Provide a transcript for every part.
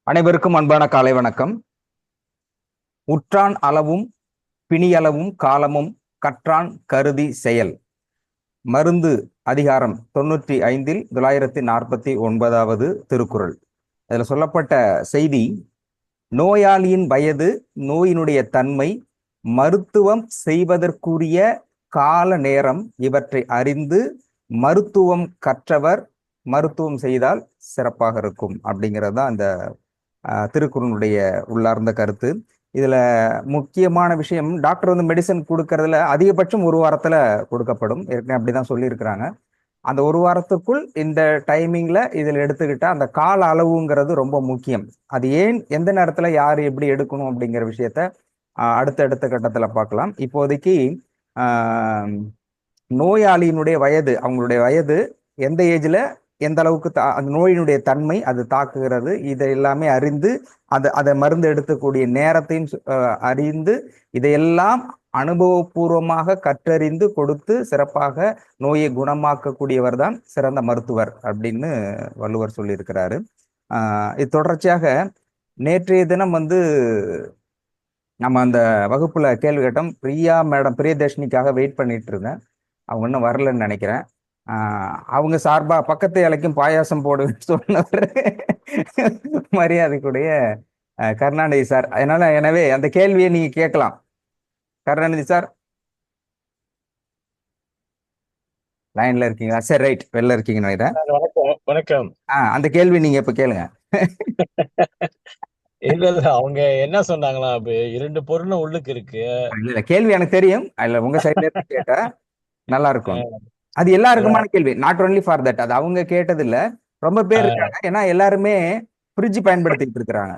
அனைவருக்கும் அன்பான காலை வணக்கம். உற்றான் அளவும் பிணியளவும் காலமும் கற்றான் கருதி செயல். மருந்து அதிகாரம் 95 949வது திருக்குறள். அதில் சொல்லப்பட்ட செய்தி, நோயாளியின் வயது, நோயினுடைய தன்மை, மருத்துவம் செய்வதற்குரிய கால நேரம் இவற்றை அறிந்து மருத்துவம் கற்றவர் மருத்துவம் செய்தால் சிறப்பாக இருக்கும் அப்படிங்கிறது தான் இந்த திருக்குறளுடைய உள்ளார்ந்த கருத்து. இதுல முக்கியமான விஷயம், டாக்டர் வந்து மெடிசன் கொடுக்கறதுல அதிகபட்சம் ஒரு வாரத்துல கொடுக்கப்படும். ஏற்கனவே அப்படிதான் சொல்லியிருக்கிறாங்க. அந்த ஒரு வாரத்துக்குள் இந்த டைமிங்ல இதில் எடுத்துக்கிட்டா அந்த கால அளவுங்கிறது ரொம்ப முக்கியம். அது ஏன், எந்த நேரத்துல யார் எப்படி எடுக்கணும் அப்படிங்கிற விஷயத்த அடுத்த கட்டத்துல பார்க்கலாம். இப்போதைக்கு நோயாளியினுடைய வயது, அவங்களுடைய வயது, எந்த ஏஜ்ல எந்த அளவுக்கு அந்த நோயினுடைய தன்மை அது தாக்குகிறது, இதை எல்லாமே அறிந்து அதை மருந்து எடுக்கக்கூடிய நேரத்தையும் அறிந்து இதையெல்லாம் அனுபவபூர்வமாக கற்றறிந்து கொடுத்து சிறப்பாக நோயை குணமாக்கக்கூடியவர் தான் சிறந்த மருத்துவர் அப்படின்னு வள்ளுவர் சொல்லியிருக்கிறாரு. இது தொடர்ச்சியாக நேற்றைய தினம் வந்து நம்ம அந்த வகுப்புல கேள்வி கேட்டோம். பிரியதர்ஷினிக்காக வெயிட் பண்ணிட்டு இருந்தேன். அவங்க இன்னும் வரலன்னு நினைக்கிறேன். அவங்க சார்பா பக்கத்து இலைக்கும் பாயாசம் போடுவேன்னு சொன்னவர் மரியாதைக்குடைய கருணாநிதி சார். எனவே அந்த கேள்வியை நீங்க கேட்கலாம். கருணாநிதி சார் லைன்ல இருக்கீங்களா? சரி, ரைட், வெளில இருக்கீங்கன்னு நினைக்கிறேன். வணக்கம். அந்த கேள்வி நீங்க இப்ப கேளுங்க. இல்ல அவங்க என்ன சொன்னாங்களா, இரண்டு பொருளும் உள்ளுக்கு இருக்கு. இல்ல, கேள்வி எனக்கு தெரியும். இல்ல, உங்க சைட்ல கேட்டா நல்லா இருக்கும். அது எல்லாருக்குமான கேள்வி, நாட் ஒன்லி ஃபார் தட். அது அவங்க கேட்டது இல்ல, ரொம்ப பேர் இருக்காங்க. ஏன்னா எல்லாருமே ஃப்ரிட்ஜ் பயன்படுத்திட்டு இருக்கிறாங்க.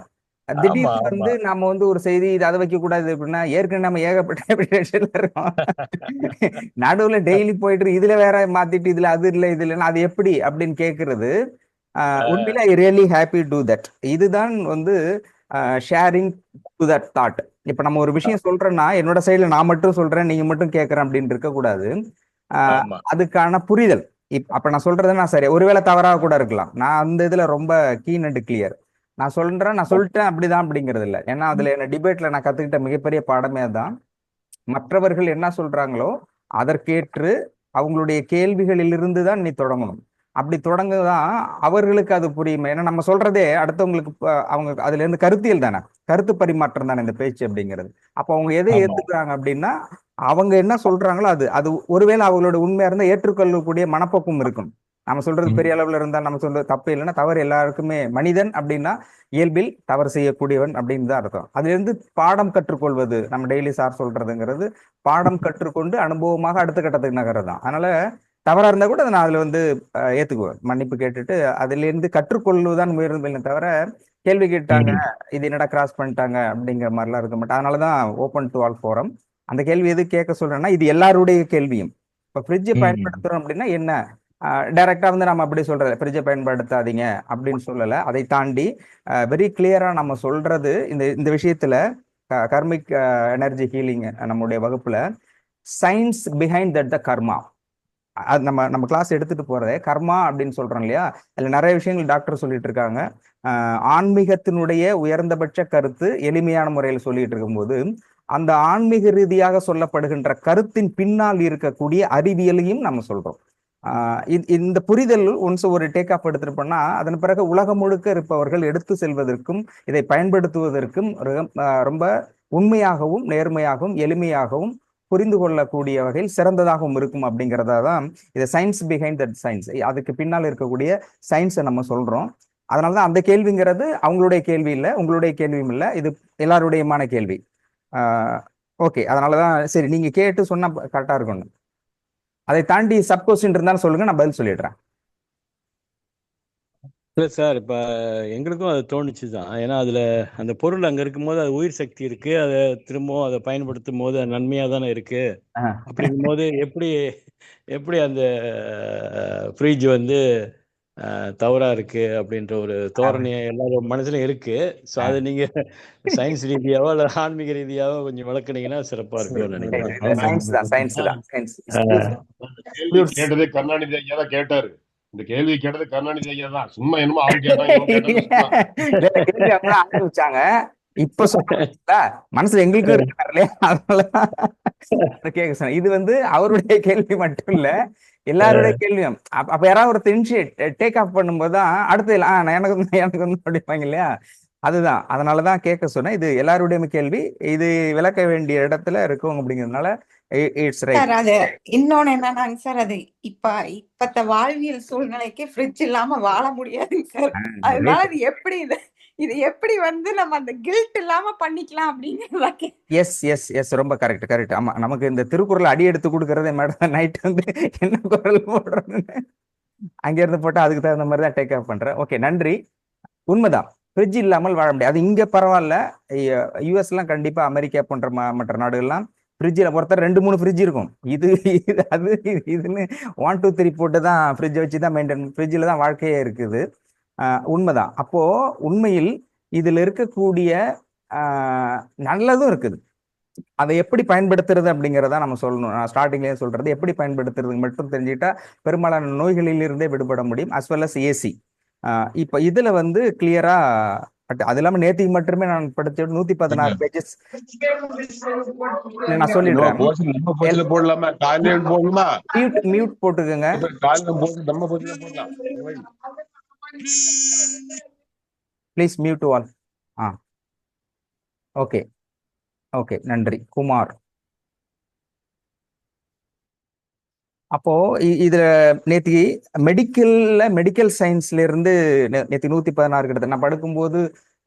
திடீர்னு வந்து நம்ம வந்து ஒரு செய்தி இது அதை வைக்க கூடாது அப்படின்னா, ஏற்கனவே நம்ம ஏகப்பட்ட இருக்கோம். நடுவுல டெய்லி போயிட்டு இதுல வேற மாத்திட்டு இதுல அது இல்லை இது இல்லைன்னா அது எப்படி அப்படின்னு கேட்கறது உண்மையில I really happy to that. இதுதான் வந்து ஷேரிங் டு தட் தாட். இப்ப நம்ம ஒரு விஷயம் சொல்றேன்னா என்னோட சைடுல நான் மட்டும் சொல்றேன், நீங்க மட்டும் கேட்கறேன் அப்படின்னு இருக்க கூடாது. அதுக்கான புரிதல். அப்ப நான் சொல்றது நான் சரி, ஒருவேளை தவறாக கூட இருக்கலாம். நான் அந்த இதுல ரொம்ப கீன் அண்ட் கிளியர். நான் சொல்லிட்டேன் அப்படிதான் அப்படிங்கிறது இல்லை. ஏன்னா அதுல என்ன டிபேட்ல நான் கத்துக்கிட்ட மிகப்பெரிய பாடமே தான், மற்றவர்கள் என்ன சொல்றாங்களோ அதற்கேற்று அவங்களுடைய கேள்விகளிலிருந்து தான் நீ தொடங்கணும். அப்படி தொடங்குதான் அவர்களுக்கு அது புரியும். ஏன்னா நம்ம சொல்றதே அடுத்தவங்களுக்கு அவங்க அதுல இருந்து கருத்தியல் தானே, கருத்து பரிமாற்றம் தானே இந்த பேச்சு அப்படிங்கிறது. அப்ப அவங்க எதை ஏத்துக்கிறாங்க அப்படின்னா, அவங்க என்ன சொல்றாங்களோ அது அது ஒருவேளை அவங்களோட உண்மையா இருந்தா ஏற்றுக்கொள்ளக்கூடிய மனப்போக்கம் இருக்கும். நம்ம சொல்றது பெரிய அளவுல இருந்தா நம்ம சொல்றது தப்பு இல்லைன்னா, தவறு எல்லாருக்குமே, மனிதன் அப்படின்னா இயல்பில் தவறு செய்யக்கூடியவன் அப்படின்னு தான் அர்த்தம். அதுல இருந்து பாடம் கற்றுக்கொள்வது நம்ம டெய்லி சார் சொல்றதுங்கிறது, பாடம் கற்றுக்கொண்டு அனுபவமாக அடுத்த கட்டத்துக்கு நகர்றது தான். அதனால தவறா இருந்தா கூட நான் அதுல வந்து ஏத்துக்குவேன், மன்னிப்பு கேட்டுட்டு அதுல இருந்து கற்றுக்கொள்வதுதான் முயற்சி தவிர கேள்வி கேட்டாங்க இது என்னடா கிராஸ் பண்ணிட்டாங்க அப்படிங்கிற மாதிரிலாம் இருக்க மாட்டேன். அதனாலதான் ஓப்பன் டு ஆல் ஃபோரம். அந்த கேள்வி எது கேட்க சொல்றேன்னா, இது எல்லாருடைய கேள்வியும். இப்ப ஃப்ரிட்ஜை பயன்படுத்துறோம் அப்படின்னா என்ன, டைரக்டா வந்து நம்ம அப்படி சொல்றது ஃப்ரிட்ஜை பயன்படுத்தாதீங்க அப்படின்னு சொல்லல. அதை தாண்டி வெரி கிளியரா நம்ம சொல்றது இந்த விஷயத்துல கர்மிக் எனர்ஜி ஹீலிங் நம்முடைய வகுப்புல சயின்ஸ் பிஹைண்ட் தட் த கர்மா. அது நம்ம கிளாஸ் எடுத்துட்டு போறதே கர்மா அப்படின்னு சொல்றோம் இல்லையா. அதுல நிறைய விஷயங்கள் டாக்டர் சொல்லிட்டு இருக்காங்க. ஆன்மீகத்தினுடைய உயர்ந்தபட்ச கருத்து எளிமையான முறையில் சொல்லிட்டு இருக்கும்போது, அந்த ஆன்மீக ரீதியாக சொல்லப்படுகின்ற கருத்தின் பின்னால் இருக்கக்கூடிய அறிவியலையும் நம்ம சொல்றோம். இந்த புரிதல் ஒன்ஸ் ஒரு டேக் ஆஃப் எடுத்துருப்போம்னா, அதன் பிறகு உலகம் முழுக்க இருப்பவர்கள் எடுத்து செல்வதற்கும் இதை பயன்படுத்துவதற்கும் ரொம்ப உண்மையாகவும் நேர்மையாகவும் எளிமையாகவும் புரிந்து கொள்ளக்கூடிய வகையில் சிறந்ததாகவும் இருக்கும் அப்படிங்கிறதா தான் இது சயின்ஸ் பிஹைண்ட் தட் சயின்ஸ். அதுக்கு பின்னால் இருக்கக்கூடிய சயின்ஸை நம்ம சொல்றோம். அதனாலதான் அந்த கேள்விங்கிறது அவங்களுடைய கேள்வி இல்லை, உங்களுடைய கேள்வியும் இல்லை, இது எல்லாருடையமான கேள்வி. ஓகே, அதனாலதான் சரி, நீங்க கேட்டு சொன்னா கரெக்டா இருக்கணும். அதை தாண்டி சப் கொஸ்டின் இருந்தாலும் சொல்லுங்க, நான் பதில் சொல்லிடுறேன். இல்லை சார், இப்போ எங்களுக்கும் அது தோணுச்சுதான். ஏன்னா அதில் அந்த பொருள் அங்கே இருக்கும்போது அது உயிர் சக்தி இருக்கு, அதை திரும்பவும் அதை பயன்படுத்தும் போது அது நன்மையாக தானே இருக்கு. அப்படிங்கும் போது எப்படி அந்த ஃப்ரிட்ஜ் வந்து தவறா இருக்கு அப்படின்ற ஒரு தோரணை எல்லாரும் மனசுல இருக்கு. ஸோ அதை நீங்க சயின்ஸ் ரீதியாவோ அல்ல ஆன்மீக ரீதியாவோ கொஞ்சம் விளக்குனீங்கன்னா சிறப்பா இருக்கும்னு நினைக்கிறேன். சயின்ஸ் தான், சயின்ஸ் தான். கேட்டதே கருணாநிதி ஐயா தான் கேட்டாரு. இந்த கேள்வி கேட்டது கருணாநிதி ஐயா தான். சும்மா என்னமோ அவன் கேட்டான் இவன் கேட்டான்னு சும்மா. கேள்வி அவங்க ஆரம்பிச்சாங்க. இப்ப சொல்ல மனசுல எங்களுக்கும் இருக்கிறார் இல்லையா, அதனாலதான் கேட்க சொன்னேன். இது அவருடைய கேள்வி மட்டும் இல்ல, எல்லாருடைய கேள்வியும். அப்ப யாராவது ஒரு இனிஷியேட் டேக் ஆஃப் பண்ணும்போது தான் அடுத்து எனக்கு அப்படிப்பாங்க இல்லையா, அதுதான். அதனாலதான் கேட்க சொன்னேன். இது எல்லாருடைய கேள்வி, இது விளக்க வேண்டிய இடத்துல இருக்கும் அப்படிங்கிறதுனால இட்ஸ் ரைட். சார் அது இன்னொன்னு என்னன்னாங்க சார், அது இப்பத்த வாழ்வியல் சூழ்நிலைக்கு ஃப்ரிட்ஜ் இல்லாம வாழ முடியாதுங்க சார். அதனால இது எப்படி நம்ம அந்த கில்ட் இல்லாம பண்ணிக்கலாம் அப்படிங்கிறத. எஸ் ரொம்ப கரெக்ட். ஆமா, நமக்கு இந்த திருக்குறள் அடி எடுத்து கொடுக்கறதே மேடம், நைட் என்ன குரல் போடுறதுன்னு அங்க இருந்து போட்டா அதுக்கு தகுந்த மாதிரி தான் டேக் ஆஃப் பண்றேன். ஓகே, நன்றி. உண்மைதான், ஃப்ரிட்ஜ் இல்லாமல் வாழ முடியாது. அது இங்க பரவாயில்ல, யூஎஸ் எல்லாம் கண்டிப்பா, அமெரிக்கா போன்ற மற்ற நாடுகள்லாம் ஃப்ரிட்ஜில் பொறுத்த 2-3 ஃப்ரிட்ஜ் இருக்கும். இதுன்னு 1 2 3 போட்டு தான் ஃப்ரிட்ஜை வச்சு தான் மெயின்டைன், ஃப்ரிட்ஜில் தான் வாழ்க்கையே இருக்குது. உண்மைதான். அப்போ உண்மையில் இதுல இருக்கக்கூடிய நல்லதும் இருக்குது. அதை எப்படி பயன்படுத்துறது அப்படிங்கிறத நம்ம சொல்லணும். நான் ஸ்டார்டிங்லேயே சொல்றது, எப்படி பயன்படுத்துறது மட்டும் தெரிஞ்சுக்கிட்டா பெரும்பாலான நோய்களில் இருந்தே விடுபட முடியும். As well as AC. இப்ப இதுல கிளியரா, பட் அது இல்லாம நேத்திக்கு மட்டுமே நான் படிச்ச 116 பேஜஸ் நான் சொல்லிடுறேன். போடலாமா, காலையில போடலாமா? மியூட் போட்டுக்கோங்க. காலையில போட்டு நம்ம போடலாம். Please mute all. ஓகே, நன்றி குமார். அப்போ இதுல நேத்தி மெடிக்கல் சயின்ஸ்ல இருந்து நேத்தி 116 கிட்டத்தட்ட நான் படுக்கும்போது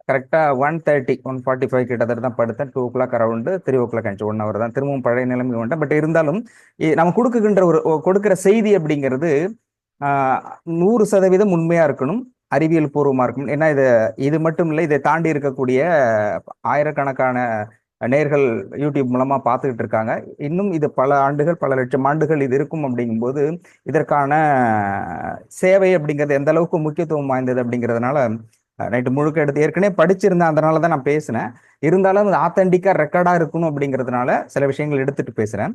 கரெக்டா 1:30 1:45 கிட்டத்தட்ட தான் படுத்தேன். 2 o'clock அரௌண்டு 3 o'clock ஆச்சு. 1 hour தான் திரும்பவும் பழைய நிலைமை வந்துட்டேன். பட் இருந்தாலும் நம்ம கொடுக்கிற செய்தி அப்படிங்கிறது 100% உண்மையா இருக்கணும், அறிவியல் பூர்வமா இருக்கணும். ஏன்னா இது மட்டும் இல்லை, இதை தாண்டி இருக்கக்கூடிய ஆயிரக்கணக்கான நேர்கள் யூடியூப் மூலமா பார்த்துக்கிட்டு இருக்காங்க. இன்னும் இது பல ஆண்டுகள், பல லட்சம் ஆண்டுகள் இது இருக்கும். அப்படிங்கும்போது இதற்கான சேவை அப்படிங்கிறது எந்த அளவுக்கு முக்கியத்துவம் வாய்ந்தது அப்படிங்கிறதுனால நைட்டு முழுக்க எடுத்து ஏற்கனவே படிச்சிருந்தேன், அதனால தான் நான் பேசினேன். இருந்தாலும் அது ஆத்தென்டிக்கா ரெக்கார்டா இருக்கணும் அப்படிங்கிறதுனால சில விஷயங்கள் எடுத்துட்டு பேசுறேன்.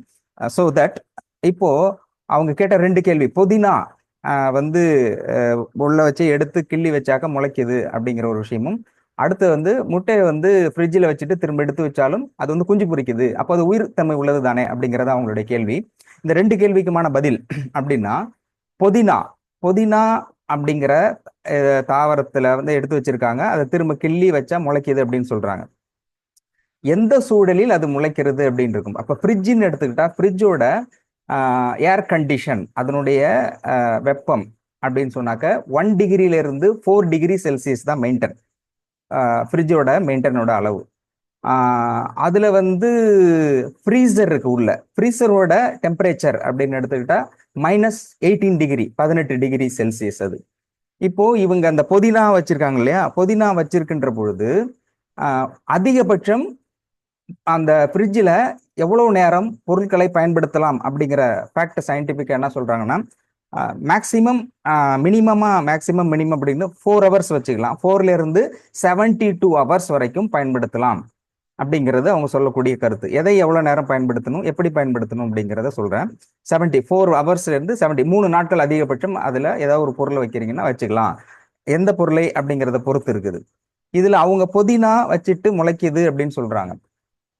ஸோ தட் இப்போ அவங்க கேட்ட 2 கேள்வி, புதினா உள்ள வச்சு எடுத்து கிள்ளி வச்சாக்க முளைக்குது அப்படிங்கிற ஒரு விஷயமும், அடுத்து முட்டையை ஃப்ரிட்ஜில் வச்சுட்டு திரும்ப எடுத்து வச்சாலும் அது குஞ்சு பொரிக்குது, அப்போ அது உயிர் தன்மை உள்ளது தானே அப்படிங்கிறத அவங்களுடைய கேள்வி. இந்த 2 கேள்விக்குமான பதில் அப்படின்னா, புதினா அப்படிங்கிற தாவரத்துல எடுத்து வச்சிருக்காங்க, அதை திரும்ப கிள்ளி வச்சா முளைக்குது அப்படின்னு சொல்றாங்க. எந்த சூழலில் அது முளைக்கிறது அப்படின்னு இருக்கும். அப்ப ஃப்ரிட்ஜின்னு எடுத்துக்கிட்டா, ஃப்ரிட்ஜோட ஏர் கண்டிஷன், அதனுடைய வெப்பம் அப்படின்னு சொன்னாக்க 1 டிகிரியிலிருந்து 4 டிகிரி செல்சியஸ் தான் மெயின்டைன், ஃப்ரிட்ஜோட மெயின்டனோட அளவு. அதுல ஃப்ரீசர் இருக்கு. உள்ள ஃப்ரீசரோட டெம்பரேச்சர் அப்படின்னு எடுத்துக்கிட்டா -18 டிகிரி, 18 டிகிரி செல்சியஸ் அது. இப்போ இவங்க அந்த புதினா வச்சிருக்காங்க இல்லையா, புதினா வச்சிருக்கின்ற பொழுது அதிகபட்சம் அந்த ஃப்ரிட்ஜில் எவ்வளவு நேரம் பொருட்களை பயன்படுத்தலாம் அப்படிங்கிற ஃபேக்ட் சயின்டிஃபிக்கா என்ன சொல்றாங்கன்னா, மேக்சிமம் மினிமம் அப்படின்னு 4 hours வச்சுக்கலாம். 4ல இருந்து 72 hours வரைக்கும் பயன்படுத்தலாம் அப்படிங்கிறது அவங்க சொல்லக்கூடிய கருத்து. எதை எவ்வளவு நேரம் பயன்படுத்தணும், எப்படி பயன்படுத்தணும் அப்படிங்கிறத சொல்றேன். 74 hours இருந்து 3 நாட்கள் அதிகபட்சம் அதுல ஏதாவது ஒரு பொருளை வைக்கிறீங்கன்னா வச்சுக்கலாம். எந்த பொருளை அப்படிங்கிறத பொறுத்து இருக்குது. இதுல அவங்க புதினா வச்சுட்டு முளைக்குது அப்படின்னு சொல்றாங்க.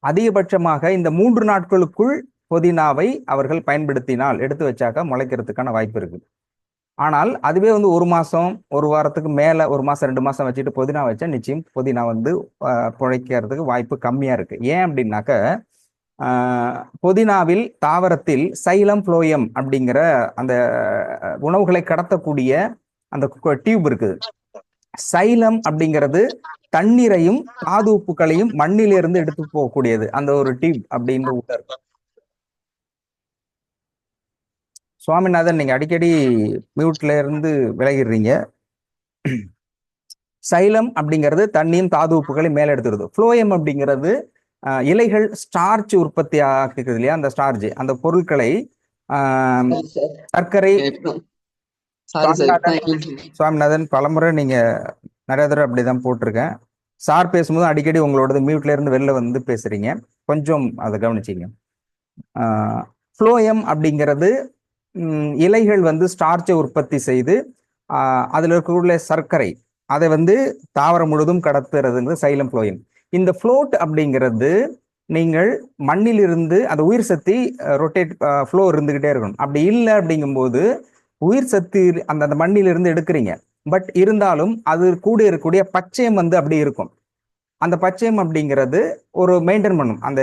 அதிகபட்சமாக இந்த 3 நாட்களுக்குள் புதினாவை அவர்கள் பயன்படுத்தினால், எடுத்து வச்சாக்க முளைக்கிறதுக்கான வாய்ப்பு இருக்கு. ஆனால் அதுவே 1 மாசம், 1 வாரத்துக்கு மேல, 1 மாசம் 2 மாசம் வச்சுட்டு புதினா வச்சா நிச்சயம் புதினா புழைக்கிறதுக்கு வாய்ப்பு கம்மியா இருக்கு. ஏன் அப்படின்னாக்க, புதினாவில் தாவரத்தில் சைலம் புளோயம் அப்படிங்கிற அந்த உணவுகளை கடத்தக்கூடிய அந்த டியூப் இருக்குது. சைலம் அப்படிங்கிறது தண்ணீரையும் தாது உப்புகளையும் மண்ணிலிருந்து எடுத்து போகக்கூடியது, அந்த ஒரு டியூப் அப்படின்னு உள்ள இருக்கு. சுவாமிநாதன், நீங்க அடிக்கடி மியூட்ல இருந்து விலகிடுறீங்க. சைலம் அப்படிங்கிறது தண்ணியும் தாது உப்புகளையும் மேல எடுத்துருது. புளோயம் அப்படிங்கிறது இலைகள் ஸ்டார்ச் உற்பத்தி ஆக்குது இல்லையா, அந்த ஸ்டார்ச், அந்த பொருட்களை சர்க்கரை. சுவாமிநாதன், பலமுறை நீங்க நிறைய தடவை அப்படிதான் போட்டிருக்கேன். சார் பேசும்போது அடிக்கடி உங்களோட மியூட்ல இருந்து வெளில பேசுறீங்க, கொஞ்சம் அதை கவனிச்சிங்க. புளோயம் அப்படிங்கிறது இலைகள் வந்து ஸ்டார்ச்சை உற்பத்தி செய்து அதில் இருக்கக்கூடிய சர்க்கரை அதை வந்து தாவரம் முழுதும் கடத்துறதுங்கிறது சைலம் ஃப்ளோயம். இந்த ஃப்ளோட் அப்படிங்கிறது நீங்கள் மண்ணிலிருந்து அந்த உயிர் சக்தி ரொட்டேட் ஃப்ளோ இருந்துகிட்டே இருக்கணும். அப்படி இல்லை அப்படிங்கும்போது உயிர் சக்தி அந்த அந்த மண்ணிலிருந்து எடுக்கிறீங்க, பட் இருந்தாலும் அது கூட இருக்கக்கூடிய பச்சையம் வந்து அப்படி இருக்கும். அந்த பச்சையம் அப்படிங்கிறது ஒரு மெயின்டைன் பண்ணும். அந்த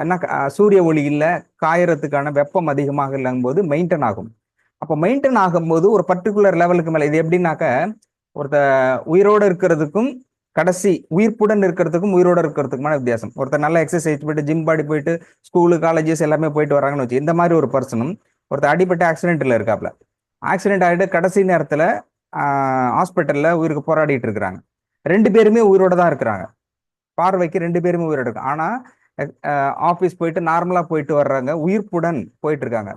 என்ன சூரிய ஒளி இல்லை, காயறதுக்கான வெப்பம் அதிகமாக இல்லைங்கும் போது மெயின்டைன் ஆகும். அப்போ மெயின்டைன் ஆகும்போது ஒரு பர்டிகுலர் லெவலுக்கு மேலே, இது எப்படின்னாக்க ஒருத்த உயிரோடு இருக்கிறதுக்கும் கடைசி உயிர்ப்புடன் இருக்கிறதுக்கும் உயிரோடு இருக்கிறதுக்குமான வித்தியாசம். ஒருத்தர் நல்ல எக்ஸசைஸ் போயிட்டு ஜிம் பாடி போயிட்டு ஸ்கூலு காலேஜஸ் எல்லாமே போயிட்டு வராங்கன்னு வச்சு, இந்த மாதிரி ஒரு பர்சனும் ஒருத்தர் அடிப்பட்ட ஆக்சிடென்ட்ல இருக்காப்ல, ஆக்சிடென்ட் ஆகிட்டு கடைசி நேரத்தில் ஹாஸ்பிட்டலில் உயிருக்கு போராடிட்டு இருக்கிறாங்க. 2 பேருமே உயிரோட தான் இருக்கிறாங்க, பார்வைக்கு 2 பேருமே உயிரோட இருக்கு. ஆனால் ஆஃபீஸ் போயிட்டு நார்மலாக போயிட்டு வர்றாங்க, உயிர்ப்புடன் போயிட்டு இருக்காங்க.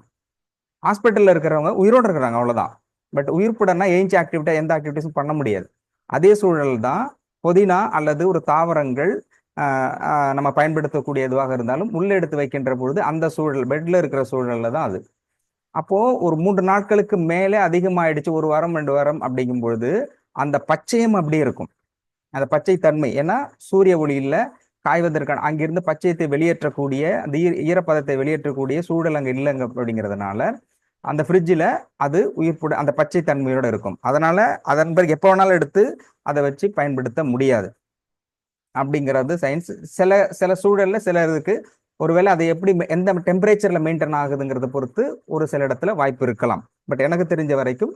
ஹாஸ்பிட்டலில் இருக்கிறவங்க உயிரோடு இருக்கிறாங்க, அவ்வளோதான். பட் உயிர்ப்புடன்னா ஏஞ்சி ஆக்டிவிட்டியாக எந்த ஆக்டிவிட்டிஸும் பண்ண முடியாது. அதே சூழல் தான் புதினா அல்லது ஒரு தாவரங்கள் நம்ம பயன்படுத்தக்கூடிய எதுவாக இருந்தாலும் உள்ளே எடுத்து வைக்கின்ற பொழுது அந்த சூழல் பெட்ல இருக்கிற சூழல்ல தான் அது. அப்போ ஒரு 3 நாட்களுக்கு மேலே அதிகமாயிடுச்சு, 1 வாரம் 2 வாரம் அப்படிங்கும் பொழுது அந்த பச்சையம் அப்படி இருக்கும், அந்த பச்சை தன்மை. ஏன்னா சூரிய ஒளியில் காய்வதற்கான அங்கிருந்து பச்சையத்தை வெளியேற்றக்கூடிய அந்த ஈரப்பதத்தை வெளியேற்றக்கூடிய சூழல் அங்கே இல்லைங்க அப்படிங்கிறதுனால அந்த ஃப்ரிட்ஜில் அது உயிர்ப்புட அந்த பச்சை தன்மையோடு இருக்கும். அதனால அதன் பிறகு எப்போ வேணாலும் எடுத்து அதை வச்சு பயன்படுத்த முடியாது அப்படிங்கிறது சயின்ஸ். சில சூழல்ல சில இதுக்கு ஒருவேளை அதை எப்படி எந்த டெம்பரேச்சர்ல மெயின்டைன் ஆகுதுங்கிறத பொறுத்து ஒரு சில இடத்துல வாய்ப்பு இருக்கலாம். பட் எனக்கு தெரிஞ்ச வரைக்கும்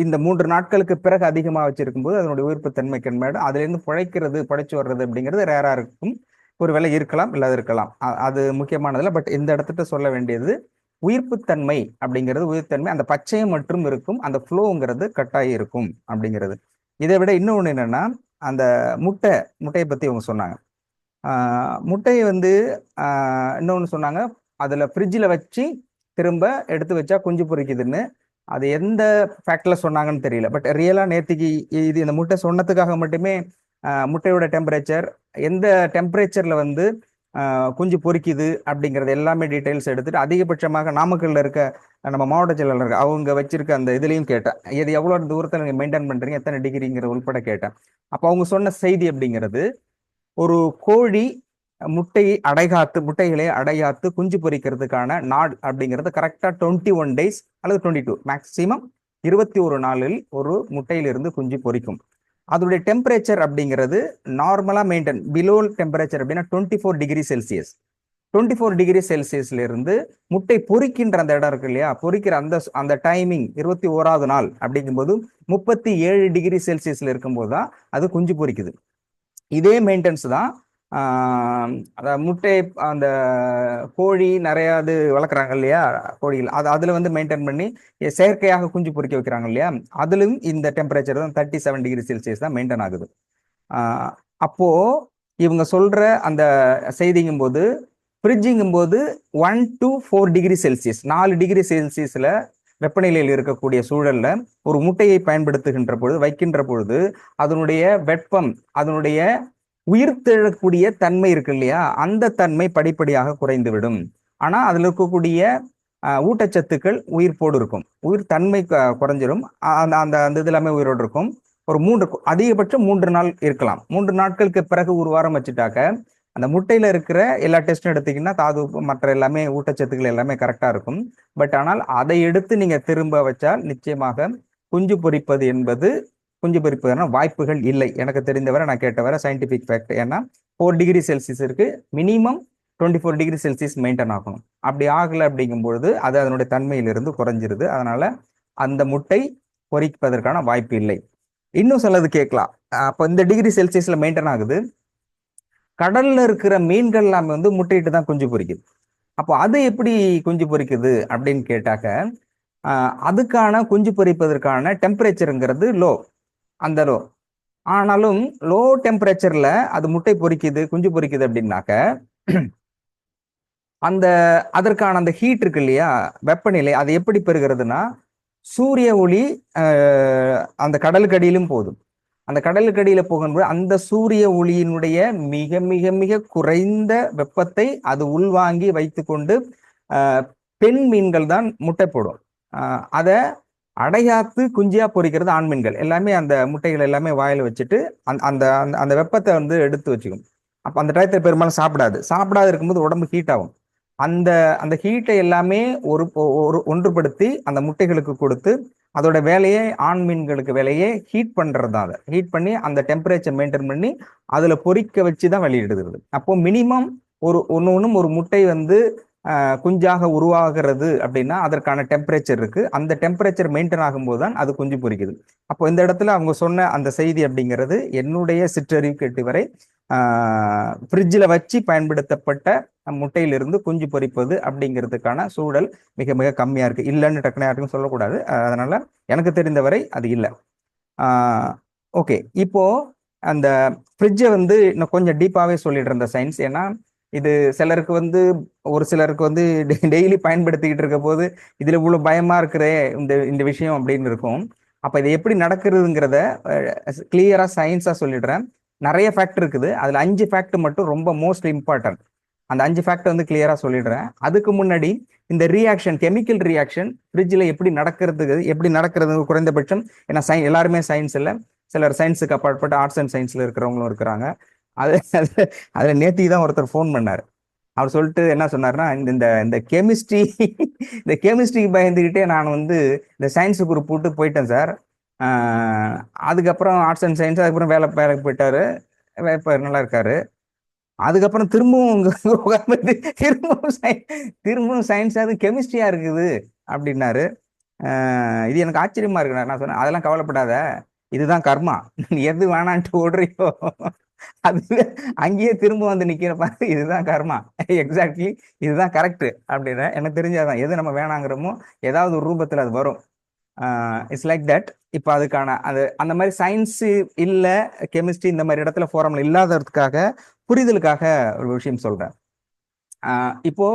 இந்த 3 நாட்களுக்கு பிறகு அதிகமாக வச்சிருக்கும் போது அதனுடைய உயிர்ப்பு தன்மை கண்மேடு அதுலேருந்து படைச்சு வர்றது அப்படிங்கிறது ரேரா இருக்கும். ஒருவேளை இருக்கலாம், இல்லாத இருக்கலாம், அது முக்கியமானதில்லை. பட் இந்த இடத்துல சொல்ல வேண்டியது உயிர்ப்புத்தன்மை அப்படிங்கிறது, உயிர்த்தன்மை அந்த பச்சையம் மற்றும் இருக்கும், அந்த கட்டாயம் இருக்கும் அப்படிங்கிறது. இதை விட இன்னொன்று என்னன்னா, அந்த முட்டையை பத்தி அவங்க சொன்னாங்க. முட்டையை வந்து இன்னொன்று சொன்னாங்க, அதுல ஃப்ரிட்ஜில் வச்சு திரும்ப எடுத்து வச்சா குஞ்சு பொரிக்குதுன்னு. அது எந்த ஃபேக்ட்ல சொன்னாங்கன்னு தெரியல. பட் ரியலா நேத்திக்கு இது இந்த முட்டை சொன்னதுக்காக மட்டுமே முட்டையோட டெம்பரேச்சர் எந்த டெம்பரேச்சர்ல வந்து குஞ்சு பொரிக்குது அப்படிங்கிறது எல்லாமே டீட்டெயில்ஸ் எடுத்துட்டு அதிகபட்சமாக நாமக்கல்ல இருக்க நம்ம மாவட்ட செயலாளர் இருக்க அவங்க வச்சிருக்க அந்த இதுலையும் கேட்டேன், இது எவ்வளவு தூரத்தில் நீங்க மெயின்டைன் பண்றீங்க, எத்தனை டிகிரிங்கிற உள்பட கேட்டேன். அப்போ அவங்க சொன்ன செய்தி அப்படிங்கிறது, ஒரு கோழி முட்டைகளை அடைகாத்து குஞ்சு பொரிக்கிறதுக்கான நாள் அப்படிங்கிறது கரெக்டா 21 days அல்லது 22 மேக்சிமம் 21 நாளில் ஒரு முட்டையிலிருந்து குஞ்சு பொரிக்கும். அதோடைய டெம்பரேச்சர் அப்படிங்கிறது நார்மலா மெயின்டைன் பிலோ டெம்பரேச்சர் அப்படின்னா 24 டிகிரி செல்சியஸ். 24 டிகிரி செல்சியஸ்ல இருந்து முட்டை பொரிக்கின்ற அந்த இடம் இருக்கு இல்லையா, பொரிக்கிற அந்த டைமிங் 21வது நாள் அப்படிங்கும்போது 37 டிகிரி செல்சியஸ்ல இருக்கும்போது தான் அது குஞ்சு பொரிக்குது. இதே மெயின்டெனன்ஸ் தான் முட்டை அந்த கோழி நிறைய இது வளர்க்குறாங்க இல்லையா, கோழிகள் அதுல வந்து மெயின்டைன் பண்ணி செயற்கையாக குஞ்சு பொரிக்க வைக்கிறாங்க இல்லையா, அதுலயும் இந்த டெம்பரேச்சர் தான் 37 டிகிரி செல்சியஸ் தான் மெயின்டைன் ஆகுது. அப்போ இவங்க சொல்ற அந்த செய்திங்கும் போது ஃப்ரிட்ஜிங்கும் போது 1 to 4 டிகிரி செல்சியஸ் 4 டிகிரி செல்சியஸ்ல வெப்பநிலையில் இருக்கக்கூடிய சூழல்ல ஒரு முட்டையை பயன்படுத்துகின்ற பொழுது வைக்கின்ற பொழுது அதனுடைய வெப்பம் அதனுடைய உயிர்த்தெழக்கூடிய தன்மை இருக்கு இல்லையா, அந்த தன்மை படிப்படியாக குறைந்துவிடும். ஆனா அதுல இருக்கக்கூடிய ஊட்டச்சத்துக்கள் உயிர்ப்போடு இருக்கும், உயிர் தன்மை குறைஞ்சிடும். அந்த அந்த இது எல்லாமே உயிரோடு இருக்கும். ஒரு அதிகபட்சம் 3 நாள் இருக்கலாம். 3 நாட்களுக்கு பிறகு 1 வாரம் வச்சுட்டாக்க அந்த முட்டையில இருக்கிற எல்லா டெஸ்டும் எடுத்தீங்கன்னா தாது மற்ற எல்லாமே ஊட்டச்சத்துக்கள் எல்லாமே கரெக்டா இருக்கும். பட் ஆனால் அதை எடுத்து நீங்க திரும்ப வச்சால் நிச்சயமாக குஞ்சு பொரிப்பதற்கான வாய்ப்புகள் இல்லை. எனக்கு தெரிந்தவரை நான் கேட்டவரை சயின்டிபிக் ஃபேக்ட். ஏன்னா 4 டிகிரி செல்சியஸ் இருக்கு, மினிமம் 24 டிகிரி செல்சியஸ் மெயின்டைன் ஆகணும். அப்படி ஆகலை அப்படிங்கும்பொழுது அது அதனுடைய தன்மையிலிருந்து குறைஞ்சிருது. அதனால அந்த முட்டை பொரிப்பதற்கான வாய்ப்பு இல்லை. இன்னும் சிலது கேட்கலாம், அப்போ இந்த டிகிரி செல்சியஸ்ல மெயின்டைன் ஆகுது, கடல்ல இருக்கிற மீன்கள் எல்லாமே வந்து முட்டையிட்டு தான் குஞ்சு பொரிக்குது. அப்போ அது எப்படி குஞ்சு பொரிக்குது அப்படின்னு கேட்டாக்க அதுக்கான குஞ்சு பொரிப்பதற்கான டெம்பரேச்சருங்கிறது லோ, அந்த லோ. ஆனாலும் லோ டெம்பரேச்சர்ல அது முட்டை பொரிக்குது குஞ்சு பொரிக்குது அப்படின்னாக்க அதற்கான அந்த ஹீட் இருக்கு இல்லையா, வெப்பநிலை, அது எப்படி பெறுகிறதுனா சூரிய ஒளி அந்த கடலுக்கடியிலும் போதும். அந்த கடலுக்கடியில போகும்போது அந்த சூரிய ஒளியினுடைய மிக மிக மிக குறைந்த வெப்பத்தை அது உள்வாங்கி வைத்துக்கொண்டு பெண் மீன்கள் தான் முட்டை போடும். அதை அடையாத்து குஞ்சியா பொரிக்கிறது ஆண் மீன்கள். எல்லாமே அந்த முட்டைகள் எல்லாமே வாயில வச்சுட்டு அந்த அந்த வெப்பத்தை வந்து எடுத்து வச்சுக்கும். அப்போ அந்த டயத்தில் பெரும்பாலும் சாப்பிடாது இருக்கும்போது உடம்பு ஹீட் ஆகும். அந்த அந்த ஹீட்டை எல்லாமே ஒன்றுபடுத்தி அந்த முட்டைகளுக்கு கொடுத்து அதோட வேலையை ஆண் மீன்களுக்கு வேலையே ஹீட் பண்றது தான். அதை ஹீட் பண்ணி அந்த டெம்பரேச்சர் மெயின்டைன் பண்ணி அதுல பொரிக்க வச்சு தான் வெளியிடுகிறது. அப்போ மினிமம் ஒன்றும் ஒரு முட்டை வந்து குஞ்சாக உருவாகிறது அப்படின்னா அதற்கான டெம்பரேச்சர் இருக்கு. அந்த டெம்பரேச்சர் மெயின்டைன் ஆகும்போது தான் அது குஞ்சு பொரிக்குது. அப்போ இந்த இடத்துல அவங்க சொன்ன அந்த செய்தி அப்படிங்கிறது என்னுடைய சிற்றறிவு கேட்டு வரை ஃப்ரிட்ஜில் வச்சு பயன்படுத்தப்பட்ட முட்டையிலிருந்து குஞ்சு பொரிப்பது அப்படிங்கிறதுக்கான சூழல் மிக மிக கம்மியா இருக்கு. இல்லைன்னு டக்குனு யாருக்கும் சொல்லக்கூடாது. அதனால எனக்கு தெரிந்தவரை அது இல்லை. ஓகே, இப்போ அந்த ஃப்ரிட்ஜை வந்து இன்னும் கொஞ்சம் டீப்பாவே சொல்லிடுற அந்த சயின்ஸ். ஏன்னா இது சிலருக்கு வந்து ஒரு சிலருக்கு வந்து டெய்லி பயன்படுத்திக்கிட்டு இருக்க போது இதுல இவ்வளவு பயமா இருக்கிற இந்த விஷயம் அப்படின்னு இருக்கும். அப்ப இது எப்படி நடக்கிறதுங்கிறத கிளியரா சயின்ஸா சொல்லிடுறேன். நிறைய ஃபேக்ட் இருக்குது, அதுல 5 ஃபேக்ட் மட்டும் ரொம்ப மோஸ்ட் இம்பார்ட்டன்ட். அந்த 5 ஃபேக்ட் வந்து கிளியரா சொல்லிடுறேன். அதுக்கு முன்னாடி இந்த ரியாக்ஷன், கெமிக்கல் ரியாக்ஷன் ஃப்ரிட்ஜில் எப்படி நடக்கிறது குறைந்தபட்சம். ஏன்னா எல்லாருமே சயின்ஸ் இல்லை, சிலர் சயின்ஸுக்கு அப்பாற்பட்ட ஆர்ட்ஸ் அண்ட் சயின்ஸ்ல இருக்கிறவங்களும் இருக்கிறாங்க. அதுல நேத்திக்கு தான் ஒருத்தர் ஃபோன் பண்ணாரு. அவர் சொல்லிட்டு என்ன சொன்னார்னா, இந்த கெமிஸ்ட்ரிக்கு பயந்துக்கிட்டே நான் வந்து இந்த சயின்ஸ் குரூப் போட்டு போயிட்டேன் சார். அதுக்கப்புறம் ஆர்ட்ஸ் அண்ட் சயின்ஸ், அதுக்கப்புறம் வேலைக்கு போயிட்டாரு, இப்போ நல்லா இருக்காரு. அதுக்கப்புறம் திரும்பவும் சயின்ஸ் அது கெமிஸ்ட்ரியா இருக்குது அப்படின்னாரு. இது எனக்கு ஆச்சரியமா இருக்கு. நான் சொன்னேன், அதெல்லாம் கவலைப்படாத, இதுதான் கர்மா. எது வேணான்ட்டு ஓடுறியோ அது அங்கேயே திரும்ப வந்து நிக்கிற பாரு, இதுதான் கர்மா, எக்ஸாக்ட்லி இதுதான் கரெக்ட் அப்படின்னு எனக்கு தெரிஞ்சாதான். எது நம்ம வேணாங்கிறோமோ ஏதாவது ஒரு ரூபத்தில் அது வரும். It's like that. இப்போ அதுக்கான அந்த மாதிரி சயின்ஸ் இல்லை, கெமிஸ்ட்ரி இந்த மாதிரி இடத்துல ஃபோரம்ல இல்லாததுக்காக புரிதலுக்காக ஒரு விஷயம் சொல்றேன். இப்போ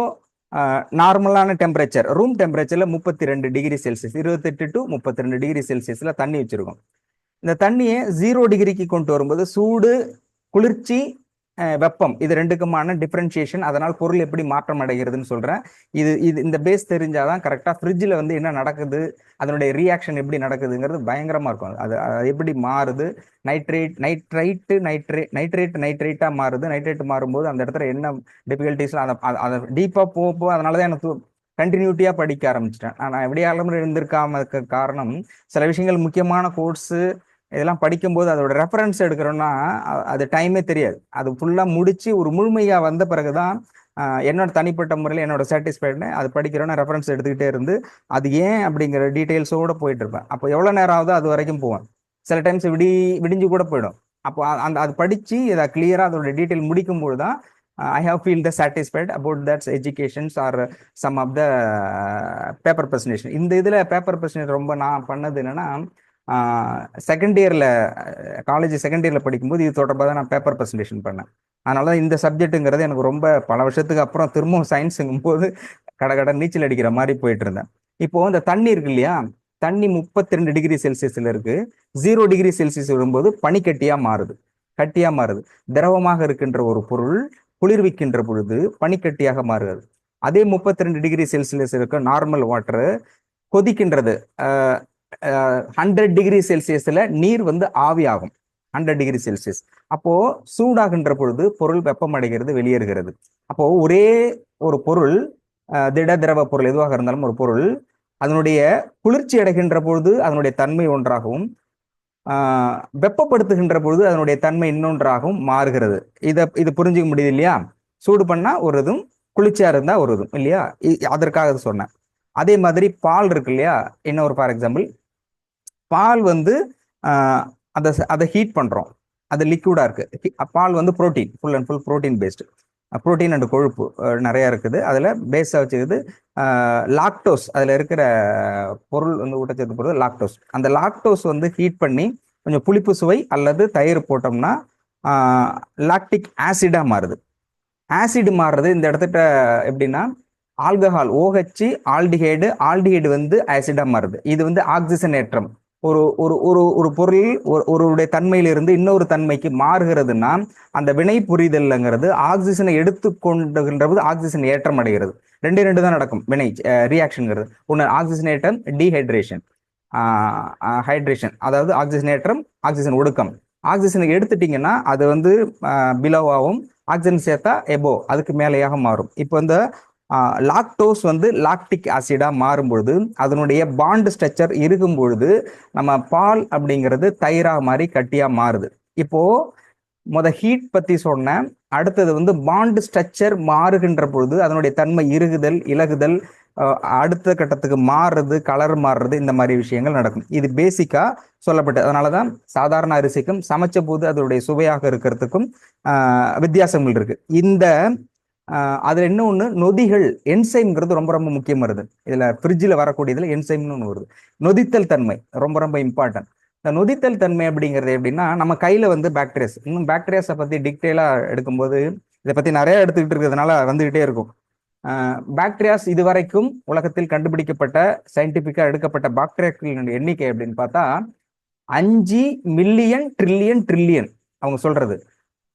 நார்மலான டெம்பரேச்சர், ரூம் டெம்பரேச்சர்ல 32 டிகிரி செல்சியஸ், 28 to 32 டிகிரி செல்சியஸ்ல தண்ணி வச்சிருக்கோம். இந்த தண்ணியை 0 டிகிரிக்கு கொண்டு வரும்போது சூடு, குளிர்ச்சி, வெப்பம், இது ரெண்டுக்குமான டிஃபரன்சியேஷன், அதனால் பொருள் எப்படி மாற்றம் அடைகிறதுன்னு சொல்றேன். இது இந்த பேஸ் தெரிஞ்சாதான் கரெக்டா ஃப்ரிட்ஜில் வந்து என்ன நடக்குது, அதனுடைய ரியாக்ஷன் எப்படி நடக்குதுங்கிறது பயங்கரமா இருக்கும். அது எப்படி மாறுது, நைட்ரேட்டா மாறுது. நைட்ரேட் மாறும்போது அந்த இடத்துல என்ன டிஃபிகல்டிஸ்லாம் அதை டீப்பா போக, அதனாலதான் எனக்கு கண்டினியூட்டியா படிக்க ஆரம்பிச்சிட்டேன். நான் எப்படியாலும் இருந்திருக்காம காரணம், சில விஷயங்கள் முக்கியமான கோர்ஸு இதெல்லாம் படிக்கும்போது அதோட ரெஃபரன்ஸ் எடுக்கிறோம்னா அது டைமே தெரியாது. அது ஃபுல்லா முடிச்சு ஒரு முழுமையா வந்த பிறகுதான் என்னோட தனிப்பட்ட முறையில் என்னோட சாட்டிஸ்ஃபைடு. அது படிக்கிறோன்னா ரெஃபரன்ஸ் எடுத்துக்கிட்டே இருந்து அது ஏன் அப்படிங்கிற டீட்டெயில்ஸோட போயிட்டு இருப்பேன். அப்போ எவ்வளோ நேரம் ஆகுதோ அது வரைக்கும் போவேன். சில டைம்ஸ் விடிஞ்சு கூட போயிடும். அப்போ அது படிச்சு இதை கிளியரா அதோட டீட்டெயில் முடிக்கும்போது தான் I have feel the satisfied about that educations or some of the paper presentation. இந்த இதுல பேப்பர் பிரசன்டேஷன் ரொம்ப நான் பண்ணது என்னன்னா, செகண்ட் இயர்ல காலேஜ் செகண்ட் இயர்ல படிக்கும்போது இது தொடர்பாக தான் நான் பேப்பர் பிரசன்டேஷன் பண்ணேன். அதனால இந்த சப்ஜெக்ட்டுங்கிறது எனக்கு ரொம்ப பல வருஷத்துக்கு அப்புறம் திரும்பவும் சயின்ஸுங்கும் போது கடை நீச்சல் அடிக்கிற மாதிரி போயிட்டு இருந்தேன். இப்போ இந்த தண்ணி இருக்கு இல்லையா, தண்ணி 32 டிகிரி செல்சியஸ்ல இருக்கு. 0 டிகிரி செல்சியஸ் வரும்போது பனிக்கட்டியா மாறுது, திரவமாக இருக்கின்ற ஒரு பொருள் குளிர்விக்கின்ற பொழுது பனிக்கட்டியாக மாறுகிறது. அதே 32 டிகிரி செல்சியஸ் இருக்க நார்மல் வாட்டர் கொதிக்கின்றது. 100 டிகிரி செல்சியஸ்ல நீர் வந்து ஆவியாகும் 100 டிகிரி செல்சியஸ். அப்போ சூடாகின்ற பொழுது பொருள் வெப்பம் அடைகிறது, வெளியேறுகிறது. அப்போ ஒரே ஒரு பொருள், திட திரவ பொருள் எதுவாக இருந்தாலும் ஒரு பொருள் அதனுடைய குளிர்ச்சி அடைகின்ற பொழுது அதனுடைய தன்மை ஒன்றாகவும், வெப்பப்படுத்துகின்ற பொழுது அதனுடைய தன்மை இன்னொன்றாகவும் மாறுகிறது. இது புரிஞ்சுக்க முடியுது இல்லையா? சூடு பண்ணா ஒரு இதுவும், குளிர்ச்சியா இருந்தா ஒரு இதுவும் இல்லையா? அதற்காக சொன்னேன். அதே மாதிரி பால் இருக்கு இல்லையா, இன்னொரு ஃபார் எக்ஸாம்பிள், பால் வந்து அதை ஹீட் பண்றோம், அது லிக்விடா இருக்கு. பால் வந்து protein, full and full protein based. Protein and கொழுப்பு நிறைய இருக்குது. அதுல பேஸா வச்சுக்குது லாக்டோஸ். அதுல இருக்கிற பொருள் வந்து ஊட்டச்சத்து பொருள் லாக்டோஸ். அந்த லாக்டோஸ் வந்து ஹீட் பண்ணி கொஞ்சம் புளிப்பு சுவை அல்லது தயிர் போட்டோம்னா லாக்டிக் ஆசிடா மாறுது. ஆசிட் மாறுறது இந்த இடத்துல எப்படின்னா, ஆல்கஹால் OH ஆல்டிஹைடு வந்து ஆசிடா மாறுது. இது வந்து ஆக்சிஜனேற்றம், ஒரு ஒரு ஒரு ஒரு பொருள் ஒருடைய தன்மையிலிருந்து இன்னொரு தன்மைக்கு மாறுகிறதுனா அந்த வினை புரிதல்ங்கிறது ஆக்சிஜனை எடுத்துக்கொண்டுகின்ற போது ஆக்சிஜன் ஏற்றம் அடைகிறது. ரெண்டு தான் நடக்கும் வினை ரியாக்ஷன்ங்கிறது. ஒன்று ஆக்சிஜனேற்றம், டீஹைட்ரேஷன், ஹைட்ரேஷன், அதாவது ஆக்சிஜனேற்றம், ஆக்சிஜன் ஒடுக்கம். ஆக்சிஜனை எடுத்துட்டீங்கன்னா அது வந்து பிலோவாகவும், ஆக்சிஜன் சேர்த்தா எபோ, அதுக்கு மேலேயாக மாறும். இப்போ இந்த லாக்டோஸ் வந்து லாக்டிக் ஆசிடா மாறும்பொழுது அதனுடைய பாண்ட் ஸ்ட்ரக்சர் இருக்கும் பொழுது நம்ம பால் அப்படிங்கிறது தயிரா மாதிரி கட்டியா மாறுது. இப்போ ஹீட் பத்தி சொன்னேன். அடுத்தது வந்து பாண்ட் ஸ்ட்ரக்சர் மாறுகின்ற பொழுது அதனுடைய தன்மை இறுகுதல், இலகுதல், அடுத்த கட்டத்துக்கு மாறுறது, கலர் மாறுறது, இந்த மாதிரி விஷயங்கள் நடக்கும். இது பேசிக்கா சொல்லப்பட்டது. அதனாலதான் சாதாரண அரிசிக்கும் சமைச்ச போது அதனுடைய சுவையாக இருக்கிறதுக்கும் வித்தியாசங்கள் இருக்கு. இந்த அதுல இன்னொன்னு நொதிகள், என்சைம்ங்கிறது ரொம்ப ரொம்ப முக்கியம் வருது. இதுல ஃப்ரிட்ஜில் வரக்கூடியதுல என்சைம்னு ஒன்று வருது. நொதித்தல் தன்மை ரொம்ப ரொம்ப இம்பார்ட்டன்ட். இந்த நொதித்தல் தன்மை அப்படிங்கிறது எப்படின்னா, நம்ம கையில வந்து பாக்டீரியாஸ், இன்னும் பாக்டீரியாஸை பத்தி டிக்டெயிலா எடுக்கும்போது இதை பத்தி நிறைய எடுத்துக்கிட்டு இருக்கிறதுனால வந்துகிட்டே இருக்கும். பாக்டீரியாஸ் இதுவரைக்கும் உலகத்தில் கண்டுபிடிக்கப்பட்ட சயின்டிபிக்கா எடுக்கப்பட்ட பாக்டீரியாக்களின் எண்ணிக்கை அப்படின்னு பார்த்தா 5 மில்லியன் ட்ரில்லியன் அவங்க சொல்றது.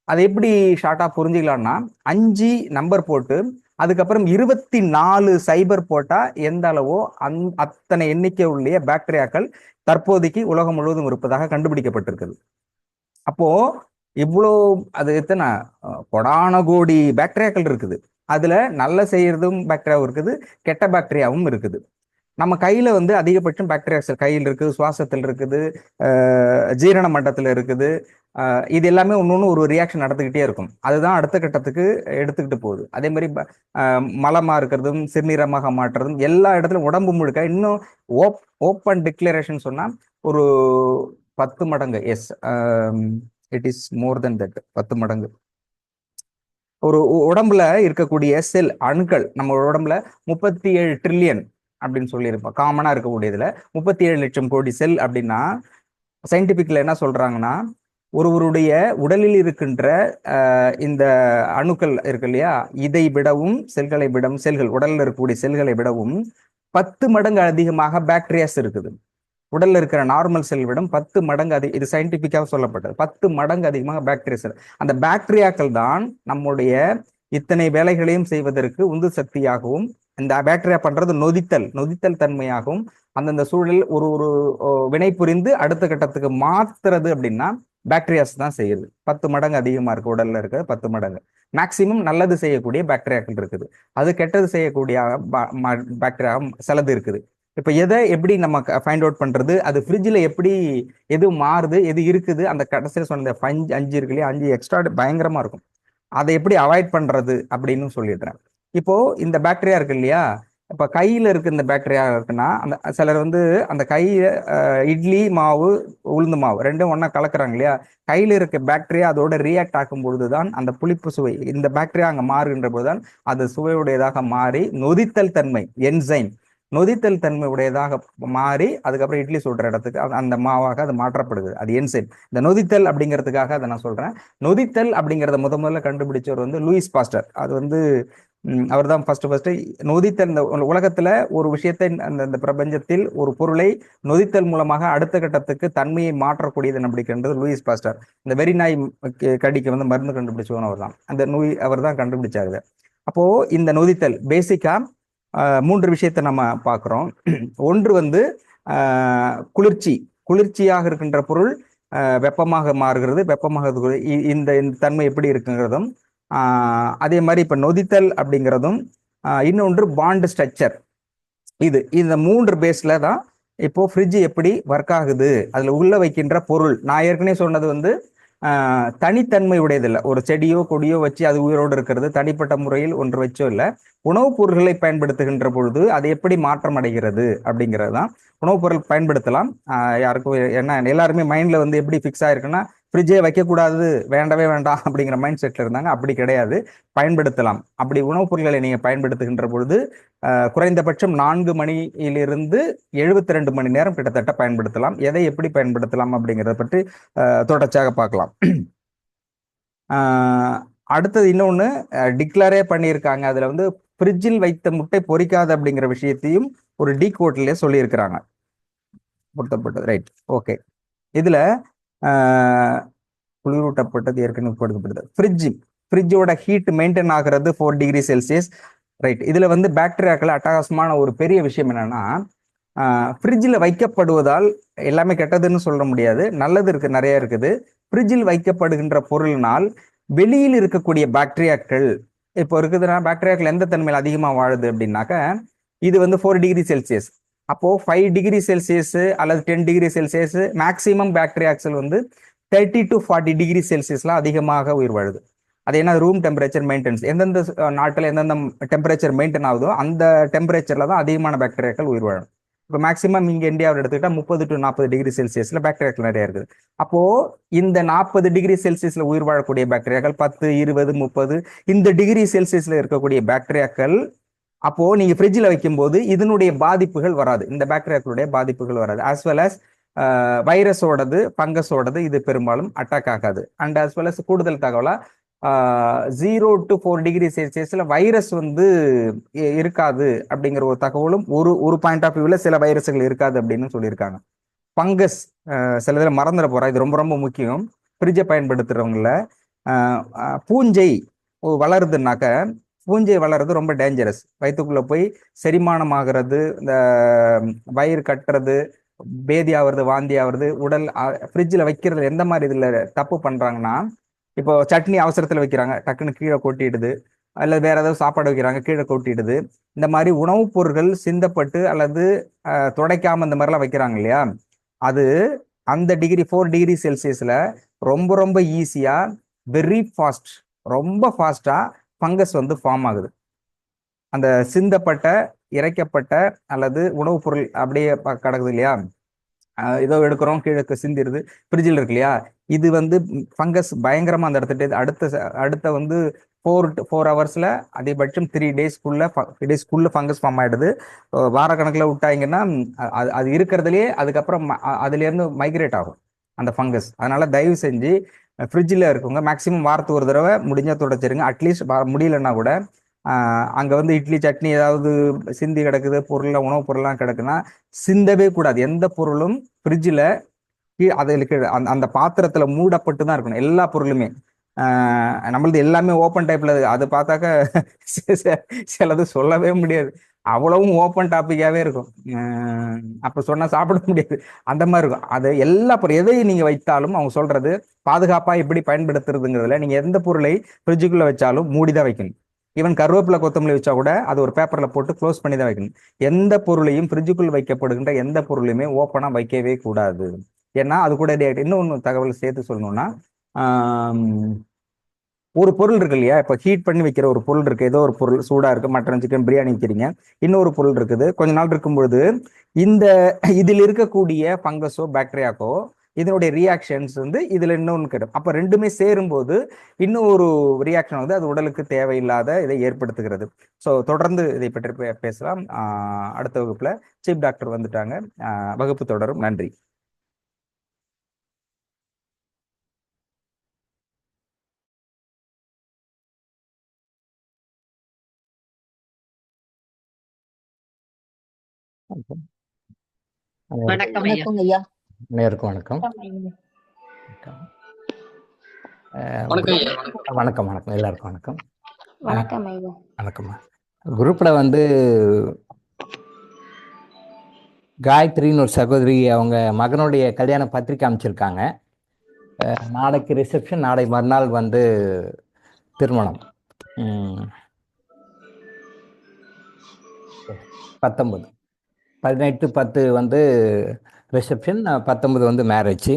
அதை எப்படி ஷார்ட்டா புரிஞ்சுக்கலாம்னா, 5 நம்பர் போட்டு அதுக்கப்புறம் 24 சைபர் போட்டா எந்த அளவோ அத்தனை எண்ணிக்கை உள்ள பாக்டீரியாக்கள் தற்போதைக்கு உலகம் முழுவதும் இருப்பதாக கண்டுபிடிக்கப்பட்டிருக்குது. அப்போ இவ்வளோ அது எத்தனை கொடான கோடி பாக்டீரியாக்கள் இருக்குது. அதுல நல்ல செய்யறதும் பாக்டீரியாவும் இருக்குது, கெட்ட பாக்டீரியாவும் இருக்குது. நம்ம கையில வந்து அதிகபட்சம் பாக்டீரியாஸ் கையில் இருக்குது, சுவாசத்தில் இருக்குது, ஜீரண மண்டலத்தில் இருக்குது. இது எல்லாமே ஒன்னொன்னு ஒரு ரியாக்ஷன் நடந்துகிட்டே இருக்கும். அதுதான் அடுத்த கட்டத்துக்கு எடுத்துக்கிட்டு போகுது. அதே மாதிரி மலமா இருக்கிறதும் சிறுநீரமாக மாற்றுறதும் எல்லா இடத்துலையும் உடம்பு முழுக்க இன்னும் ஓப்பன் டிக்ளரேஷன் சொன்னா ஒரு 10 மடங்கு. Yes, it is more than that. 10 மடங்கு. ஒரு உடம்புல இருக்கக்கூடிய செல் அணுக்கள், நம்ம உடம்புல 37 ட்ரில்லியன் அப்படின்னு சொல்லியிருப்போம். காமனா இருக்கக்கூடியதுல 37 லட்சம் கோடி செல் அப்படின்னா, சயின்டிபிக்ல என்ன சொல்றாங்கன்னா, ஒருவருடைய உடலில் இருக்கின்ற இந்த அணுக்கள் இருக்கு இல்லையா, இதை விடவும் செல்கள் உடல்ல இருக்கக்கூடிய செல்களை விடவும் 10 மடங்கு அதிகமாக பாக்டீரியாஸ் இருக்குது. உடல்ல இருக்கிற நார்மல் செல் விட 10 மடங்கு இது சயின்டிபிக்காக சொல்லப்பட்டது. 10 மடங்கு அதிகமாக பாக்டீரியாஸ். அந்த பாக்டீரியாக்கள் தான் நம்முடைய இத்தனை வேலைகளையும் செய்வதற்கு உந்து சக்தியாகவும், இந்த பாக்டீரியா பண்றது நொதித்தல் தன்மையாகவும், அந்தந்த சூழலில் ஒரு ஒரு வினை புரிந்து அடுத்த கட்டத்துக்கு மாத்துறது அப்படின்னா பாக்டீரியாஸ் தான் செய்யுது. 10 மடங்கு அதிகமா இருக்கு உடல்ல இருக்கிறது. 10 மடங்கு மேக்சிமம் நல்லது செய்யக்கூடிய பாக்டீரியாக்கள் இருக்குது. அது கெட்டது செய்யக்கூடிய பாக்டீரியா சிலது இருக்குது. இப்ப எதை எப்படி நம்ம ஃபைண்ட் அவுட் பண்றது, அது ஃப்ரிட்ஜில் எப்படி எது மாறுது, எது இருக்குது, அந்த கடைசியில் சொன்ன 5 இருக்கு இல்லையா, 5 எக்ஸ்ட்ரா பயங்கரமா இருக்கும். அதை எப்படி அவாய்ட் பண்றது அப்படின்னு சொல்லிடுறேன். இப்போ இந்த பாக்டீரியா இருக்கு இல்லையா, இப்ப கையில இருக்கு இந்த பாக்டீரியா இருக்குன்னா, அந்த சிலர் வந்து அந்த கையில இட்லி மாவு, உளுந்து மாவு ரெண்டும் ஒன்னா கலக்குறாங்க இல்லையா, கையில இருக்க பாக்டீரியா அதோட ரியாக்ட் ஆகும் பொழுதுதான் அந்த புளிப்பு சுவை, இந்த பாக்டீரியா அங்க மாறுகின்ற போதுதான் அது சுவையுடையதாக மாறி நொதித்தல் தன்மை, என்சைம் நொதித்தல் தன்மை உடையதாக மாறி அதுக்கப்புறம் இட்லி சுடுற இடத்துக்கு அந்த மாவாக அது மாற்றப்படுது. அது என்சைம். இந்த நொதித்தல் அப்படிங்கிறதுக்காக அதை நான் சொல்றேன். நொதித்தல் அப்படிங்கிறத முதல்ல கண்டுபிடிச்சவர் வந்து லூயிஸ் பாஸ்டர். அது வந்து அவர் தான் ஃபர்ஸ்ட் நொதித்தல். இந்த உலகத்துல ஒரு விஷயத்தை, அந்த பிரபஞ்சத்தில் ஒரு பொருளை நொதித்தல் மூலமாக அடுத்த கட்டத்துக்கு தன்மையை மாற்றக்கூடியது அப்படிங்கிறது லூயிஸ் பாஸ்டர். இந்த வெறி நாய் கடிக்கு வந்து மருந்து கண்டுபிடிச்சவன் அவர் தான். அந்த நோய் அவர் தான் கண்டுபிடிச்சாரு. அப்போ இந்த நொதித்தல் பேசிக்கா 3 விஷயத்தை நம்ம பார்க்குறோம். ஒன்று வந்து குளிர்ச்சியாக இருக்கின்ற பொருள் வெப்பமாக மாறுகிறது, வெப்பமாக இந்த தன்மை எப்படி இருக்குங்கிறதும், அதே மாதிரி இப்ப நொதித்தல் அப்படிங்கிறதும், இன்னொன்று பாண்ட் ஸ்ட்ரக்சர். இந்த 3 பேஸ்ல தான் இப்போ ஃப்ரிட்ஜ் எப்படி ஒர்க் ஆகுது, அதுல உள்ள வைக்கின்ற பொருள். நான் ஏற்கனவே சொன்னது வந்து தனித்தன்மை உடையதில்லை. ஒரு செடியோ கொடியோ வச்சு அது உயிரோடு இருக்கிறது தனிப்பட்ட முறையில் ஒன்று வச்சோ இல்லை. உணவுப் பொருட்களை பயன்படுத்துகின்ற பொழுது அது எப்படி மாற்றம் அடைகிறது அப்படிங்கிறது தான். உணவுப் பொருள் பயன்படுத்தலாம். யாருக்கும் என்ன, எல்லாருமே மைண்ட்ல வந்து எப்படி ஃபிக்ஸ் ஆயிருக்குன்னா, ஃப்ரிட்ஜே வைக்கக்கூடாது, வேண்டவே வேண்டாம் அப்படிங்கிற மைண்ட் செட்ல இருந்தாங்க. அப்படி கிடையாது, பயன்படுத்தலாம். அப்படி உணவுப் பொருட்களை நீங்க பயன்படுத்துகின்ற பொழுது குறைந்தபட்சம் 4 மணியிலிருந்து 72 மணி நேரம் கிட்டத்தட்ட பயன்படுத்தலாம். எதை எப்படி பயன்படுத்தலாம் அப்படிங்கிறத பற்றி தொடர்ச்சியாக பார்க்கலாம். அடுத்தது இன்னொன்று டிக்ளரே பண்ணியிருக்காங்க. அதுல வந்து ஃப்ரிட்ஜில் வைத்த முட்டை பொரிக்காது அப்படிங்கிற விஷயத்தையும் ஒரு டீ கோட்லயே சொல்லியிருக்கிறாங்க. பொருத்தப்பட்டது. Right, okay. இதுல குளிரூட்டப்பட்டது ஏற்கனவே கொடுக்கப்பட்டது. ஃப்ரிட்ஜோட ஹீட் மெயின்டைன் ஆகிறது 4 டிகிரி செல்சியஸ். ரைட். இதுல வந்து பாக்டீரியாக்கள் அட்டகாசமான ஒரு பெரிய விஷயம் என்னன்னா, ஃப்ரிட்ஜில் வைக்கப்படுவதால் எல்லாமே கெட்டதுன்னு சொல்ல முடியாது, நல்லது இருக்கு, நிறைய இருக்குது. ஃப்ரிட்ஜில் வைக்கப்படுகின்ற பொருளினால் வெளியில் இருக்கக்கூடிய பாக்டீரியாக்கள், இப்போ இருக்குதுன்னா பாக்டீரியாக்கள் எந்த தன்மையில் அதிகமாக வாழுது அப்படின்னாக்க, இது வந்து 4 டிகிரி செல்சியஸ். அப்போ 5 டிகிரி செல்சியஸ் அல்லது 10 டிகிரி செல்சியஸ் மேக்சிமம் பாக்டீரியாக்கள் வந்து 30 to 40 டிகிரி செல்சியஸ்ல அதிகமாக உயிர் வாழுது. அது என்ன, ரூம் டெம்பரேச்சர் மெயின்டெனன்ஸ். எந்தெந்த நாட்டில் எந்தெந்த டெம்பரேச்சர் மெயின்டைன் ஆகுதோ அந்த டெம்பரேச்சர்ல தான் அதிகமான பாக்டீரியாக்கள் உயிர் வாழும். இப்போ மேக்சிமம் இங்கே இந்தியாவில் எடுத்துக்கிட்டா 30 to 40 டிகிரி செல்சியஸ்ல பாக்டீரியாக்கள் நிறைய இருக்குது. அப்போ இந்த 40 டிகிரி செல்சியஸ்ல உயிர் வாழக்கூடிய பாக்டீரியாக்கள் 10, 20, 30 இந்த டிகிரி செல்சியஸ்ல இருக்கக்கூடிய பாக்டீரியாக்கள் அப்போ நீங்க ஃப்ரிட்ஜில் வைக்கும்போது இதனுடைய பாதிப்புகள் வராது, இந்த பாக்டீரியாக்களுடைய பாதிப்புகள் வராது. ஆஸ் வெல் அஸ் வைரஸோடது, ஃபங்கஸோடது இது பெரும்பாலும் அட்டாக் ஆகாது. அண்ட் ஆஸ் வெல் அஸ் கூடுதல் தகவலா 0 to 4 டிகிரி செல்சியஸ்ல வைரஸ் வந்து இருக்காது அப்படிங்கிற ஒரு தகவலும் ஒரு பாயிண்ட் ஆஃப் வியூல சில வைரஸ்கள் இருக்காது அப்படின்னு சொல்லியிருக்காங்க. ஃபங்கஸ் சில இதில் மறந்துட போறா, இது ரொம்ப ரொம்ப முக்கியம். ஃப்ரிட்ஜை பயன்படுத்துறவங்கள பூஞ்சை வளருதுனாக்க, பூஞ்சை வளர்றது ரொம்ப டேஞ்சரஸ். வயிற்றுக்குள்ள போய் செரிமானம் ஆகிறது, இந்த வயிறு கட்டுறது, பேதி ஆகுறது, வாந்தி ஆகுறது, உடல் ஃப்ரிட்ஜில் வைக்கிறது எந்த மாதிரி இதில் தப்பு பண்ணுறாங்கன்னா, இப்போ சட்னி அவசரத்தில் வைக்கிறாங்க, டக்குன்னு கீழே கொட்டிடுது, அல்லது வேற ஏதாவது சாப்பாடு வைக்கிறாங்க கீழே கொட்டிடுது. இந்த மாதிரி உணவுப் பொருட்கள் சிந்தப்பட்டு அல்லது துடைக்காம இந்த மாதிரிலாம் வைக்கிறாங்க இல்லையா, அது அந்த 4 டிகிரி செல்சியஸ்ல ரொம்ப ரொம்ப ஈஸியா, வெரி ஃபாஸ்ட், ரொம்ப ஃபாஸ்டா ஃபங்கஸ் வந்து ஃபார்ம் ஆகுது. அந்த சிந்தப்பட்ட, இறைக்கப்பட்ட அல்லது உணவுப் பொருள் அப்படியே கிடக்குது இல்லையா, ஏதோ எடுக்கிறோம் கீழே சிந்திடுது, ஃப்ரிட்ஜில் இருக்கு இல்லையா, இது வந்து ஃபங்கஸ் பயங்கரமா அந்த இடத்துல அடுத்த வந்து 4 ஹவர்ஸ்ல அதிகபட்சம் 3 டேஸ்க்குள்ள ஃபங்கஸ் ஃபார்ம் ஆயிடுது. வாரக்கணக்கில் விட்டாங்கன்னா அது இருக்கிறதுலேயே அதுக்கப்புறம் அதுல இருந்து மைக்ரேட் ஆகும் அந்த ஃபங்கஸ். அதனால தயவு செஞ்சு ஃப்ரிட்ஜில் இருக்கவங்க மேக்சிமம் வாரத்துக்கு ஒரு தடவை முடிஞ்சா தொடச்சிருங்க. அட்லீஸ்ட் முடியலன்னா கூட அங்கே வந்து இட்லி சட்னி ஏதாவது சிந்தி கிடக்குது, உணவுப் பொருள்லாம் கிடக்குன்னா சிந்தவே கூடாது. எந்த பொருளும் ஃப்ரிட்ஜில் அதில் அந்த பாத்திரத்தில் மூடப்பட்டு தான் இருக்கணும், எல்லா பொருளுமே. நம்மளது எல்லாமே ஓப்பன் டைப்ல, அது பார்த்தாக்க சிலது சொல்லவே முடியாது, அவ்வளவும் ஓப்பன் டாபிக்காவே இருக்கும். அப்ப சொன்னா சாப்பிட முடியாது, அந்த மாதிரி இருக்கும். அது எல்லா பொருள் எதை நீங்க வைத்தாலும் அவங்க சொல்றது பாதுகாப்பா எப்படி பயன்படுத்துறதுங்கிறதுல, நீங்க எந்த பொருளை ஃப்ரிட்ஜுக்குள்ள வச்சாலும் மூடிதான் வைக்கணும். ஈவன் கருவேப்பிலை கொத்தமல்லி வச்சா கூட அது ஒரு பேப்பர்ல போட்டு க்ளோஸ் பண்ணி தான் வைக்கணும். எந்த பொருளையும் ஃப்ரிட்ஜுக்குள் வைக்கப்படுகின்ற எந்த பொருளையுமே ஓப்பனா வைக்கவே கூடாது. ஏன்னா அது கூட இன்னொன்னு தகவல் சேர்த்து சொல்லணும்னா, ஒரு பொருள் இருக்கு இல்லையா, இப்போ ஹீட் பண்ணி வைக்கிற ஒரு பொருள் இருக்கு, ஏதோ ஒரு பொருள் சூடா இருக்கு, மட்டன் சிக்கன் பிரியாணி வைக்கிறீங்க, இன்னொரு பொருள் இருக்குது, கொஞ்ச நாள் இருக்கும்பொழுது இதில் இருக்கக்கூடிய ஃபங்கஸோ பாக்டீரியாக்கோ இதனுடைய ரியாக்ஷன்ஸ் வந்து இதுல இன்னொன்று கிடைக்கும். அப்ப ரெண்டுமே சேரும்போது இன்னும் ஒரு ரியாக்ஷன் வந்து அது உடலுக்கு தேவையில்லாத இதை ஏற்படுத்துகிறது. ஸோ தொடர்ந்து இதை பற்றி பேசலாம். அடுத்த வகுப்புல சீஃப் டாக்டர் வந்துட்டாங்க, வகுப்பு தொடரும். நன்றி. வணக்கம் ஐயா. நேருக்கு வணக்கம். வணக்கம் வணக்கம் எல்லாருக்கும் வணக்கம். வணக்கம் ஐயா. வணக்கம்மா. குரூப்ல வந்து காயத்ரின்னு ஒரு சகோதரி, அவங்க மகனுடைய கல்யாண பத்திரிக்கை அமைச்சிருக்காங்க. நாளைக்கு ரிசப்ஷன், நாளை மறுநாள் வந்து திருமணம். 18/10 வந்து ரிசப்ஷன், 19 வந்து மேரேஜ்.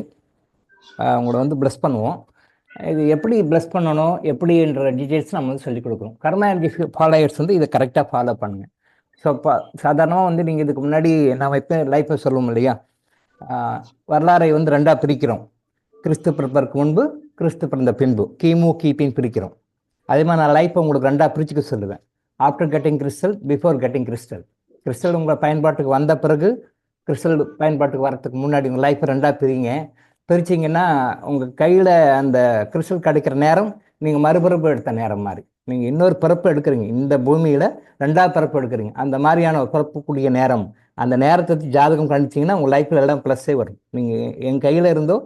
அவங்கள வந்து ப்ளஸ் பண்ணுவோம். இது எப்படி ப்ளஸ் பண்ணணும், எப்படின்ற டீட்டெயில்ஸ் நம்ம வந்து சொல்லிக் கொடுக்குறோம். கர்மா எனர்ஜி ஃபாலோயர்ஸ் வந்து இதை கரெக்டாக ஃபாலோ பண்ணுங்கள். ஸோ சாதாரணமாக வந்து நீங்கள் இதுக்கு முன்னாடி நம்ம இப்போ லைஃப்பை சொல்லுவோம் இல்லையா, வரலாறை வந்து 2ஆக பிரிக்கிறோம். கிறிஸ்து பிறப்பதற்கு முன்பு, கிறிஸ்து பிறந்த பின்பு, கிமு கிபின்னு பிரிக்கிறோம். அதே மாதிரி நான் லைஃப்பை உங்களுக்கு 2ஆக பிரிச்சுக்க சொல்லுவேன். After getting crystal, before getting crystal. Crystal உங்கள் பயன்பாட்டுக்கு வந்த பிறகு, கிறிஸ்டல் பயன்பாட்டுக்கு வரத்துக்கு முன்னாடி உங்கள் லைஃப்பை 2ஆக பிரிங்க. பிரிச்சிங்கன்னா உங்கள் கையில் அந்த கிறிஸ்டல் கிடைக்கிற நேரம் நீங்கள் மறுபிறப்பு எடுத்த நேரம் மாதிரி. நீங்கள் இன்னொரு பிறப்பு எடுக்கிறீங்க, இந்த பூமியில் 2ஆவது பிறப்பு எடுக்கிறீங்க. அந்த மாதிரியான ஒரு பிறப்புக்கூடிய நேரம் அந்த நேரத்தை ஜாதகம் கணிச்சிங்கன்னா உங்கள் லைஃப்பில் எல்லாம் ப்ளஸ்ஸே வரும். நீங்கள் என் கையில் இருந்தோ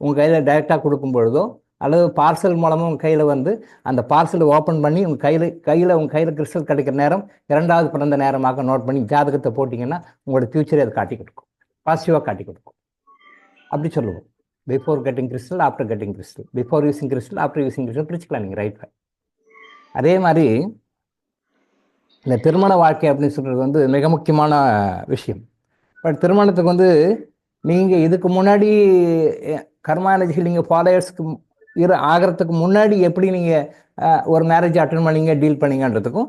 உங்கள் கையில் டைரெக்டாக கொடுக்கும் பொழுதோ அல்லது பார்சல் மூலமாக உங்கள் கையில் வந்து அந்த பார்சலை ஓப்பன் பண்ணி உங்கள் கையில் கிறிஸ்டல் கிடைக்கிற நேரம் 2வது பிறந்த நேரமாக நோட் பண்ணி ஜாதகத்தை போட்டிங்கன்னா உங்களோட ஃபியூச்சரை அதை காட்டி கொடுக்கும், பாசிட்டிவாக காட்டி கொடுக்கும். அப்படி சொல்லுவோம். Before getting crystal, after getting crystal, before using crystal, after using crystal பிரிச்சுக்கலாம் நீங்கள் ரைட்டில். அதே மாதிரி இந்த திருமண வாழ்க்கை அப்படின்னு சொல்கிறது வந்து மிக முக்கியமான விஷயம். பட் திருமணத்துக்கு வந்து நீங்கள் இதுக்கு முன்னாடி கர்மா எனர்ஜி ஹீலிங் ஃபாலோயர்ஸ்க்கு ஆகிறதுக்கு முன்னாடி எப்படி நீங்கள் ஒரு மேரேஜ் அட்டன் பண்ணீங்க, டீல் பண்ணீங்கன்றதுக்கும்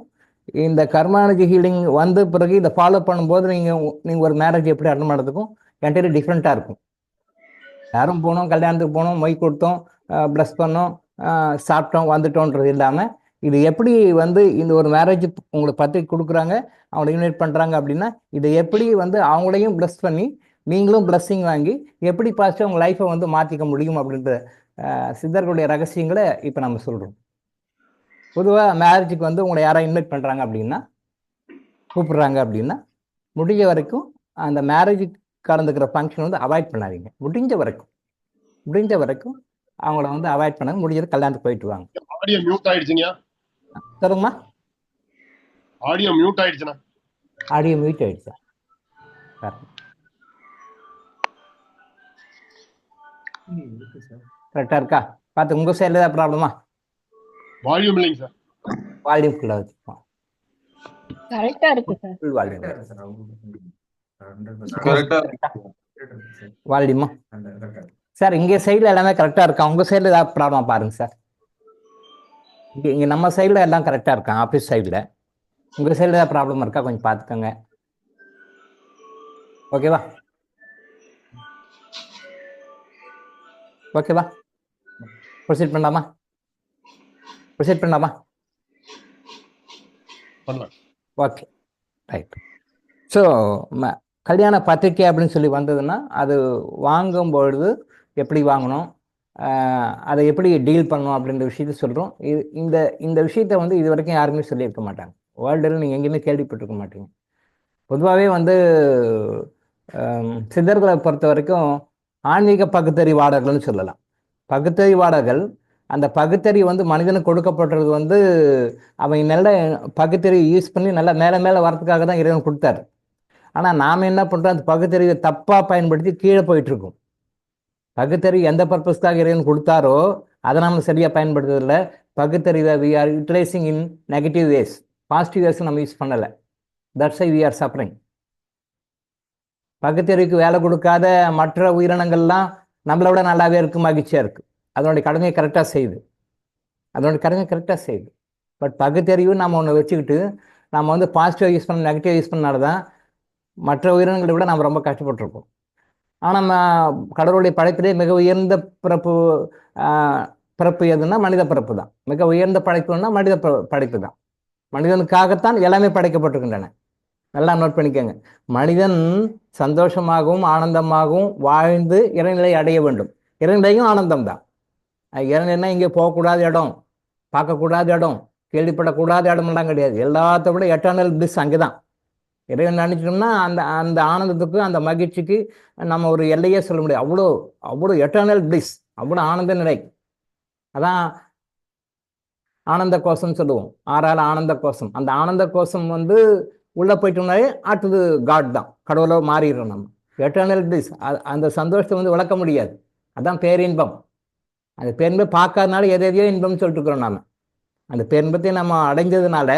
இந்த கர்மா எனர்ஜி ஹீலிங் வந்த பிறகு இதை ஃபாலோ பண்ணும்போது நீங்கள் ஒரு மேரேஜ் எப்படி அட்டன் பண்ணுறதுக்கும் என்டையர் டிஃப்ரெண்ட்டாக இருக்கும். யாரும் போனோம், கல்யாணத்துக்கு போனோம், மொய் கொடுத்தோம், ப்ளஸ் பண்ணோம், சாப்பிட்டோம், வந்துட்டோன்றது இல்லாமல் இது எப்படி வந்து இந்த ஒரு மேரேஜ் உங்களுக்கு பத்திரிக்கை கொடுக்குறாங்க, அவங்களை இன்வைட் பண்ணுறாங்க அப்படின்னா இதை எப்படி வந்து அவங்களையும் ப்ளஸ் பண்ணி நீங்களும் பிளஸ்ஸிங் வாங்கி எப்படி பாசிட்டிவ் உங்கள் லைஃப்பை வந்து மாற்றிக்க முடியும் அப்படின்ற சித்தர்களுடைய ரகசியங்களை இப்போ நம்ம சொல்கிறோம். பொதுவாக மேரேஜுக்கு வந்து உங்களை யாராவது இன்வைட் பண்ணுறாங்க அப்படின்னா, கூப்பிட்றாங்க அப்படின்னா முடிஞ்ச வரைக்கும் அந்த மேரேஜுக்கு கலந்துக்கிற ஃபங்க்ஷன் வந்து அவாய்ட் பண்ணாதீங்க. முடிஞ்ச வரைக்கும் அவங்கள வந்து அவாய்ட் பண்ணாங்க. முடிஞ்சது கல்யாணத்துக்கு போயிட்டு வாங்க. ஆடியோ மியூட் ஆயிடுச்சுங்க. சொல்லுங்கம்மா. ஆடியோ மியூட் ஆயிடுச்சுண்ணா. ஆடியோ மியூட் ஆயிடுச்சா? கரெக்டாக இருக்கா? பார்த்து உங்கள் சைடில் ஏதாவது ப்ராப்ளமா? வால்யூம் இல்லைங்க சார். வால்யூம் ஃபுல்லாக வச்சுப்போம். கரெக்டா இருக்கு சார். Full volume. வால்யூமா சார்? இங்கே சைடில் எல்லாமே கரெக்டாக இருக்கா? உங்கள் சைடில் ஏதாவது ப்ராப்ளம் பாருங்க சார். இங்கே நம்ம சைடில் எல்லாம் கரெக்டாக இருக்கா? ஆஃபீஸ் சைடில் உங்கள் சைடில் ஏதாவது ப்ராப்ளம் இருக்கா? கொஞ்சம் பார்த்துக்கோங்க. ஓகேவா? ப்ரொசீட் பண்ணலாமா? Okay, right. ஸோ கல்யாண பத்திரிக்கை அப்படின்னு சொல்லி வந்ததுன்னா அது வாங்கும்பொழுது எப்படி வாங்கணும், அதை எப்படி டீல் பண்ணணும் அப்படின்ற விஷயத்த சொல்கிறோம். இந்த விஷயத்த வந்து இது வரைக்கும் யாருமே சொல்லியிருக்க மாட்டாங்க. வேர்ல்டில் நீங்கள் எங்கேயுமே கேள்விப்பட்டிருக்க மாட்டீங்க. பொதுவாகவே வந்து சித்தர்களை பொறுத்த வரைக்கும் ஆன்மீக பகுத்தறிவாளர்கள்னு சொல்லலாம். பகுத்தறிவாளர்கள் அந்த பகுத்தறிவு வந்து மனிதனுக்கு கொடுக்கப்பட்டது வந்து அவன் நல்ல பகுத்தறிவை யூஸ் பண்ணி நல்லா மேலே வரதுக்காக தான் இறைவன் கொடுத்தாரு. ஆனால் நாம் என்ன பண்ணுறோம், அந்த பகுத்தறிவை தப்பாக பயன்படுத்தி கீழே போயிட்டுருக்கோம். பகுத்தறிவு எந்த பர்பஸ்க்காக இறைவன் கொடுத்தாரோ அதை நம்ம சரியாக பயன்படுத்துறதில்ல. பகுத்தறிவை we are utilizing in negative ways. Positive ways நம்ம யூஸ் பண்ணலை. That's why we are suffering. பகுத்தறிவுக்கு வேலை கொடுக்காத மற்ற உயிரினங்கள்லாம் நம்மளை விட நல்லாவே இருக்குது, மகிழ்ச்சியாக இருக்குது. அதனுடைய கடமையை கரெக்டாக செய்யுது. பட் பகுத்தறிவு நம்ம ஒன்று வச்சுக்கிட்டு நம்ம வந்து பாசிட்டிவ் யூஸ் பண்ண நெகட்டிவ் யூஸ் பண்ணனால தான் மற்ற உயிரினங்களை விட நம்ம ரொம்ப கஷ்டப்பட்டுருக்கோம். ஆனால் நம்ம கடவுளுடைய படைப்பிலே மிக உயர்ந்த பிறப்பு எதுன்னா மனித பிறப்பு தான். மிக உயர்ந்த படைப்புன்னா மனித படைப்பு தான். மனிதனுக்காகத்தான் எல்லாமே படைக்கப்பட்டிருக்கின்றன. நல்லா நோட் பண்ணிக்கோங்க. மனிதன் சந்தோஷமாகவும் ஆனந்தமாகவும் வாழ்ந்து இறைநிலை அடைய வேண்டும். இறைநிலையும் ஆனந்தம் தான். இறைநிலைன்னா இங்கே போகக்கூடாத இடம், பார்க்கக்கூடாத இடம், கேள்விப்படக்கூடாத இடமெல்லாம் கிடையாது. எல்லாத்த விட எட்டர்னல் பிளிஸ் அங்கே தான். இறைவன் நினைச்சிட்டோம்னா அந்த ஆனந்தத்துக்கு அந்த மகிழ்ச்சிக்கு நம்ம ஒரு எல்லையே சொல்ல முடியாது. அவ்வளோ எட்டர்னல் பிளிஸ், அவ்வளோ ஆனந்த நிலை. அதான் ஆனந்த கோஷம் சொல்லுவோம். 6 ஆனந்த கோஷம். அந்த ஆனந்த கோஷம் வந்து உள்ளே போயிட்டோம்னாலே அடுத்தது காட் தான், கடவுளை மாறிடுறோம் நம்ம. எட்டர்னல் பிளிஸ், அந்த சந்தோஷத்தை வந்து விளக்க முடியாது. அதான் பேரின்பம். அந்த பேரின்பம் பார்க்காதனால எதையோ இன்பம்னு சொல்லிட்டு இருக்கிறோம் நாம். அந்த பேரின்பத்தை நம்ம அடைஞ்சதுனால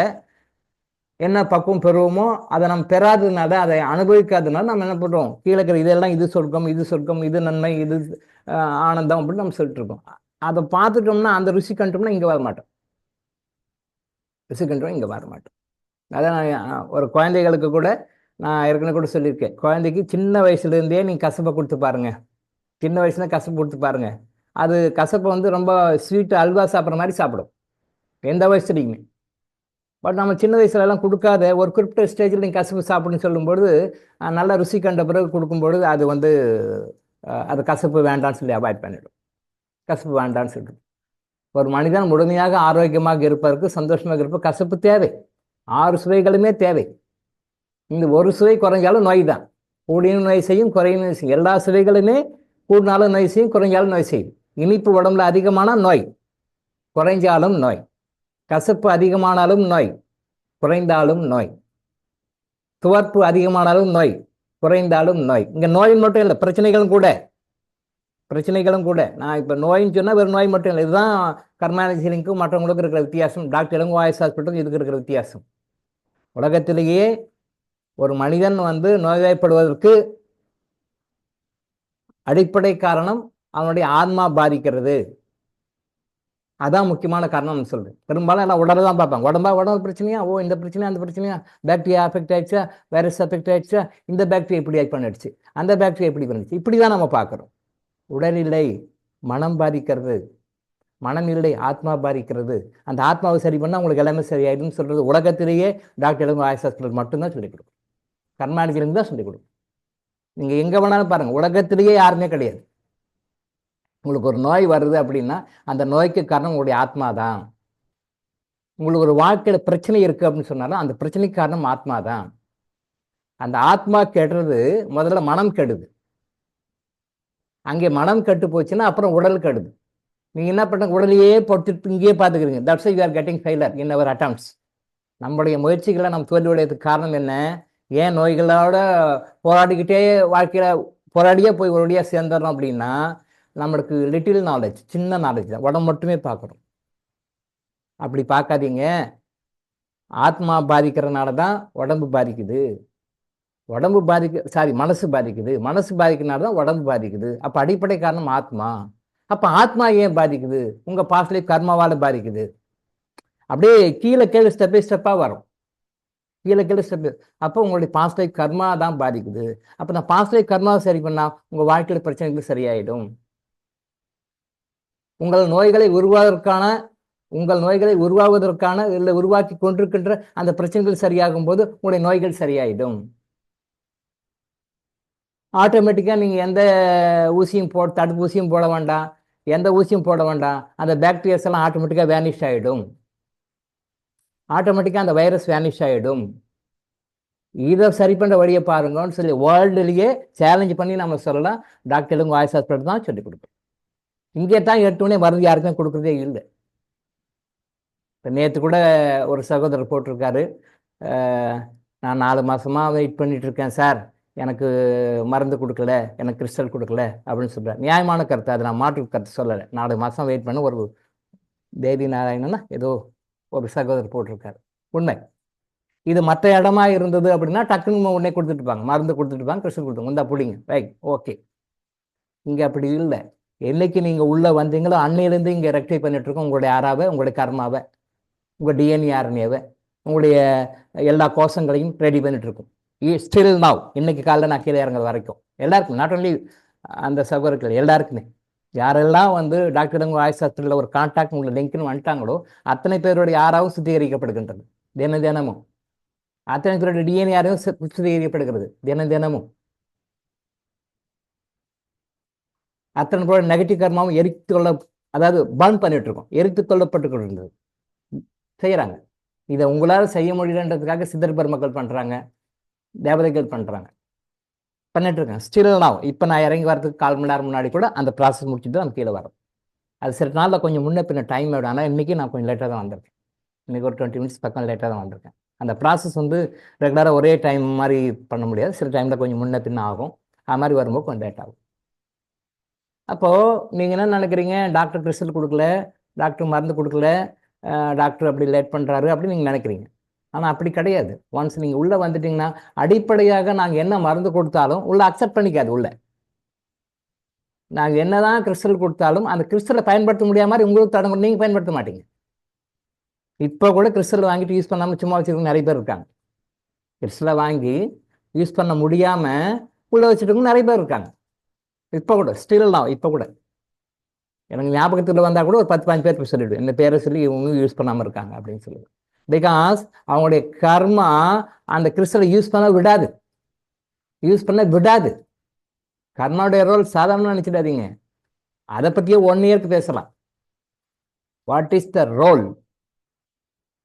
என்ன பக்குவம் பெறுவோமோ அதை நம்ம பெறாததுனால, அதை அனுபவிக்காததுனால நம்ம என்ன பண்ணுறோம், கீழே இருக்கிற இதெல்லாம் இது சொர்க்கம், இது நன்மை, இது ஆனந்தம் அப்படின்னு நம்ம சொல்லிட்டு இருக்கோம். அதை பார்த்துட்டோம்னா, அந்த ருசி கண்டோம்னா இங்கே வர மாட்டோம். அதான் நான் ஒரு குழந்தைகளுக்கு கூட நான் ஏற்கனவே கூட சொல்லியிருக்கேன். குழந்தைக்கு சின்ன வயசுலேருந்தே நீங்கள் கசப்பை கொடுத்து பாருங்க. சின்ன வயசுல கசப்பு கொடுத்து பாருங்க. அது கசப்பை வந்து ரொம்ப ஸ்வீட்டு அல்வா சாப்பிட்ற மாதிரி சாப்பிடும் எந்த வயசுலையுமே. பட் நம்ம சின்ன வயசுலலாம் கொடுக்காத ஒரு குறிப்பிட்ட ஸ்டேஜில் நீங்கள் கசப்பு சாப்பிடுன்னு சொல்லும்பொழுது நல்லா ருசி கண்ட பிறகு கொடுக்கும்பொழுது அது வந்து அது கசப்பு வேண்டான்னு சொல்லி அவாய்ட் பண்ணிடும். கசப்பு வேண்டான்னு சொல்லிடும். ஒரு மனிதன் முழுமையாக ஆரோக்கியமாக இருப்பதற்கு, சந்தோஷமாக இருப்ப கசப்பு தேவை. 6 சுவைகளுமே தேவை. இந்த ஒரு சுவை குறைஞ்சாலும் நோய் தான். கூடியும் நோய் செய்யும், குறையும் நோய் செய்யும். எல்லா சுவைகளுமே கூடினாலும் நோய் செய்யும், குறைஞ்சாலும் நோய் செய்யும். இனிப்பு உடம்புல அதிகமான நோய், குறைஞ்சாலும் நோய். கசப்பு அதிகமானாலும் நோய், குறைந்தாலும் நோய். துவர்ப்பு அதிகமானாலும் நோய், குறைந்தாலும் நோய். இங்க நோய் மட்டும் இல்லை, பிரச்சனைகளும் கூட. நான் இப்போ நோயின்னு சொன்னால் வெறும் நோய் மட்டும் இல்லை. இதுதான் கர்மாலஜி ஹீலிங்க்கும் மற்றவங்களுக்கு இருக்கிற வித்தியாசம், டாக்டர் இளங்கோ ஆயுஷ் ஹாஸ்பிட்டலுக்கும் இதுக்கு இருக்கிற வித்தியாசம். உலகத்திலேயே ஒரு மனிதன் நோய்வாய்ப்படுவதற்கு அடிப்படை காரணம் அவனுடைய ஆன்மா பாதிக்கிறது. அதான் முக்கியமான காரணம் சொல்றேன். பெரும்பாலும் எல்லாம் உடலை தான் பார்ப்பாங்க. உடம்பு பிரச்சனையா, இந்த பிரச்சனையா, அந்த பிரச்சனையா, பாக்டீரியா அஃபெக்ட் ஆயிடுச்சா, வைரஸ் அஃபெக்ட் ஆயிடுச்சா, இந்த பாக்டீரியா இப்படி ஆக்ட் பண்ணிடுச்சு, அந்த பாக்டீரியா இப்படி பண்ணிடுச்சு, இப்படிதான் நம்ம பார்க்குறோம். உடல் இல்லை, மனம் பாதிக்கிறது. மனம் இல்லை, ஆத்மா பாதிக்கிறது. அந்த ஆத்மாவை சரி பண்ணால் உங்களுக்கு எல்லாமே சரியாயிடும்னு சொல்றது உலகத்திலேயே டாக்டர் இளங்கோ ஆயுஷ் ஹாஸ்பிட்டல் மட்டும்தான் சொல்லிக் கொடுக்கும். கர்மாலஜிலிருந்து தான் சொல்லிக் கொடுக்கும். நீங்கள் எங்கே வேணாலும் பாருங்கள், உலகத்திலேயே யாருமே கிடையாது. உங்களுக்கு ஒரு நோய் வருது அப்படின்னா அந்த நோய்க்கு காரணம் உங்களுடைய ஆத்மா தான். உங்களுக்கு ஒரு வாழ்க்கையில் பிரச்சனை இருக்குது அப்படின்னு சொன்னாலும் அந்த பிரச்சனைக்கு காரணம் ஆத்மா தான். அந்த ஆத்மா கெடுறது முதல்ல மனம் கெடுது. அங்கே மனம் கெட்டு போச்சுன்னா அப்புறம் உடல் கெடுது. நீங்கள் என்ன பண்ணுங்க, உடலையே பொறுத்துட்டு இங்கேயே பார்த்துக்கிறீங்க. That's you are getting failure in our attempts. நம்மளுடைய முயற்சிகளை நம்ம தோல்வியுடையதுக்கு காரணம் என்ன? ஏன் நோய்களோட போராடிக்கிட்டே வாழ்க்கையில் போராடியே போய் ஒரு வழியாக சேர்ந்துடுறோம் அப்படின்னா நம்மளுக்கு லிட்டில் நாலேஜ், சின்ன நாலேஜ் தான். உடம்பு மட்டுமே பார்க்குறோம். அப்படி பார்க்காதீங்க. ஆத்மா பாதிக்கிறதுனால தான் உடம்பு பாதிக்குது. மனசு பாதிக்குது. மனசு பாதிக்கிறதுனால தான் உடம்பு பாதிக்குது. அப்போ அடிப்படை காரணம் ஆத்மா. அப்போ ஆத்மா ஏன் பாதிக்குது? உங்கள் பாஸ்ட் லைஃப் கர்மாவால் பாதிக்குது. அப்படியே கீழே கீழே ஸ்டெப் பை ஸ்டெப்பாக வரும். அப்போ உங்களுடைய பாஸ்ட் லைஃப் கர்மா தான் பாதிக்குது. அப்போ நான் பாஸ்ட் லைஃப் கர்மாவை சரி பண்ணால் உங்கள் வாழ்க்கையில் பிரச்சனைகள் சரியாயிடும். உங்கள் நோய்களை உருவாவதற்கான இல்லை உருவாக்கி கொண்டிருக்கின்ற அந்த பிரச்சனைகள் சரியாகும் போது உங்களுடைய நோய்கள் சரியாயிடும். ஆட்டோமேட்டிக்காக நீங்கள் எந்த தடுப்பூசியும் போட வேண்டாம், எந்த ஊசியும் போட வேண்டாம். அந்த பாக்டீரியாஸ் எல்லாம் ஆட்டோமேட்டிக்காக வேனிஷ் ஆகிடும். ஆட்டோமேட்டிக்காக அந்த வைரஸ் வேனிஷ் ஆகிடும். இதை சரி பண்ணுற வழியை பாருங்கன்னு சொல்லி வேர்ல்டுலேயே சேலஞ்ச் பண்ணி நம்ம சொல்லலாம். டாக்டர் இளங்கோ ஆயுஷ் ஹாஸ்பிட்டல் தான் சொல்லிக் கொடுப்போம். இங்கே தான் 8 மணி மருந்து யாருக்கும் கொடுக்குறதே இல்லை. இப்போ நேற்று கூட ஒரு சகோதரர் போட்டிருக்காரு, நான் 4 மாதமாக வெயிட் பண்ணிட்டு இருக்கேன் சார், எனக்கு மருந்து கொடுக்கல, எனக்கு கிறிஸ்டல் கொடுக்கல அப்படின்னு சொல்கிறார். நியாயமான கருத்து, அது நான் மாற்று கருத்து சொல்லலை. 4 மாதம் வெயிட் பண்ண ஒரு தேவி நாராயணன்னா ஏதோ ஒரு சகோதரர் போட்டிருக்காரு. உண்மை. இது மற்ற இடமா இருந்தது அப்படின்னா டக்குன்னு உடனே கொடுத்துட்டுப்பாங்க, மருந்து கொடுத்துட்டுப்பாங்க, கிறிஸ்டல் கொடுத்துருங்க, இந்த பிடிங்க, ரைட், ஓகே. இங்கே அப்படி இல்லை. என்னைக்கு நீங்கள் உள்ளே வந்தீங்களோ அன்னையிலேருந்து இங்கே ரெக்டிஃபை பண்ணிட்டு இருக்கோம் உங்களுடைய ஆறாவை, உங்களுடைய கர்மாவை, உங்கள் டிஎன்ஏ ஆர்என்ஏவை, உங்களுடைய எல்லா கோஷங்களையும் ரெடி பண்ணிட்டு இருக்கும். ஸ்டில் நவ், இன்னைக்கு காலையில் நான் கீழே இறங்குற வரைக்கும் எல்லாருக்கும், நாட் ஒன்லி அந்த சகோதரர்கள் எல்லாருக்குமே, யாரெல்லாம் டாக்டர் இளங்கோ ஆயுஷ் ஹாஸ்பிட்டலில் ஒரு கான்டாக்ட் உங்களை லிங்க்னு வந்துட்டாங்களோ அத்தனை பேருடைய ஆறாவும் சுத்திகரிக்கப்படுகின்றது தினமும். அத்தனை பேருடைய டிஎன்ஏ ஆரையும் சுத்திகரிக்கப்படுகிறது தினமும். அத்தனை பேரோட நெகட்டிவ் கர்மாவும் பர்ன் பண்ணிட்டு இருக்கோம், எரித்து கொள்ளப்பட்டு கொண்டிருந்தது செய்யறாங்க. இதை உங்களால் செய்ய முடியலன்றதுக்காக சித்தர் பெருமக்கள் பண்றாங்க, தேவதைகள் பண்றாங்க, பண்ணிட்டு இருக்காங்க. ஸ்டில் நாவ் இப்போ நான் இறங்கி வரதுக்கு 1/4 மணி நேரம் முன்னாடி கூட அந்த ப்ராசஸ் முடிச்சுட்டு நம்ம கீழே வரோம். அது சில நாளில் கொஞ்சம் முன்ன பின்ன டைம் ஆகிடும். ஆனால் இன்னைக்கு நான் கொஞ்சம் லேட்டாக தான் வந்திருக்கேன். இன்னைக்கு ஒரு 20 மினிட்ஸ் பக்கம் லேட்டாக தான் வந்திருக்கேன். அந்த ப்ராசஸ் ரெகுலராக ஒரே டைம் மாதிரி பண்ண முடியாது. சில டைமில் கொஞ்சம் முன்ன பின்ன ஆகும். அது மாதிரி வரும்போது கொஞ்சம் லேட் ஆகும். அப்போது நீங்கள் என்ன நினைக்கிறீங்க, டாக்டர் கிறிஸ்டல் கொடுக்கல, டாக்டர் மருந்து கொடுக்கல, டாக்டர் அப்படி லேட் பண்ணுறாரு அப்படின்னு நீங்கள் நினைக்கிறீங்க. ஆனால் அப்படி கிடையாது. ஒன்ஸ் நீங்கள் உள்ளே வந்துட்டீங்கன்னா அடிப்படையாக நாங்கள் என்ன மருந்து கொடுத்தாலும் உள்ளே அக்செப்ட் பண்ணிக்காது. உள்ளே நாங்கள் என்ன தான் கிறிஸ்டல் கொடுத்தாலும் அந்த கிறிஸ்டலை பயன்படுத்த முடியாத மாதிரி உங்களுக்கு தடை நீங்கள் பயன்படுத்த மாட்டீங்க. இப்போ கூட கிறிஸ்டல் வாங்கிட்டு யூஸ் பண்ணாமல் சும்மா வச்சுருக்க நிறைய பேர் இருக்காங்க. கிறிஸ்டலை வாங்கி யூஸ் பண்ண முடியாமல் உள்ளே வச்சுட்டு நிறைய பேர் இருக்காங்க. இப்போ கூட ஸ்டில் தான், இப்போ கூட எனக்கு ஞாபகத்தில் வந்தால் கூட ஒரு 10-15 பேர் சொல்லிவிடுவேன், இந்த பேரை சொல்லி இவங்க யூஸ் பண்ணாமல் இருக்காங்க அப்படின்னு சொல்லுவேன். பிகாஸ் அவங்களுடைய கர்மா அந்த கிறிஸ்டலை யூஸ் பண்ண விடாது. கர்மாவுடைய ரோல் சாதாரண நினைச்சிடாதீங்க. அதை பற்றியே 1 இயருக்கு பேசலாம். What is the role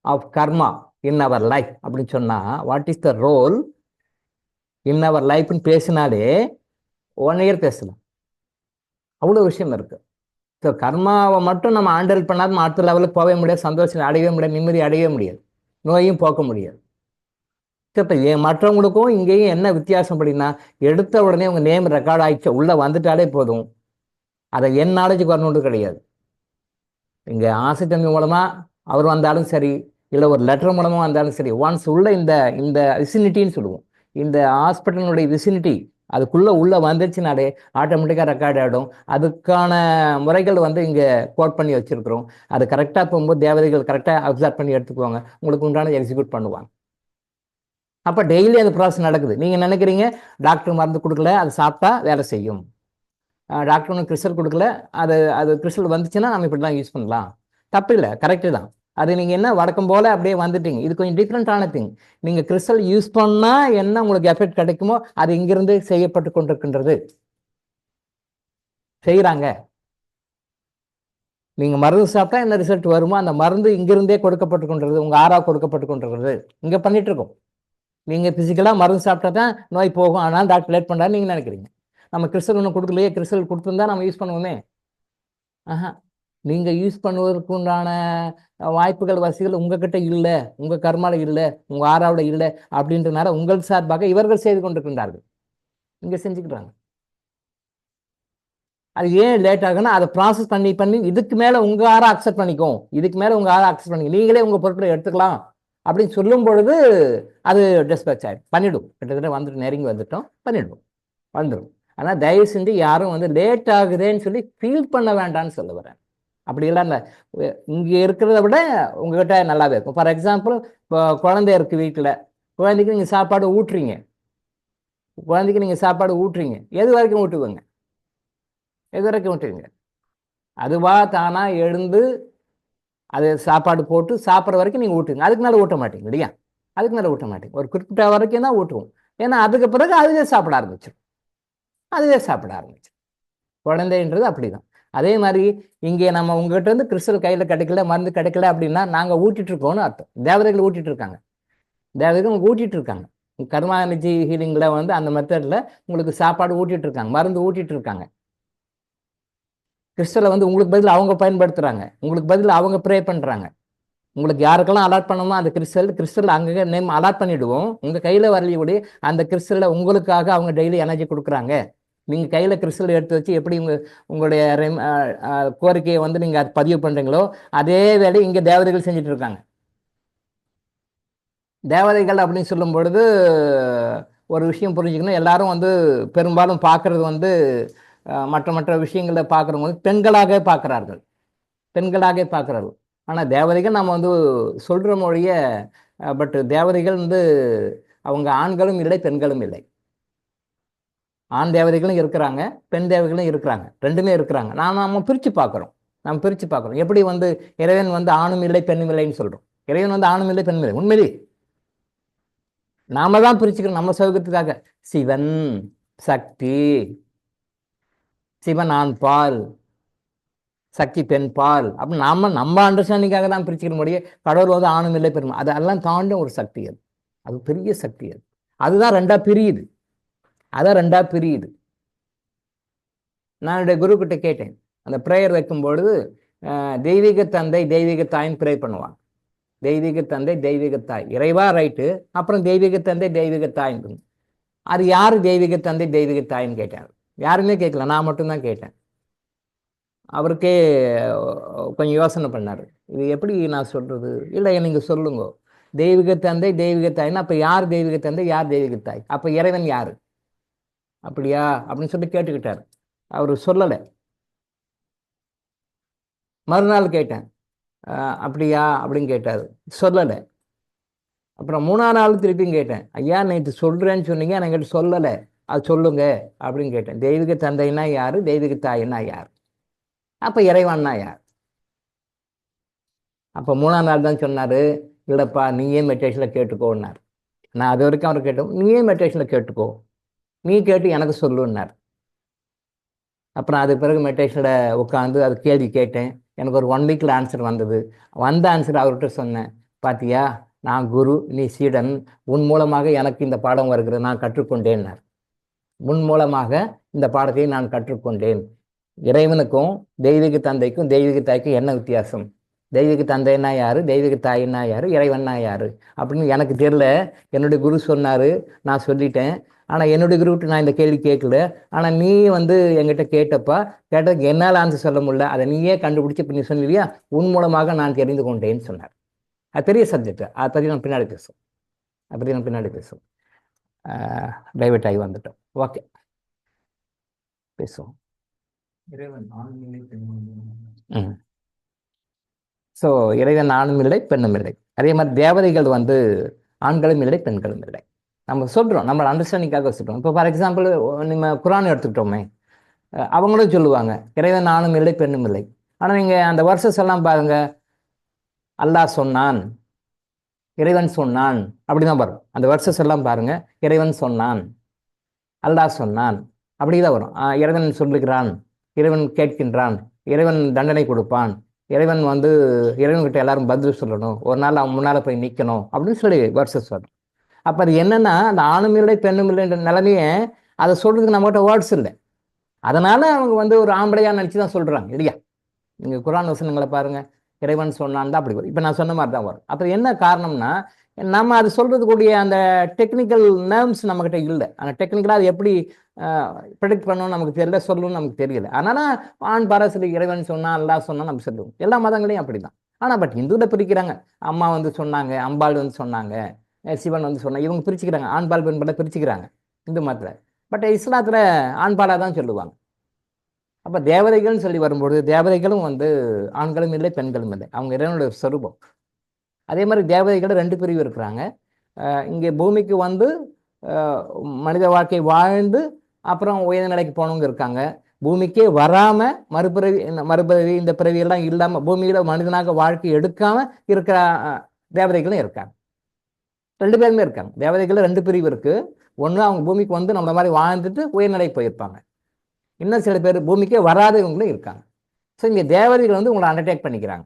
of karma in our life அப்படின்னு சொன்னா, what is the role in our லைஃப்னு பேசினாலே 1 இயர் பேசலாம். அவ்வளோ விஷயம் இருக்கு. ஸோ கர்மாவை மட்டும் நம்ம ஹேண்டில் பண்ணாமல் அடுத்த லெவலுக்கு போகவே முடியாது, சந்தோஷம் அடையவே முடியாது, நிம்மதி அடையவே முடியாது, நோயும் போக்க முடியாது. இப்போ மற்றவங்களுக்கும் இங்கேயும் என்ன வித்தியாசம் அப்படின்னா, எடுத்த உடனே உங்கள் நேம் ரெக்கார்ட் ஆயிடுச்சு உள்ளே வந்துட்டாலே போதும், அதை என் நாலேஜுக்கு வரணுன்றது கிடையாது. இங்கே ஆசைத்தன்மை மூலமாக அவர் வந்தாலும் சரி, இல்லை ஒரு லெட்டர் மூலமாக வந்தாலும் சரி, ஒன்ஸ் உள்ள இந்த இந்த விசினிட்டின்னு சொல்லுவோம், இந்த ஹாஸ்பிட்டலுடைய விசினிட்டி அதுக்குள்ளே உள்ளே வந்துருச்சுனாலே ஆட்டோமேட்டிக்காக ரெக்கார்ட் ஆகிடும். அதுக்கான முறைகள் வந்து இங்கே கோட் பண்ணி வச்சுருக்குறோம். அது கரெக்டாக போகும்போது தேவதைகள் கரெக்டாக அப்சர்வ் பண்ணி எடுத்துக்குவாங்க, உங்களுக்கு உண்டான எக்ஸிக்யூட் பண்ணுவாங்க. அப்போ டெய்லி அந்த ப்ராசஸ் நடக்குது. நீங்கள் நினைக்கிறீங்க டாக்டர் மருந்து கொடுக்கல, அது சாப்பிட்டா வேலை செய்யும், டாக்டர் ஒன்று கிறிஸ்டல் கொடுக்கல, அது கிறிஸ்டல் வந்துச்சுன்னா நம்ம இப்படி தான் யூஸ் பண்ணலாம், தப்பு இல்லை, கரெக்டு தான். அது நீங்கள் என்ன வழக்கம் போல் அப்படியே வந்துட்டீங்க. இது கொஞ்சம் டிஃப்ரெண்ட்டான திங். நீங்கள் கிறிஸ்டல் யூஸ் பண்ணால் என்ன உங்களுக்கு எஃபெக்ட் கிடைக்குமோ அது இங்கிருந்து செய்யப்பட்டு கொண்டிருக்கின்றது, செய்கிறாங்க. நீங்கள் மருந்து சாப்பிட்டா என்ன ரிசல்ட் வருமோ அந்த மருந்து இங்கிருந்தே கொடுக்கப்பட்டு கொண்டிருக்கிறது, உங்கள் ஆறா கொடுக்கப்பட்டு கொண்டிருக்கிறது, இங்கே பண்ணிட்டு இருக்கோம். நீங்கள் ஃபிசிக்கலாக மருந்து சாப்பிட்டா தான் நோய் போகும், ஆனால் டாக்டர் லேட் பண்ணுறாரு நீங்கள் நினைக்கிறீங்க. நம்ம கிறிஸ்டல் ஒன்று கொடுக்கலையே, கிறிஸ்டல் கொடுத்துருந்தா நம்ம யூஸ் பண்ணுவோமே. ஆஹா, நீங்கள் யூஸ் பண்ணுவதற்கு உண்டான வாய்ப்புகள் வசதிகள் உங்ககிட்ட இல்லை, உங்கள் கர்மாவில் இல்லை, உங்கள் ஆறாவில் இல்லை. அப்படின்றனால உங்கள் சார்பாக இவர்கள் செய்து கொண்டிருக்கின்றார்கள், இங்கே செஞ்சுக்கிறாங்க. அது ஏன் லேட் ஆகுன்னா அதை ப்ராசஸ் பண்ணி பண்ணி இதுக்கு மேலே உங்கள் ஆறை அக்செப்ட் பண்ணிக்கும், இதுக்கு மேலே உங்கள் ஆறை அக்செப்ட் பண்ணிக்கும், நீங்களே உங்கள் பொருட்களை எடுத்துக்கலாம் அப்படின்னு சொல்லும் பொழுது அது டிஸ்பேச் ஆகிடும், பண்ணிவிடும். கிட்டத்தட்ட வந்துட்டு நெருங்கி வந்துட்டோம், பண்ணிவிடுவோம், வந்துடும். ஆனால் தயவு செஞ்சு யாரும் வந்து லேட் ஆகுதேன்னு சொல்லி ஃபீல் பண்ண வேண்டாம்னு சொல்ல வரேன். அப்படிலாம் இல்லை, இங்கே இருக்கிறத விட உங்ககிட்ட நல்லாவே இருக்கும். ஃபார் எக்ஸாம்பிள், இப்போ குழந்தை இருக்குது வீட்டில், குழந்தைக்கு நீங்கள் சாப்பாடு ஊட்டுறீங்க, எது வரைக்கும் ஊட்டுவீங்க? எது வரைக்கும் ஊட்டுவீங்க? அதுவா தானாக எழுந்து அது சாப்பாடு போட்டு சாப்பிட்ற வரைக்கும் நீங்கள் ஊட்டுங்க, அதுக்கு மேலே ஊட்ட மாட்டீங்க இல்லையா? அதுக்கு மேலே ஊட்ட மாட்டீங்க, ஒரு குறிப்பிட்ட வரைக்கும் தான் ஊட்டுவோம். ஏன்னா அதுக்கு பிறகு அதுவே சாப்பிட ஆரம்பிச்சிடும். குழந்தைன்றது அப்படிதான். அதே மாதிரி இங்கே நம்ம உங்ககிட்ட இருந்து கிறிஸ்டல் கையில் கிடைக்கல, மருந்து கிடைக்கல அப்படின்னா நாங்கள் ஊட்டிட்டு இருக்கோம்னு அர்த்தம். தேவதைகள் ஊட்டிட்டு இருக்காங்க, தேவதைகள் உங்களுக்கு ஊட்டிட்டு இருக்காங்க. கர்மா எனர்ஜி ஹீலிங்கில் வந்து அந்த மெத்தடில் உங்களுக்கு சாப்பாடு ஊட்டிட்டு இருக்காங்க, மருந்து ஊட்டிட்டு இருக்காங்க. கிறிஸ்டலை வந்து உங்களுக்கு பதில் அவங்க பயன்படுத்துகிறாங்க, உங்களுக்கு பதில் அவங்க ப்ரே பண்ணுறாங்க. உங்களுக்கு யாருக்கெல்லாம் அலாட் பண்ணணுமோ அந்த கிறிஸ்டல் அங்கே நேம் அலாட் பண்ணிவிடுவோம். உங்கள் கையில் வரலையோடைய அந்த கிறிஸ்டலில் உங்களுக்காக அவங்க டெய்லி எனர்ஜி கொடுக்குறாங்க. நீங்கள் கையில் கிறிஸ்டல் எடுத்து வச்சு எப்படி உங்களுடைய கோரிக்கையை வந்து நீங்கள் அது பதிவு பண்ணுறீங்களோ அதே வேலையை இங்கே தேவதைகள் செஞ்சுட்டு இருக்காங்க. தேவதைகள் அப்படின்னு சொல்லும் பொழுது ஒரு விஷயம் புரிஞ்சுக்கணும், எல்லாரும் வந்து பெரும்பாலும் பார்க்குறது வந்து மற்ற விஷயங்களை பார்க்குறவங்க வந்து பெண்களாக பார்க்குறார்கள். ஆனால் தேவதைகள் நம்ம வந்து சொல்கிற மொழிய, பட் தேவதைகள் வந்து அவங்க ஆண்களும் இல்லை, பெண்களும் இல்லை. ஆண் தேவதைகளும் இருக்கிறாங்க, பெண் தேவதைகளும் இருக்கிறாங்க, ரெண்டுமே இருக்கிறாங்க. நம்ம பிரித்து பார்க்குறோம். எப்படி வந்து இறைவன் வந்து ஆணும் இல்லை பெண்ணும் இல்லைன்னு சொல்கிறோம். இறைவன் வந்து ஆணும் இல்லை பெண்ணும் இல்லை, உண்மையிலே நாம தான் பிரிச்சுக்கிறோம் நம்ம சௌகரியத்துக்காக. சிவன் சக்தி, சிவன் ஆண் பால், சக்தி பெண் பால் அப்படின்னு நம்ம அண்டர்ஸ்டாண்டிங்காக தான் பிரிச்சுக்கிற முடியும். கடவுள் வந்து ஆணும் இல்லை பெருமை, அதெல்லாம் தாண்டி ஒரு சக்தி, அது பெரிய சக்தி. அதுதான் ரெண்டா பிரியுது. நான் என்னுடைய குரு கிட்ட கேட்டேன், அந்த ப்ரேயர் வைக்கும்பொழுது தெய்வீக தந்தை தெய்வீக தாயின்னு ப்ரே பண்ணுவாங்க. தெய்வீக தந்தை தெய்வீக தாய், இறைவா ரைட்டு, அப்புறம் தெய்வீக தந்தை தெய்வீக தாய்ன்னு. அது யார் தெய்வீக தந்தை தெய்வீக தாயின்னு கேட்டாங்க. யாருமே கேட்கல, நான் மட்டும்தான் கேட்டேன். அவருக்கே கொஞ்சம் யோசனை பண்ணார், இது எப்படி நான் சொல்கிறது? இல்லை நீங்கள் சொல்லுங்க, தெய்வீக தந்தை தெய்வீக தாய்னா அப்போ யார் தெய்வீக தந்தை யார் தெய்வீக தாய், அப்போ இறைவன் யார்? அப்படியா அப்படின்னு சொல்லி கேட்டுக்கிட்டார். அவர் சொல்லலை. மறுநாள் கேட்டேன், அப்படியா அப்படின்னு கேட்டார், சொல்லலை. அப்புறம் 3ஆம் நாள் திருப்பியும் கேட்டேன், ஐயா நேற்று சொல்கிறேன்னு சொன்னீங்க, என்கிட்ட சொல்லலை, அது சொல்லுங்க அப்படின்னு கேட்டேன். தெய்வீக தந்தைன்னா யார், தெய்வீக தாய்னா யார், அப்போ இறைவன்னா யார்? அப்போ 3ஆம் நாள் தான் சொன்னார், இல்லைப்பா நீயே மெடிடேஷனில் கேட்டுக்கோன்னார். நான் அது வரைக்கும் அவர் கேட்டோம், நீயே மெடிடேஷனில் கேட்டுக்கோ, நீ கேட்டு எனக்கு சொல்லுன்னார். அப்புறம் அது பிறகு மெடிடேஷனில் உட்காந்து அது கேள்வி கேட்டேன். எனக்கு ஒரு 1 வீக்கில் ஆன்சர் வந்தது. வந்த ஆன்சர் அவர்கிட்ட சொன்னேன், பார்த்தியா நான் குரு, நீ சீடன், உன் மூலமாக எனக்கு இந்த பாடம் வருகிறது, நான் கற்றுக்கொண்டேன்னார். முன் மூலமாக இந்த பாடத்தை நான் கற்றுக்கொண்டேன். இறைவனுக்கும் தெய்வீக தந்தைக்கும் தெய்வீக தாய்க்கும் என்ன வித்தியாசம்? தெய்வீக தந்தைன்னா யாரு, தெய்வீக தாயின்னா யாரு, இறைவன்னா யாரு அப்படின்னு எனக்கு தெரியல. என்னுடைய குரு சொன்னாரு, நான் சொல்லிட்டேன். ஆனால் என்னுடைய குருவிட்டு நான் இந்த கேள்வி கேட்கல. ஆனால் நீ என்கிட்ட கேட்டதுக்கு என்னால் ஆன்சர் சொல்ல முடியல, அதை நீயே கண்டுபிடிச்சி இப்போ நீ சொன்னியா, உன் மூலமாக நான் தெரிந்து கொண்டேன்னு சொன்னார். அது பெரிய சப்ஜெக்ட், அதை பற்றி நான் பின்னாடி பேசுவோம். டைவர்ட் ஆகி வந்துட்டோம். ஓகே, பேசுவோம். ஸோ இறைவன் ஆணும் இல்லை பெண்ணும் இல்லை. அதே மாதிரி தேவதைகள் ஆண்களும் இல்லை பெண்களும் இல்லை. நம்ம சொல்கிறோம், நம்ம அண்டர்ஸ்டாண்டிங்காக சொல்கிறோம். இப்போ ஃபார் எக்ஸாம்பிள் நம்ம குரான் எடுத்துக்கிட்டோமே, அவங்களும் சொல்லுவாங்க இறைவன் ஆணும் இல்லை பெண்ணும் இல்லை. ஆனால் நீங்கள் அந்த வருஷஸ் எல்லாம் பாருங்க, அல்லாஹ் சொன்னான், இறைவன் சொன்னான், அப்படிதான் வரும். அந்த வருஷஸ் எல்லாம் பாருங்க, இறைவன் சொன்னான், அல்லாஹ் சொன்னான், அப்படிதான் வரும். இறைவன் சொல்லுகிறான், இறைவன் கேட்கின்றான், இறைவன் தண்டனை கொடுப்பான், இறைவன் இறைவன்கிட்ட எல்லாரும் பதில் சொல்லணும், ஒரு நாள் அவன் முன்னால் போய் நிற்கணும் அப்படின்னு சொல்லி வேர்ட்ஸஸ் வரும். அப்போ அது என்னன்னா, அந்த ஆணும் இல்லை பெண்ணும் இல்லைன்ற நிலைமையே அதை சொல்றதுக்கு நம்மகிட்ட வேர்ட்ஸ் இல்லை. அதனால அவங்க ஒரு ஆம்பளையா நினச்சி தான் சொல்றாங்க இல்லையா? நீங்கள் குரான் வசனங்களை பாருங்க, இறைவன் சொன்னான் தான் அப்படி வரும். இப்போ நான் சொன்ன மாதிரி தான் வரும். அப்புறம் என்ன காரணம்னா, நம்ம அது சொல்றதுக்கூடிய அந்த டெக்னிக்கல் நேர்ம்ஸ் நம்மகிட்ட இல்லை. அந்த டெக்னிக்கலாக அது எப்படி ப்ரெடிக்ட் பண்ணணும்னு நமக்கு தெரியல, சொல்லணும்னு நமக்கு தெரியல. அதனால ஆண் பாரசரி இறைவன் சொன்னா, அல்லாஹ் சொன்னா நம்ம சொல்லுவோம். எல்லா மதங்களையும் அப்படிதான். ஆனால் பட் இந்துவில் பிரிக்கிறாங்க. அம்மா சொன்னாங்க, அம்பாள் சொன்னாங்க, சிவன் சொன்னாங்க, இவங்க பிரிச்சுக்கிறாங்க, ஆண்பால் பெண்பாலை பிரிச்சுக்கிறாங்க இந்து மதத்தில். பட் இஸ்லாத்தில் ஆண்பாலாக தான் சொல்லுவாங்க. அப்போ தேவதைகள்னு சொல்லி வரும்பொழுது தேவதைகளும் ஆண்களும் இல்லை பெண்களும் இல்லை, அவங்க இறைவனுடைய சொரூபம். அதே மாதிரி தேவதைகள் 2 பிரிவு இருக்கிறாங்க. இங்கே பூமிக்கு மனித வாழ்க்கை வாழ்ந்து அப்புறம் உயர்ந்த நிலைக்கு போனவங்க இருக்காங்க. பூமிக்கே வராமல் மறுபிறவி இந்த பிறவியெல்லாம் இல்லாமல் பூமியில் மனிதனாக வாழ்க்கை எடுக்காமல் இருக்கிற தேவதைகளும் இருக்காங்க. 2 பேருமே இருக்காங்க. தேவதைகள் 2 பிரிவு இருக்கு. ஒன்று அவங்க பூமிக்கு நம்மள மாதிரி வாழ்ந்துட்டு உயர்நிலை போயிருப்பாங்க. இன்னும் சில பேர் பூமிக்கே வராதவங்களும் இருக்காங்க. ஸோ இங்கே தேவதைகள் உங்களை அண்டர்டேக் பண்ணிக்கிறாங்க.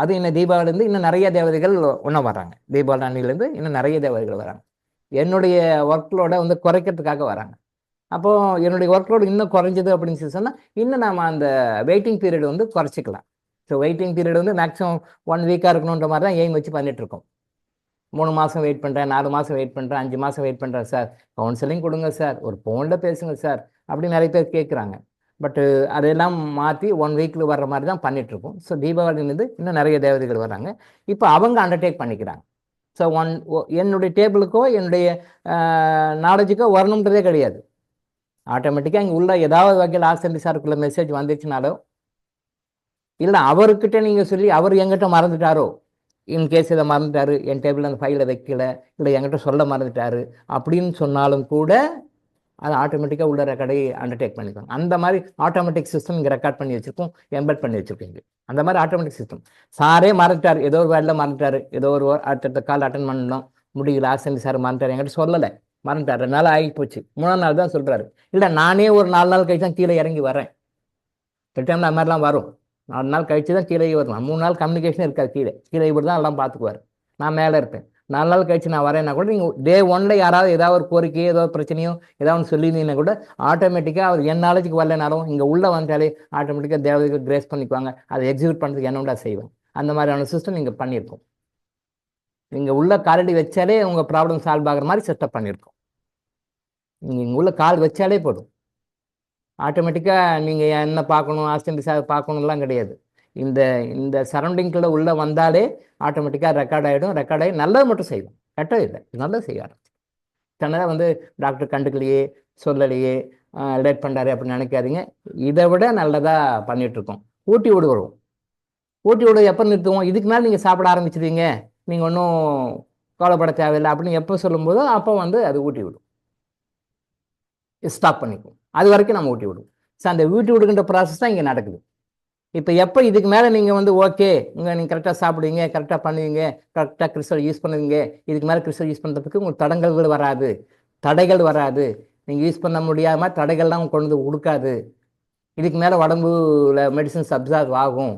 அது இன்னும் தீபாவளிலேருந்து இன்னும் நிறைய தேவதைகள் ஒன்றும் வராங்க. தீபாவளி அன்னிலேருந்து இன்னும் நிறைய தேவதைகள் வராங்க. என்னுடைய ஒர்க்லோட குறைக்கிறதுக்காக வராங்க. அப்போது என்னுடைய ஒர்க்லோடு இன்னும் குறைஞ்சது அப்படின்னு சொன்னால் இன்னும் நம்ம அந்த வெயிட்டிங் பீரியட் குறைச்சிக்கலாம். ஸோ வெயிட்டிங் பீரியட் மேக்ஸிமம் 1 வீக்காக இருக்கணுன்ற மாதிரி தான் எய்ம் வச்சு பண்ணிகிட்ருக்கோம். 3 மாதம் வெயிட் பண்ணுறேன், 4 மாதம் வெயிட் பண்ணுறேன், 5 மாதம் வெயிட் பண்ணுறேன் சார், கவுன்சிலிங் கொடுங்க சார், ஒரு ஃபோனில் பேசுங்க சார் அப்படின்னு நிறைய பேர் கேட்குறாங்க. பட்டு அதையெல்லாம் மாற்றி 1 வீக்கில் வர்ற மாதிரி தான் பண்ணிகிட்ருக்கோம். ஸோ தீபாவளிலேருந்து இன்னும் நிறைய தேவதைகள் வராங்க. இப்போ அவங்க அண்டர்டேக் பண்ணிக்கிறாங்க. ஸோ என்னுடைய டேபிளுக்கோ என்னுடைய நாலேஜுக்கோ வரணுன்றதே கிடையாது. ஆட்டோமேட்டிக்காக இங்கே உள்ள ஏதாவது வகையில் ஆசந்தி சாருக்குள்ள மெசேஜ் வந்துச்சுனாலோ இல்லை அவர்கிட்ட நீங்கள் சொல்லி அவர் எங்கிட்ட மறந்துட்டாரோ, இன்கேஸ் இதை மறந்துட்டாரு, என் டேபிளில் அந்த ஃபைலை வைக்கல, இல்லை என்கிட்ட சொல்ல மறந்துட்டாரு அப்படின்னு சொன்னாலும் கூட அது ஆட்டோமேட்டிக்காக உள்ள ரெக்கார்டை அண்டர்டேக் பண்ணிக்கோங்க. அந்த மாதிரி ஆட்டோமேட்டிக் சிஸ்டம் இங்கே ரெக்கார்ட் பண்ணி வச்சுருக்கோம், எம்பெட் பண்ணி வச்சுருக்கீங்க. அந்த மாதிரி ஆட்டோமேட்டிக் சிஸ்டம். சாரே மறந்துட்டார், ஏதோ ஒரு வேலையில் மறந்துட்டார், ஏதோ ஒரு அடுத்த கால் அட்டன் பண்ணணும் முடியல, ஆசந்தி சார் மறந்துட்டார், என்கிட்ட சொல்லலை, மறந்துட்டார், 2 நாள் ஆகி போச்சு, 3ஆம் நாள் தான் சொல்கிறாரு. இல்லை நானே ஒரு 4 நாள் கழிச்சு தான் கீழே இறங்கி வரேன். சில டைமில் அது மாதிரிலாம் வரும். 4 நாள் கழிச்சு தான் கீழே வரலாம். 3 நாள் கம்யூனிகேஷன் இருக்காது. கீழே இப்படி தான் எல்லாம் பார்த்துக்குவார். நான் மேலே இருப்பேன். 4 நாள் கழிச்சு நான் வரேன்னா கூட நீங்கள் டே 1ல் யாராவது ஏதாவது ஒரு கோரிக்கையோ ஏதோ பிரச்சனையோ ஏதாவது ஒன்று சொல்லியிருந்தீங்கன்னா கூட ஆட்டோமேட்டிக்காக அவர் என் நாலேஜுக்கு வரலனாலும் இங்கே உள்ளே வந்தாலே ஆட்டோமேட்டிக்காக தேவதைகள் கிரேஸ் பண்ணிக்குவாங்க. அதை எக்ஸிக்யூட் பண்ணுறதுக்கு என்னோட செய்வேன். அந்த மாதிரியான சிஸ்டம் நீங்கள் பண்ணியிருக்கோம். நீங்கள் உள்ள காலடி வச்சாலே உங்கள் ப்ராப்ளம் சால்வ் ஆகிற மாதிரி செட்டப் பண்ணியிருக்கோம். நீங்கள் இங்கே உள்ள கால் வச்சாலே போதும். ஆட்டோமேட்டிக்காக நீங்கள் என்ன பார்க்கணும், ஆஸ்டன்டி சார் பார்க்கணும்லாம் கிடையாது. இந்த சரௌண்டிங்கில் உள்ளே வந்தாலே ஆட்டோமேட்டிக்காக ரெக்கார்ட் ஆகிடும். ரெக்கார்ட் ஆகி நல்லது மட்டும் செய்வோம், கரெக்டாக இல்லை, நல்லது செய்ய ஆரம்பிச்சு. தன்னதாக டாக்டர் கண்டுக்கலையே சொல்லலையே லேட் பண்ணுறாரு அப்படின்னு நினைக்காதீங்க. இதை விட நல்லதாக பண்ணிகிட்ருக்கோம். ஊட்டி விடு வருவோம். ஊட்டி விடு எப்போ நிறுத்துவோம்? இதுக்கு மேலே நீங்கள் சாப்பிட ஆரம்பிச்சிடுவீங்க, நீங்கள் ஒன்றும் கவலைப்பட தேவையில்லை அப்படின்னு எப்போ சொல்லும்போதோ அப்போ அது ஊட்டி விடும், ஸ்டாப் பண்ணிக்கும். அது வரைக்கும் நம்ம ஊட்டி விடுவோம். ஸோ அந்த ஊட்டி விடுகின்ற ப்ராசஸ் தான் இங்கே நடக்குது. இப்போ எப்போ இதுக்கு மேலே நீங்கள் ஓகே நீங்கள் கரெக்டாக சாப்பிடுவீங்க, கரெக்டாக பண்ணுவீங்க, கரெக்டாக கிறிஸ்டல் யூஸ் பண்ணுவீங்க, இதுக்கு மேலே கிறிஸ்டல் யூஸ் பண்ணுறதுக்கு உங்களுக்கு தடைகள் வராது. நீங்கள் யூஸ் பண்ண முடியாமல் தடைகள்லாம் கொண்டு கொடுக்காது. இதுக்கு மேலே உடம்புல மெடிசன்ஸ் அப்சார்வ் ஆகும்.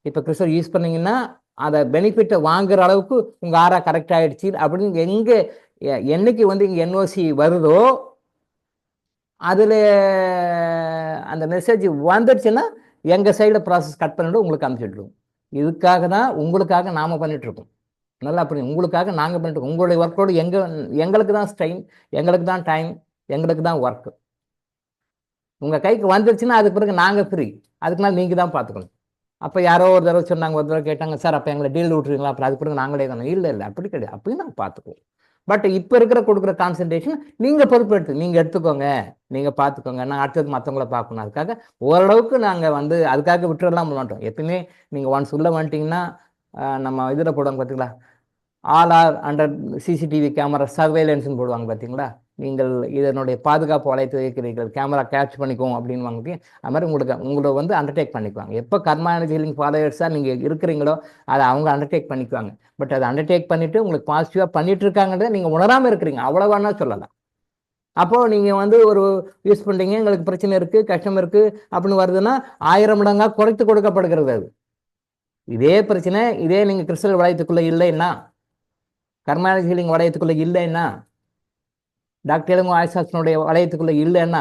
இப்போ கிறிஸ்டல் யூஸ் பண்ணிங்கன்னா அதை பெனிஃபிட்டை வாங்குற அளவுக்கு உங்கள் ஆறா கரெக்ட் ஆகிடுச்சு அப்படின்னு என்னைக்கு வந்து இங்கே என்ஓசி வருதோ அதில் அந்த மெசேஜ் வந்துடுச்சுன்னா எங்கள் சைடில் ப்ராசஸ் கட் பண்ணிட்டு உங்களுக்கு அனுப்பிச்சிட்ருவோம். இதுக்காக தான் உங்களுக்காக நாம் பண்ணிகிட்ருக்கோம். நல்லா புரியும். உங்களுக்காக நாங்கள் பண்ணிட்டு உங்களுடைய ஒர்க்கோடு எங்களுக்கு தான் ஸ்ட்ரெயின், எங்களுக்கு தான் டைம், எங்களுக்கு தான் ஒர்க்கு. உங்கள் கைக்கு வந்துருச்சுன்னா அதுக்கு பிறகு நாங்கள் ஃப்ரீ. அதுக்கு மேலே நீங்கள் தான் பார்த்துக்கணும். அப்போ யாரோ ஒரு தடவை சொன்னாங்க, ஒரு தடவை கேட்டாங்க, சார் அப்போ எங்களை டீல் விட்டுருங்களா? அப்புறம் அதுக்கு பிறகு நாங்களே தானே. இல்லை அப்படி கிடையாது. அப்படி நாங்கள் பார்த்துக்குவோம். பட் இப்போ இருக்கிற கொடுக்குற கான்சன்ட்ரேஷன் நீங்கள் பொறுப்பெடுத்து நீங்கள் எடுத்துக்கோங்க, நீங்கள் பார்த்துக்கோங்க. நான் அடுத்தது மற்றவங்கள பார்க்கணும். அதுக்காக ஓரளவுக்கு நாங்கள் வந்து அதுக்காக விட்டுறலாம் மாட்டோம். எப்பயுமே நீங்கள் ஒன்ஸ் உள்ள வந்துட்டிங்கன்னா நம்ம இதில் போடுவாங்க பார்த்தீங்களா, all are under CCTV camera சர்வேலன்ஸ்னு போடுவாங்க பார்த்தீங்களா. நீங்கள் இதனுடைய பாதுகாப்பு வளையத்தை வைக்கிறீர்கள், கேமரா கேட்ச் பண்ணிக்குவோம் அப்படின்னு வாங்கிட்டு அது மாதிரி உங்களை வந்து அண்டர்டேக் பண்ணிக்குவாங்க. எப்போ கர்மா எனர்ஜி ஹீலிங் ஃபாலோவர்ஸாக நீங்கள் இருக்கிறீங்களோ அதை அவங்க அண்டர்டேக் பண்ணிக்குவாங்க. பட் அதை அண்டர்டேக் பண்ணிவிட்டு உங்களுக்கு பாசிட்டிவாக பண்ணிட்டு இருக்காங்கன்றதை நீங்கள் உணராமல் இருக்கிறீங்க, அவ்வளோவானா சொல்லலாம். அப்போது நீங்கள் வந்து ஒரு யூஸ் பண்ணுறீங்க, எங்களுக்கு பிரச்சனை இருக்குது, கஷ்டம் இருக்குது அப்படின்னு வருதுன்னா 1000 மடங்காக குறைத்து கொடுக்கப்படுகிறது. அது இதே பிரச்சனை இதே நீங்கள் கிறிஸ்டல் வளையத்துக்குள்ளே இல்லைன்னா, கர்மா எனர்ஜி ஹீலிங் வளையத்துக்குள்ளே இல்லைன்னா, டாக்டர் இளங்கோ ஆயுசாஸ்னுடைய வளையத்துக்குள்ளே இல்லைன்னா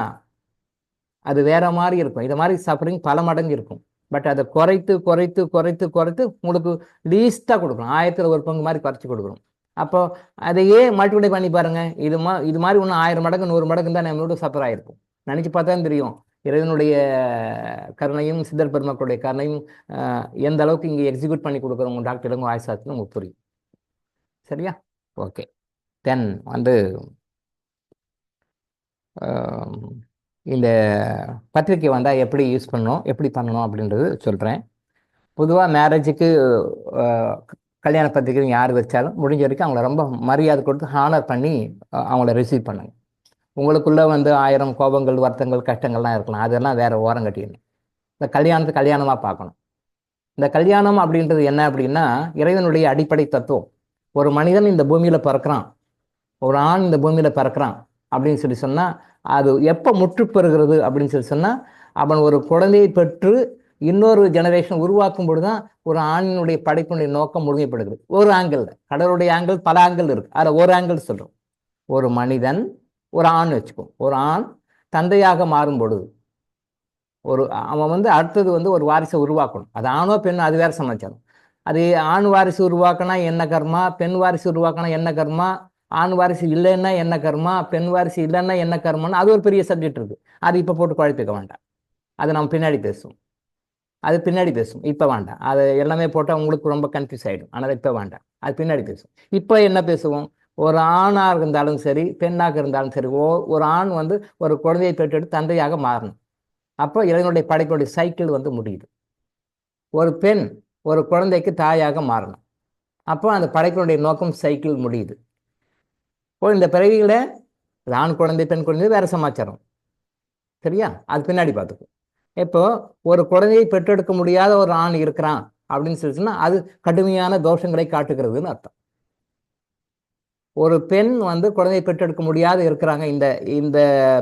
அது வேற மாதிரி இருக்கும். இதை மாதிரி சஃபரிங் பல மடங்கு இருக்கும். பட் அதை குறைத்து குறைத்து குறைத்து குறைத்து உங்களுக்கு லீஸ்ட்டாக கொடுக்கணும். 1000ல் ஒரு பங்கு மாதிரி குறைச்சி கொடுக்கணும். அப்போ அதையே மல்டிப்ளை பண்ணி பாருங்க. இது மாதிரி ஒன்று 1000 மடங்கு 100 மடங்கு தான் நம்மளோட சஃபர் ஆகிருக்கும். நினச்சி பார்த்தா தெரியும் இறைவனுடைய கருணையும் சித்தர் பெருமக்களுடைய கருணையும் எந்த அளவுக்கு இங்கே எக்ஸிக்யூட் பண்ணி கொடுக்குறவங்க டாக்டர் இளங்கோ ஆயுசாஸ்ன்னு உங்களுக்கு புரியும். சரியா? ஓகே. தென் வந்து இந்த பத்திரிக்கை வந்தால் எப்படி யூஸ் பண்ணணும், எப்படி பண்ணணும் அப்படின்றது சொல்கிறேன். பொதுவாக மேரேஜுக்கு கல்யாண பத்திரிக்கை யார் வச்சாலும் முடிஞ்ச வரைக்கும் அவங்கள ரொம்ப மரியாதை கொடுத்து ஹானர் பண்ணி அவங்கள ரிசீவ் பண்ணுங்க. உங்களுக்குள்ளே வந்து 1000 கோபங்கள், வருத்தங்கள், கஷ்டங்கள்லாம் இருக்கலாம். அதெல்லாம் வேறு ஓரம் கட்டிடணும். இந்த கல்யாணத்தை கல்யாணமாக பார்க்கணும். இந்த கல்யாணம் அப்படின்றது என்ன அப்படின்னா இறைவனுடைய அடிப்படை தத்துவம். ஒரு மனிதன் இந்த பூமியில் பிறக்கிறான், ஒரு ஆண் இந்த பூமியில் பிறக்கிறான் அப்படின்னு சொல்லி சொன்னால் அது எப்போ முற்று பெறுகிறது அப்படின்னு சொல்லி சொன்னால் அவன் ஒரு குழந்தையை பெற்று இன்னொரு ஜெனரேஷன் உருவாக்கும் பொழுது தான் ஒரு ஆணினுடைய படைப்பினுடைய நோக்கம் முழுமைப்படுகிறது. ஒரு ஆங்கிள், கடவுளுடைய ஆங்கிள் பல ஆங்கிள் இருக்கு. அதில் ஒரு ஆங்கிள் சொல்கிறோம். ஒரு மனிதன், ஒரு ஆண் வச்சுக்கோ, ஒரு ஆண் தந்தையாக மாறும் பொழுது அவன் வந்து அடுத்தது வந்து ஒரு வாரிசை உருவாக்கணும். அது ஆணோ பெண்ணோ அது வேற சமாச்சாரம். அது ஆண் வாரிசு உருவாக்கினா என்ன கர்மா, பெண் வாரிசு உருவாக்கினா என்ன கர்மா, ஆண் வாரிசு இல்லைன்னா என்ன கர்மா, பெண் வாரிசு இல்லைன்னா என்ன கர்மான்னு அது ஒரு பெரிய சப்ஜெக்ட் இருக்குது. அது இப்போ போட்டு குழப்பிக்க வேண்டாம். அது நம்ம பின்னாடி பேசுவோம். இப்போ வேண்டாம். அது எல்லாமே போட்டால் உங்களுக்கு ரொம்ப கன்ஃபியூஸ் ஆகிடும். ஆனால் இப்போ வேண்டாம், அது பின்னாடி பேசுவோம். இப்போ என்ன பேசுவோம்? ஒரு ஆணாக இருந்தாலும் சரி, பெண்ணாக இருந்தாலும் சரி, ஒரு ஆண் வந்து ஒரு குழந்தையை பெற்றெடுத்து தந்தையாக மாறணும். அப்போ இறைவனுடைய படைப்புடைய சைக்கிள் வந்து முடியுது. ஒரு பெண் ஒரு குழந்தைக்கு தாயாக மாறணும். அப்போ அந்த படைப்பினுடைய நோக்கம் சைக்கிள் முடியுது. இப்போ இந்த பிறவிகளை ஆண் குழந்தை பெண் குழந்தை வேற சமாச்சாரம். சரியா? அது பின்னாடி பார்த்துக்கும். இப்போ ஒரு குழந்தையை பெற்றெடுக்க முடியாத ஒரு ஆண் இருக்கிறான் அப்படின்னு சொல்லிச்சுன்னா அது கடுமையான தோஷங்களை காட்டுகிறதுன்னு அர்த்தம். ஒரு பெண் வந்து குழந்தையை பெற்றெடுக்க முடியாத இருக்கிறாங்க இந்த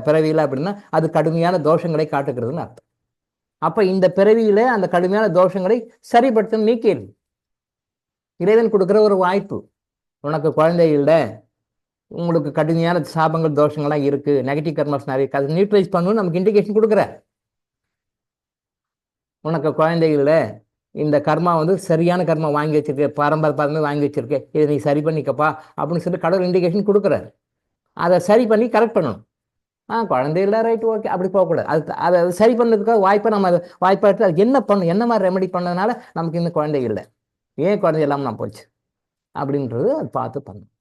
பிறவியில் அப்படின்னா அது கடுமையான தோஷங்களை காட்டுகிறதுன்னு அர்த்தம். அப்போ இந்த பிறவியில அந்த கடுமையான தோஷங்களை சரிப்படுத்த நீக்கிடு. இறைவன் கொடுக்குற ஒரு வாய்ப்பு. உனக்கு குழந்தை இல்லை, உங்களுக்கு கடுமையான சாபங்கள் தோஷங்கள்லாம் இருக்கு, நெகட்டிவ் கர்மாஸ் நிறைய, அதை நியூட்ரலைஸ் பண்ணணும்னு நமக்கு இண்டிகேஷன் கொடுக்குற. உனக்கு குழந்தை இல்லை, இந்த கர்மா வந்து சரியான கர்மா வாங்கி வச்சிருக்க, பாரம்பரிய வாங்கி வச்சிருக்கேன், இதை நீ சரி பண்ணிக்கப்பா அப்படின்னு சொல்லி கடவுள் இண்டிகேஷன் கொடுக்குறாரு. அதை சரி பண்ணி கரெக்ட் பண்ணணும். குழந்தை இல்லை, ரைட், ஓகே, அப்படி போகக்கூடாது. அதை சரி பண்ணதுக்காக வாய்ப்பை நம்ம அதை வாய்ப்பா எடுத்து அது என்ன பண்ணணும், என்ன மாதிரி ரெமெடி பண்ணதுனால நமக்கு இந்த குழந்தை இல்லை, ஏன் குழந்தை இல்லாமல் நான் போச்சு அப்படின்றது அது பார்த்து பண்ணணும்.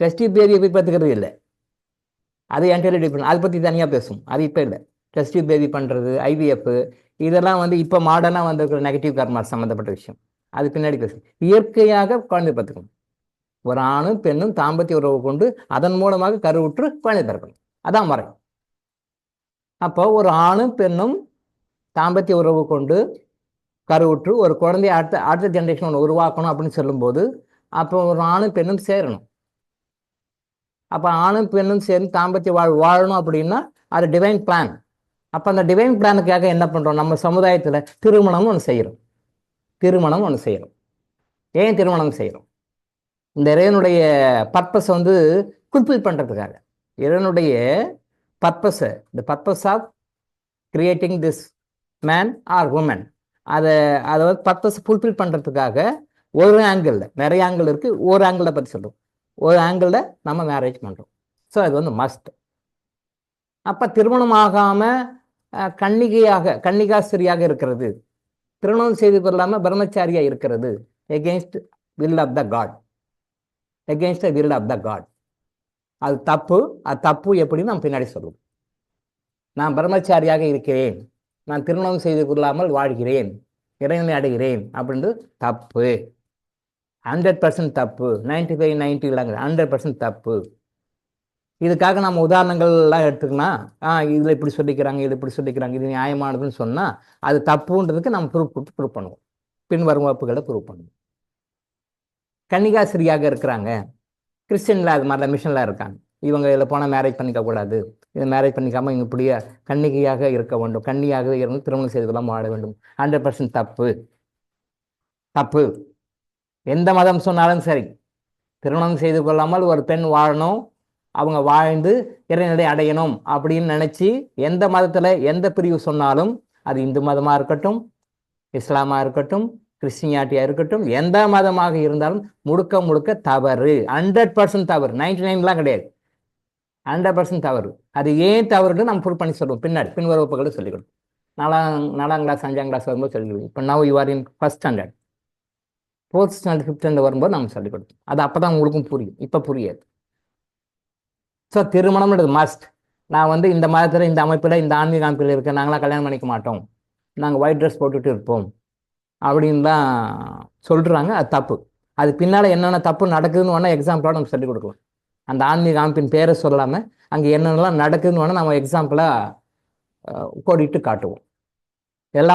டெஸ்ட் பேபியை போய் பார்த்துக்கிறது இல்லை, அது என்டையர்லி டிஃப்ரெண்ட். அதை பற்றி தனியாக பேசும். அது இப்போ இல்லை. டெஸ்ட் பேபி பண்ணுறது, ஐவிஎஃப், இதெல்லாம் வந்து இப்போ மாடர்னாக வந்திருக்கிற நெகட்டிவ் கர்மா சம்மந்தப்பட்ட விஷயம். அது பின்னாடி பேசும். இயற்கையாக குழந்தை பார்த்துக்கணும். ஒரு ஆணும் பெண்ணும் தாம்பத்திய உறவு கொண்டு அதன் மூலமாக கருவுற்று குழந்தை பிறக்கணும். அதான் முறை. அப்போ ஒரு ஆணும் பெண்ணும் தாம்பத்திய உறவு கொண்டு கருவுற்று ஒரு குழந்தைய அடுத்த ஜென்ரேஷன் ஒன்று உருவாக்கணும் அப்படின்னு சொல்லும்போது அப்போ ஒரு ஆணும் பெண்ணும் சேரணும். அப்போ ஆணும் பெண்ணும் சேர்ந்து தாம்பத்திய வாழணும் அப்படின்னா அது டிவைன் பிளான். அப்போ அந்த டிவைன் பிளானுக்காக என்ன பண்ணுறோம்? நம்ம சமுதாயத்தில் திருமணம் ஒன்று செய்கிறோம். ஏன் திருமணம் செய்கிறோம்? இந்த இறைவனுடைய பர்பஸை வந்து ஃபுல்ஃபில் பண்ணுறதுக்காக. இறைவனுடைய பர்பஸை, the purpose of creating this man or woman, அதை வந்து பர்பஸ் ஃபுல்ஃபில் பண்ணுறதுக்காக ஒரு ஆங்கிளில், நிறைய ஆங்கிள் இருக்குது, ஒரு ஆங்கிளை பற்றி சொல்கிறோம். ஒரு ஆங்கிளில் நம்ம மேரேஜ் பண்ணுறோம். ஸோ அது வந்து மஸ்ட். அப்போ திருமணம் ஆகாமல் கன்னிகாஸ்திரியாக இருக்கிறது, திருமணம் செய்து கொள்ளாமல் பிரம்மச்சாரியாக இருக்கிறது, against will of the God, against the will of the God. அது தப்பு. அது தப்பு எப்படின்னு நம்ம பின்னாடி சொல்லுவோம். நான் பிரம்மச்சாரியாக இருக்கிறேன், நான் திருமணம் செய்து கொள்ளாமல் வாழ்கிறேன், இறைவனை அடைகிறேன் அப்படின்றது தப்பு. 100% தப்பு. 95, 90 இல்லைங்க, 100% தப்பு. இதுக்காக நம்ம உதாரணங்கள்லாம் எடுத்துக்கலாம். இதில் இப்படி சொல்லிக்கிறாங்க, இது இப்படி சொல்லிக்கிறாங்க, இது நியாயமானதுன்னு சொன்னால் அது தப்புன்றதுக்கு நம்ம ப்ரூவ் பண்ணுவோம். பின்வரும் வகுப்புகளை ப்ரூவ் பண்ணுவோம். கன்னிகாஸ்திரியாக இருக்கிறாங்க, கிறிஸ்டின்ல அது மாதிரிலாம் மிஷன்லாம் இருக்காங்க, இவங்க இதில் போனால் மேரேஜ் பண்ணிக்க கூடாது, இதை மேரேஜ் பண்ணிக்காமல் இவங்க இப்படியே கன்னிகையாக இருக்க வேண்டும், கன்னியாக இருந்து திருமணம் செய்து கொள்ளாமல் வாழ வேண்டும். 100% தப்பு. தப்பு. எந்த மதம் சொன்னாலும் சரி, திருமணம் செய்து கொள்ளாமல் ஒரு பெண் வாழணும், அவங்க வாழ்ந்து இறைவனை அடையணும் அப்படின்னு நினச்சி எந்த மதத்தில் எந்த பிரிவு சொன்னாலும், அது இந்து மதமாக இருக்கட்டும், இஸ்லாமாக இருக்கட்டும், கிறிஸ்டியானிட்டியாக இருக்கட்டும், எந்த மதமாக இருந்தாலும் முழுக்க முழுக்க தவறு. 100% தவறு. 99லாம் கிடையாது, 100% தவறு. அது ஏன் தவறுன்னு நம்ம ப்ரூவ் பண்ணி சொல்லுவோம் பின்னாடி, பின்வகுப்புகளை சொல்லிக் கொடுக்கும். 4ஆம் கிளாஸ் 5ஆம் கிளாஸ் வரும்போது சொல்லிக் கொடுக்கும். இப்போ now you are in 1st standard, 4th standard 5th standard வரும்போது நம்ம சொல்லிக் கொடுத்தோம். அது அப்போ தான் உங்களுக்கும் புரியும், இப்போ புரியாது. ஸோ திருமணம்ன்றது மஸ்ட். நான் வந்து இந்த மதத்தில், இந்த அமைப்பில், இந்த ஆன்மீக அமைப்பில் இருக்கேன், நாங்களாம் கல்யாணம் பண்ணிக்க மாட்டோம், நாங்கள் ஒயிட் ட்ரெஸ் போட்டுட்டு இருப்போம் அப்படின்னு தான் சொல்கிறாங்க. அது தப்பு. அது பின்னால் என்னென்ன தப்பு நடக்குதுன்னு வேணால் எக்ஸாம்பிளாக நம்ம சொல்லிக் கொடுக்கலாம். அந்த ஆன்மீக அமைப்பின் பேரை சொல்லாமல் அங்கே என்னென்னலாம் நடக்குதுன்னு வேணால் நம்ம எக்ஸாம்பிளாக கோடிட்டு காட்டுவோம். எல்லா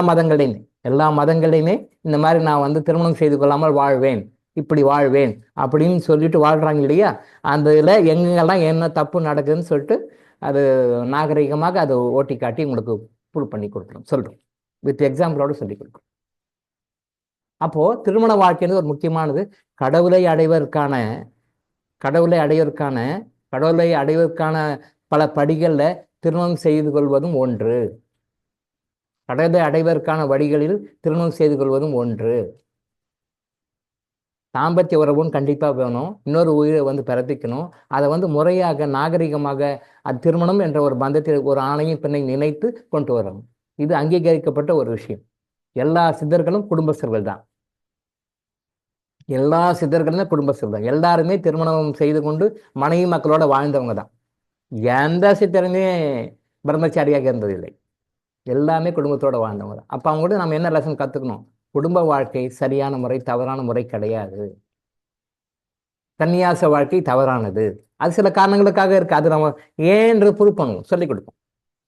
மதங்களையுமே இந்த மாதிரி நான் வந்து திருமணம் செய்து கொள்ளாமல் வாழ்வேன், இப்படி வாழ்வேன் அப்படின்னு சொல்லிட்டு வாழ்கிறாங்க இல்லையா, அந்த இதில் எங்கெங்கெல்லாம் என்ன தப்பு நடக்குதுன்னு சொல்லிட்டு அது நாகரிகமாக அதை ஓட்டி காட்டி உங்களுக்கு ப்ரூவ் பண்ணி கொடுக்குறோம், சொல்கிறோம், வித் எக்ஸாம்பிளோடு சொல்லி கொடுக்குறோம். அப்போது திருமண வாழ்க்கைன்றது ஒரு முக்கியமானது. கடவுளை அடைவதற்கான பல படிகளில் திருமணம் செய்து கொள்வதும் ஒன்று. கடவுளை அடைவதற்கான வழிகளில் திருமணம் செய்து கொள்வதும் ஒன்று. தாம்பத்திய உறவும் கண்டிப்பாக வேணும், இன்னொரு உயிரை வந்து பிறப்பிக்கணும், அதை வந்து முறையாக நாகரிகமாக அது திருமணம் என்ற ஒரு பந்தத்தில் ஒரு ஆணையும் பெண்ணை நினைத்து கொண்டு வரணும். இது அங்கீகரிக்கப்பட்ட ஒரு விஷயம். எல்லா சித்தர்களும் குடும்பஸ்தர்கள் தான், எல்லாருமே திருமணம் செய்து கொண்டு மனைவி மக்களோட வாழ்ந்தவங்க தான். எந்த சித்தருமே பிரம்மச்சாரியாக இருந்ததில்லை, எல்லாமே குடும்பத்தோடு வாழ்ந்தவங்க தான். அப்போ அவங்க கூட நம்ம என்ன லெசன் கற்றுக்கணும்? குடும்ப வாழ்க்கை சரியான முறை, தவறான முறை கிடையாது. சன்னியாச வாழ்க்கை தவறானது. அது சில காரணங்களுக்காக இருக்குது, அது நம்ம ஏன்று ப்ரூவ் பண்ணுவோம், சொல்லிக் கொடுப்போம்.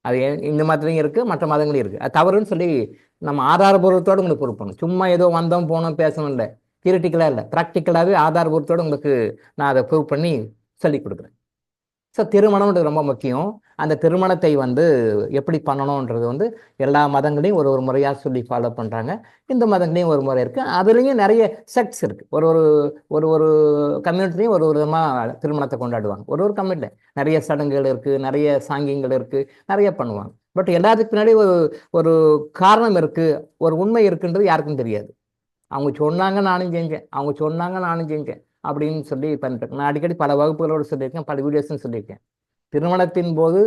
அது இந்த மதத்துலையும் இருக்குது, மற்ற மதங்களையும் இருக்குது. அது தவறுன்னு சொல்லி நம்ம ஆதாரபூர்வத்தோடு உங்களுக்கு ப்ரூவ் பண்ணணும். சும்மா ஏதோ வந்தோம் போனோம் பேசணும் இல்லை, தியரிட்டிக்கலாக இல்லை, ப்ராக்டிக்கலாகவே ஆதாரபூர்வத்தோடு உங்களுக்கு நான் அதை ப்ரூவ் பண்ணி சொல்லிக் கொடுக்குறேன். ஸோ திருமணம்ன்றது ரொம்ப முக்கியம். அந்த திருமணத்தை வந்து எப்படி பண்ணணுன்றது வந்து எல்லா மதங்களையும் ஒரு முறையாக சொல்லி ஃபாலோ பண்ணுறாங்க. இந்த மதங்களையும் ஒரு முறை இருக்குது. அதுலேயும் நிறைய செக்ட்ஸ் இருக்குது. ஒரு கம்யூனிட்டிலையும் ஒரு விதமாக திருமணத்தை கொண்டாடுவாங்க. ஒரு கம்யூனிட்டியில் நிறைய சடங்குகள் இருக்குது, நிறைய சாங்கியங்கள் இருக்குது, நிறைய பண்ணுவாங்க. பட் எல்லாத்துக்கு பின்னாடி ஒரு காரணம் இருக்குது, ஒரு உண்மை இருக்குன்றது யாருக்கும் தெரியாது. அவங்க சொன்னாங்க நானும் செஞ்சேன் அப்படின்னு சொல்லி பண்ணிட்டு நான் அடிக்கடி பல வகுப்புகளோடு சொல்லியிருக்கேன், பல வீடியோஸும் சொல்லியிருக்கேன். திருமணத்தின் போது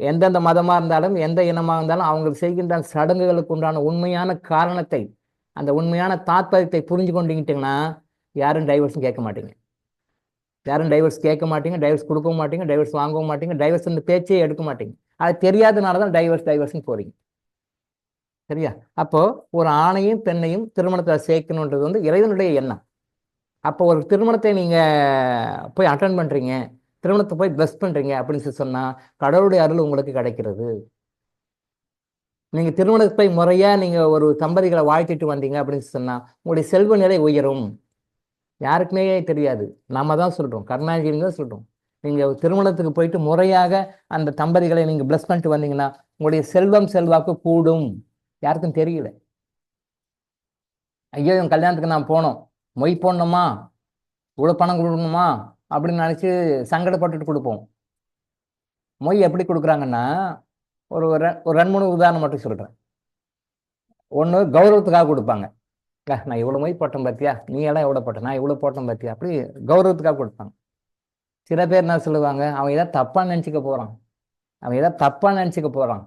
எந்தெந்த மதமாக இருந்தாலும், எந்த இனமாக இருந்தாலும், அவங்க செய்கின்ற சடங்குகளுக்கு உண்டான உண்மையான காரணத்தை, அந்த உண்மையான தாத்பரியத்தை புரிஞ்சு கொண்டுக்கிட்டிங்கன்னா யாரும் டைவர்ஸும் கேட்க மாட்டீங்க, டைவர்ஸ் கொடுக்கவும் மாட்டீங்க, டைவர்ஸ் வாங்கவும் மாட்டீங்க, டைவர்ஸ் இந்த பேச்சே எடுக்க மாட்டீங்க. அது தெரியாதனால தான் டைவர்ஸ்ன்னு போகிறீங்க. சரியா? அப்போது ஒரு ஆணையும் பெண்ணையும் திருமணத்தில் சேர்க்கணுன்றது வந்து இறைவனுடைய எண்ணம். அப்போ ஒரு திருமணத்தை நீங்கள் போய் அட்டென்ட் பண்ணுறீங்க, திருமணத்தை போய் பிளஸ் பண்ணுறீங்க அப்படின்னு சொன்னால் கடவுளுடைய அருள் உங்களுக்கு கிடைக்கிறது. நீங்கள் திருமணத்தை போய் முறையாக நீங்கள் ஒரு தம்பதிகளை வாழ்த்திட்டு வந்தீங்க அப்படின்னு சொன்னால் உங்களுடைய செல்வ நிலை உயரும். யாருக்குமே தெரியாது, நம்ம தான் சொல்கிறோம், கருணாநிதினு தான் சொல்கிறோம். நீங்கள் திருமணத்துக்கு போயிட்டு முறையாக அந்த தம்பதிகளை நீங்கள் பிளஸ் பண்ணிட்டு வந்தீங்கன்னா உங்களுடைய செல்வாக்கு கூடும். யாருக்கும் தெரியல. ஐயோ என் கல்யாணத்துக்கு நான் போனோம், மொய் போடணுமா, இவ்வளோ பணம் கொடுக்கணுமா அப்படின்னு நினச்சி சங்கடப்பட்டுட்டு கொடுப்போம். மொய் எப்படி கொடுக்குறாங்கன்னா, ஒரு ஒரு 2-3 உதாரணம் மட்டும் சொல்கிறேன். ஒன்று கௌரவத்துக்காக கொடுப்பாங்க. நான் இவ்வளோ மொய் போட்டேன் பார்த்தியா, நீ எல்லாம் எவ்வளோ போட்டேன், நான் இவ்வளோ போட்டேன் பார்த்தியா, அப்படி கௌரவத்துக்காக கொடுப்பாங்க. சில பேர் என்ன சொல்லுவாங்க, அவன் ஏதாவது தப்பாக நினச்சிக்க போகிறான், அவன் ஏதாவது தப்பாக நினச்சிக்க போகிறான்,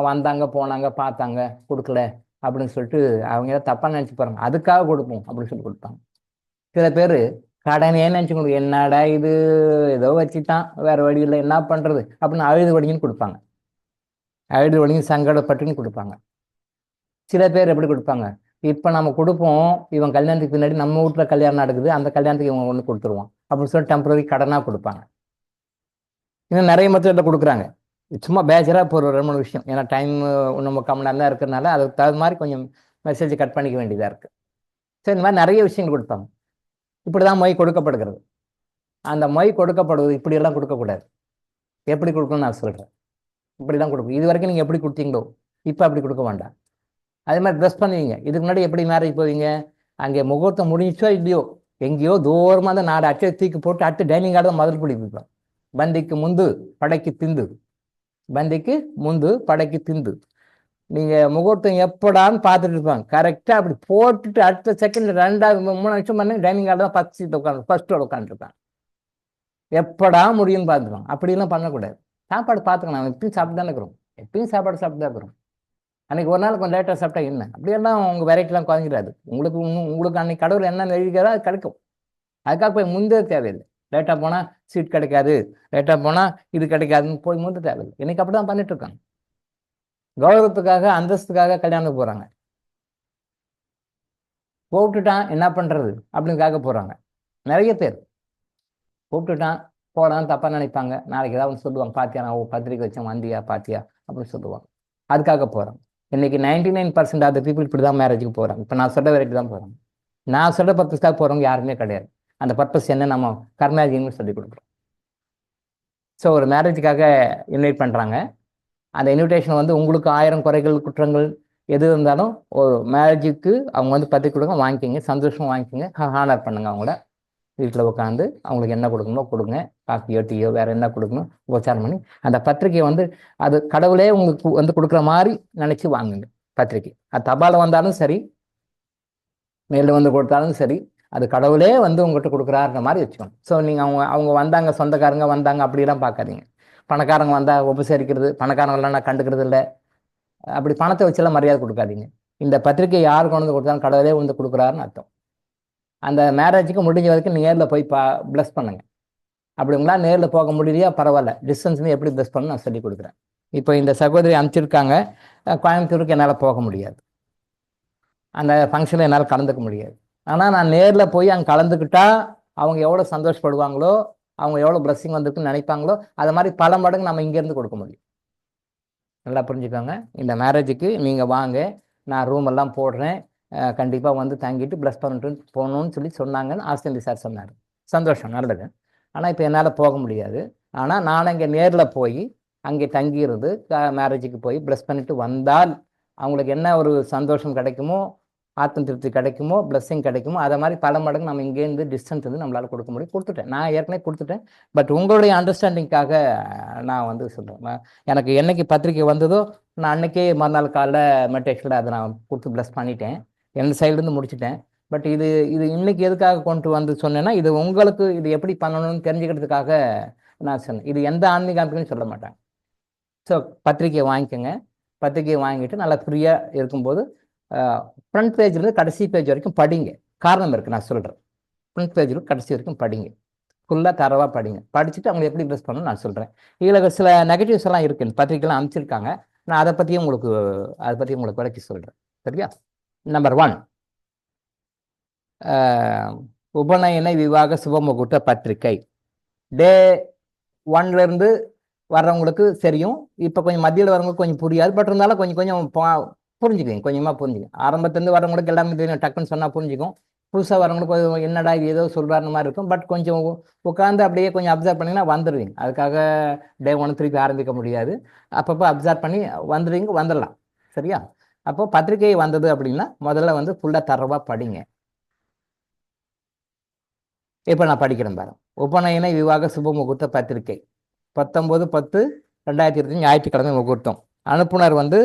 வந்தாங்க போனாங்க பார்த்தாங்க கொடுக்கல அப்படின்னு சொல்லிட்டு அவங்க ஏதாவது தப்பாக நினச்சி போகிறாங்க, அதுக்காக கொடுப்போம் அப்படின்னு சொல்லி கொடுப்பாங்க. சில பேர் கடனே நினச்சி கொடுக்கும், என்னடா இது ஏதோ வச்சுட்டான் வேறு வழி இல்லை என்ன பண்ணுறது அப்படின்னு அழுது வடிங்கன்னு கொடுப்பாங்க, அழுது வடிங்க சங்கடப்பட்டுன்னு கொடுப்பாங்க. சில பேர் எப்படி கொடுப்பாங்க, இப்போ நம்ம கொடுப்போம், இவன் கல்யாணத்துக்கு பின்னாடி நம்ம வீட்டில் கல்யாணம் நடக்குது, அந்த கல்யாணத்துக்கு இவங்க ஒன்று கொடுத்துருவோம் அப்படின்னு சொல்லி டெம்பரரி கடனாக கொடுப்பாங்க. இன்னும் நிறைய மெத்தடில் கொடுக்குறாங்க. சும்மா பேச்சராக இப்போ ஒரு 2-3 விஷயம், ஏன்னா டைம் நம்ம கம்மி நேரம் தான் இருக்கிறதுனால அதுக்கு தகுந்த மாதிரி கொஞ்சம் மெசேஜ் கட் பண்ணிக்க வேண்டியதாக இருக்குது. சரி, இந்த மாதிரி நிறைய விஷயங்கள் கொடுப்பாங்க. இப்படி தான் மொய் கொடுக்கப்படுகிறது. அந்த மொய் கொடுக்கப்படுவது இப்படியெல்லாம் கொடுக்கக்கூடாது. எப்படி கொடுக்கணும்னு நான் சொல்கிறேன். இப்படி தான் கொடுக்கும். இது வரைக்கும் நீங்கள் எப்படி கொடுத்தீங்களோ இப்போ அப்படி கொடுக்க வேண்டாம். அதே மாதிரி ட்ரெஸ் பண்ணுவீங்க. இதுக்கு முன்னாடி எப்படி மேரேஜ் போவீங்க, அங்கே முகூர்த்தம் முடிஞ்சோ இல்லையோ எங்கேயோ தூரமாக தான் 4 அட்டை தூக்கி போட்டு அட்டு டைனிங் ஆர்டர் முதல் பிடிப்போம். பந்திக்கு முந்து படைக்கு பிந்து, பந்திக்கு முந்து படைக்கு பிந்து. நீங்கள் முகூர்த்தம் எப்படான்னு பார்த்துட்டு இருப்பாங்க. கரெக்டாக அப்படி போட்டுட்டு அடுத்த செகண்ட் 2-3 நிமிஷம் பண்ணி டைனிங் ஆர்டர் தான் ஃபஸ்ட் சீட் உட்காந்து ஃபஸ்ட்டோட உட்காந்துருப்பாங்க. எப்படா முடியும்னு பார்த்துருவாங்க. அப்படிலாம் பண்ணக்கூடாது. சாப்பாடு பார்த்துக்கலாம், நம்ம எப்பயும் சாப்பிட்டு தானே இருக்கிறோம், எப்பயும் சாப்பாடு சாப்பிட்டு தான் இருக்கிறோம். அன்றைக்கி ஒரு நாள் கொஞ்சம் லேட்டாக சாப்பிட்டா என்ன, அப்படியெல்லாம் உங்கள் வெரைட்டிலாம் குறைஞ்சிடாது. உங்களுக்கு அன்றைக்கி கடவுள் என்ன எழுதிக்கிறதோ அது கிடைக்கும். அதுக்காக போய் முந்தே தேவையில்லை. லேட்டாக போனால் சீட் கிடைக்காது, லேட்டாக போனால் இது கிடைக்காதுன்னு போய் முந்த தேவையில்லை. இன்னைக்கு அப்படி தான் பண்ணிட்டு இருக்காங்க. கௌரவத்துக்காக அந்தஸ்துக்காக கல்யாணத்துக்கு போகிறாங்க. கூப்பிட்டுட்டான் என்ன பண்ணுறது அப்படின்னுக்காக போகிறாங்க. நிறைய பேர் கூப்பிட்டுட்டான் போகிறான்னு தப்பாக நினைப்பாங்க. நாளைக்கு ஏதாவது சொல்லுவாங்க, பாத்தியா நான் பத்திரிக்கை வச்சேன் வந்தியா பாத்தியா அப்படின்னு சொல்லுவாங்க. அதுக்காக போகிறாங்க. இன்னைக்கு 99% ஆஃப் த பீப்புள் இப்படி தான் மேரேஜுக்கு போகிறாங்க. இப்போ நான் சொல்கிற வெரைட்டி தான் போகிறாங்க. நான் சொல்கிற பர்பஸ்க்காக போகிறவங்க யாருமே கிடையாது. அந்த பர்பஸ் என்ன, நம்ம கர்மேஜின்னு சொல்லி கொடுக்குறோம். ஸோ ஒரு மேரேஜுக்காக இன்வைட் பண்ணுறாங்க. அந்த இன்விடேஷன் வந்து உங்களுக்கு 1000 குறைகள் குற்றங்கள் எது இருந்தாலும் ஒரு மேரேஜுக்கு அவங்க வந்து பத்திரிக்கை கொடுங்க, வாங்கிக்கிங்க, சந்தோஷமாக வாங்கிக்கிங்க, ஹானர் பண்ணுங்க. அவங்கள வீட்டில் உட்காந்து அவங்களுக்கு என்ன கொடுக்கணுமோ கொடுங்க, காஃபியோ டீயோ வேறு என்ன கொடுக்கணும் உபச்சாரம் பண்ணி அந்த பத்திரிக்கையை வந்து அது கடவுளே உங்களுக்கு வந்து கொடுக்குற மாதிரி நினச்சி வாங்குங்க. பத்திரிக்கை அது தபால் வந்தாலும் சரி, மேலில் வந்து கொடுத்தாலும் சரி, அது கடவுளே வந்து உங்கள்கிட்ட கொடுக்குறாருன்ற மாதிரி வச்சுக்கணும். ஸோ நீங்கள் அவங்க வந்தாங்க, சொந்தக்காரங்க வந்தாங்க அப்படிலாம் பார்க்காதீங்க. பணக்காரங்க வந்தால் உபசரிக்கிறது, பணக்காரங்களாம் நான் கண்டுக்கிறது இல்லை, அப்படி பணத்தை வச்செல்லாம் மரியாதை கொடுக்காதீங்க. இந்த பத்திரிக்கை யார் கொண்டு வந்து கொடுத்தாலும் கடவுளே வந்து கொடுக்குறாருன்னு அர்த்தம். அந்த மேரேஜுக்கு முடிஞ்ச வரைக்கும் நேரில் போய் ப்ளஸ் பண்ணுங்க. அப்படி உங்களால் நேரில் போக முடியலையா பரவாயில்ல, டிஸ்டன்ஸ்லேருந்து எப்படி ப்ளஸ் பண்ணணும் நான் சொல்லி கொடுக்குறேன். இப்போ இந்த சகோதரி அனுப்பிச்சிருக்காங்க, கோயம்புத்தூருக்கு என்னால் போக முடியாது, அந்த ஃபங்க்ஷனில் என்னால் கலந்துக்க முடியாது. ஆனால் நான் நேரில் போய் அங்கே கலந்துக்கிட்டா அவங்க எவ்வளோ சந்தோஷப்படுவாங்களோ, அவங்க எவ்வளோ பிளஸ்ஸிங் வந்துருக்குன்னு நினைப்பாங்களோ, அது மாதிரி பல மடங்கு நம்ம இங்கேருந்து கொடுக்க முடியும். நல்லா புரிஞ்சுக்கோங்க. இந்த மேரேஜுக்கு நீங்கள் வாங்க, நான் ரூம் எல்லாம் போடுறேன், கண்டிப்பாக வந்து தங்கிட்டு ப்ளஸ் பண்ணிட்டு போகணுன்னு சொல்லி சொன்னாங்கன்னு ஆஸ்தந்தி சார் சொன்னார். சந்தோஷம், நல்லது. ஆனால் இப்போ என்னால் போக முடியாது. ஆனால் நான் அங்கே நேரில் போய் அங்கே தங்கியிருந்து மேரேஜுக்கு போய் ப்ளஸ் பண்ணிட்டு வந்தால் அவங்களுக்கு என்ன ஒரு சந்தோஷம் கிடைக்குமோ, ஆத்ம திருப்தி கிடைக்குமோ, பிளஸ்ஸிங் கிடைக்குமோ, அதை மாதிரி பல மடங்கு நம்ம இங்கேருந்து டிஸ்டன்ஸ் வந்து நம்மளால் கொடுக்க முடியும். கொடுத்துட்டேன், நான் ஏற்கனவே கொடுத்துட்டேன். பட் உங்களுடைய அண்டர்ஸ்டாண்டிங்காக நான் வந்து சொல்கிறேன். எனக்கு என்னைக்கு பத்திரிக்கை வந்ததோ நான் அன்றைக்கே மறுநாள் காலைல மெடிடேஷனில் அதை நான் கொடுத்து ப்ளஸ் பண்ணிட்டேன், எந்த சைட்லேருந்து முடிச்சுட்டேன். பட் இது இன்னைக்கு எதுக்காக கொண்டு வந்து சொன்னேன்னா, இது உங்களுக்கு இது எப்படி பண்ணணும்னு தெரிஞ்சுக்கிறதுக்காக நான் சொன்னேன். இது எந்த ஆன்மீக அமைப்புன்னு சொல்ல மாட்டேன். ஸோ பத்திரிக்கையை வாங்கிக்கோங்க. பத்திரிக்கையை வாங்கிட்டு நல்லா ஃப்ரீயாக இருக்கும்போது ஃப்ரண்ட் பேஜ்லேருந்து கடைசி பேஜ் வரைக்கும் படிங்க. காரணம் இருக்குது, நான் சொல்கிறேன். ஃப்ரண்ட் பேஜில் கடைசி வரைக்கும் படிங்க, ஃபுல்லாக தரவாக படிங்க. படிச்சுட்டு அவங்க எப்படி ப்ளஸ் பண்ணணும்னு நான் சொல்கிறேன். இதில் சில நெகட்டிவ்ஸ் எல்லாம் இருக்குது, பத்திரிக்கைலாம் அனுப்பிச்சிருக்காங்க. நான் அதை பற்றியும் உங்களுக்கு விளக்கி சொல்கிறேன். சரியா? நம்பர் 1, உபநயன விவாக சுபமுகூர்த்த பத்திரிக்கை டே 1லேருந்து வர்றவங்களுக்கு தெரியும். இப்போ கொஞ்சம் மத்தியில் வரவங்களுக்கு கொஞ்சம் புரியாது. பட் இருந்தாலும் கொஞ்சம் புரிஞ்சுக்குங்க, கொஞ்சமாக புரிஞ்சுங்க. ஆரம்பத்துலேருந்து வரவங்களுக்கு எல்லாமே தெரியும், டக்குன்னு சொன்னால் புரிஞ்சுக்கும். புதுசாக வரவங்களுக்கு என்னடா இது ஏதோ சொல்கிறாருன்னு மாதிரி இருக்கும். பட் கொஞ்சம் உட்காந்து அப்படியே கொஞ்சம் அப்சர்வ் பண்ணிங்கன்னா வந்துடுவீங்க. அதுக்காக டே 1 திருப்பி ஆரம்பிக்க முடியாது. அப்பப்போ அப்சர்வ் பண்ணி வந்துடலாம். சரியா? அப்போ பத்திரிகை வந்தது அப்படின்னா முதல்ல வந்து ஃபுல்லாக தரவாக படிங்க. இப்போ நான் படிக்கிறேன் பாருங்க. உபநயன விவாக சுப முகூர்த்த பத்திரிகை 19/10/2025 ஞாயிற்றுக்கிழமை முகூர்த்தம். அனுப்புனர் வந்து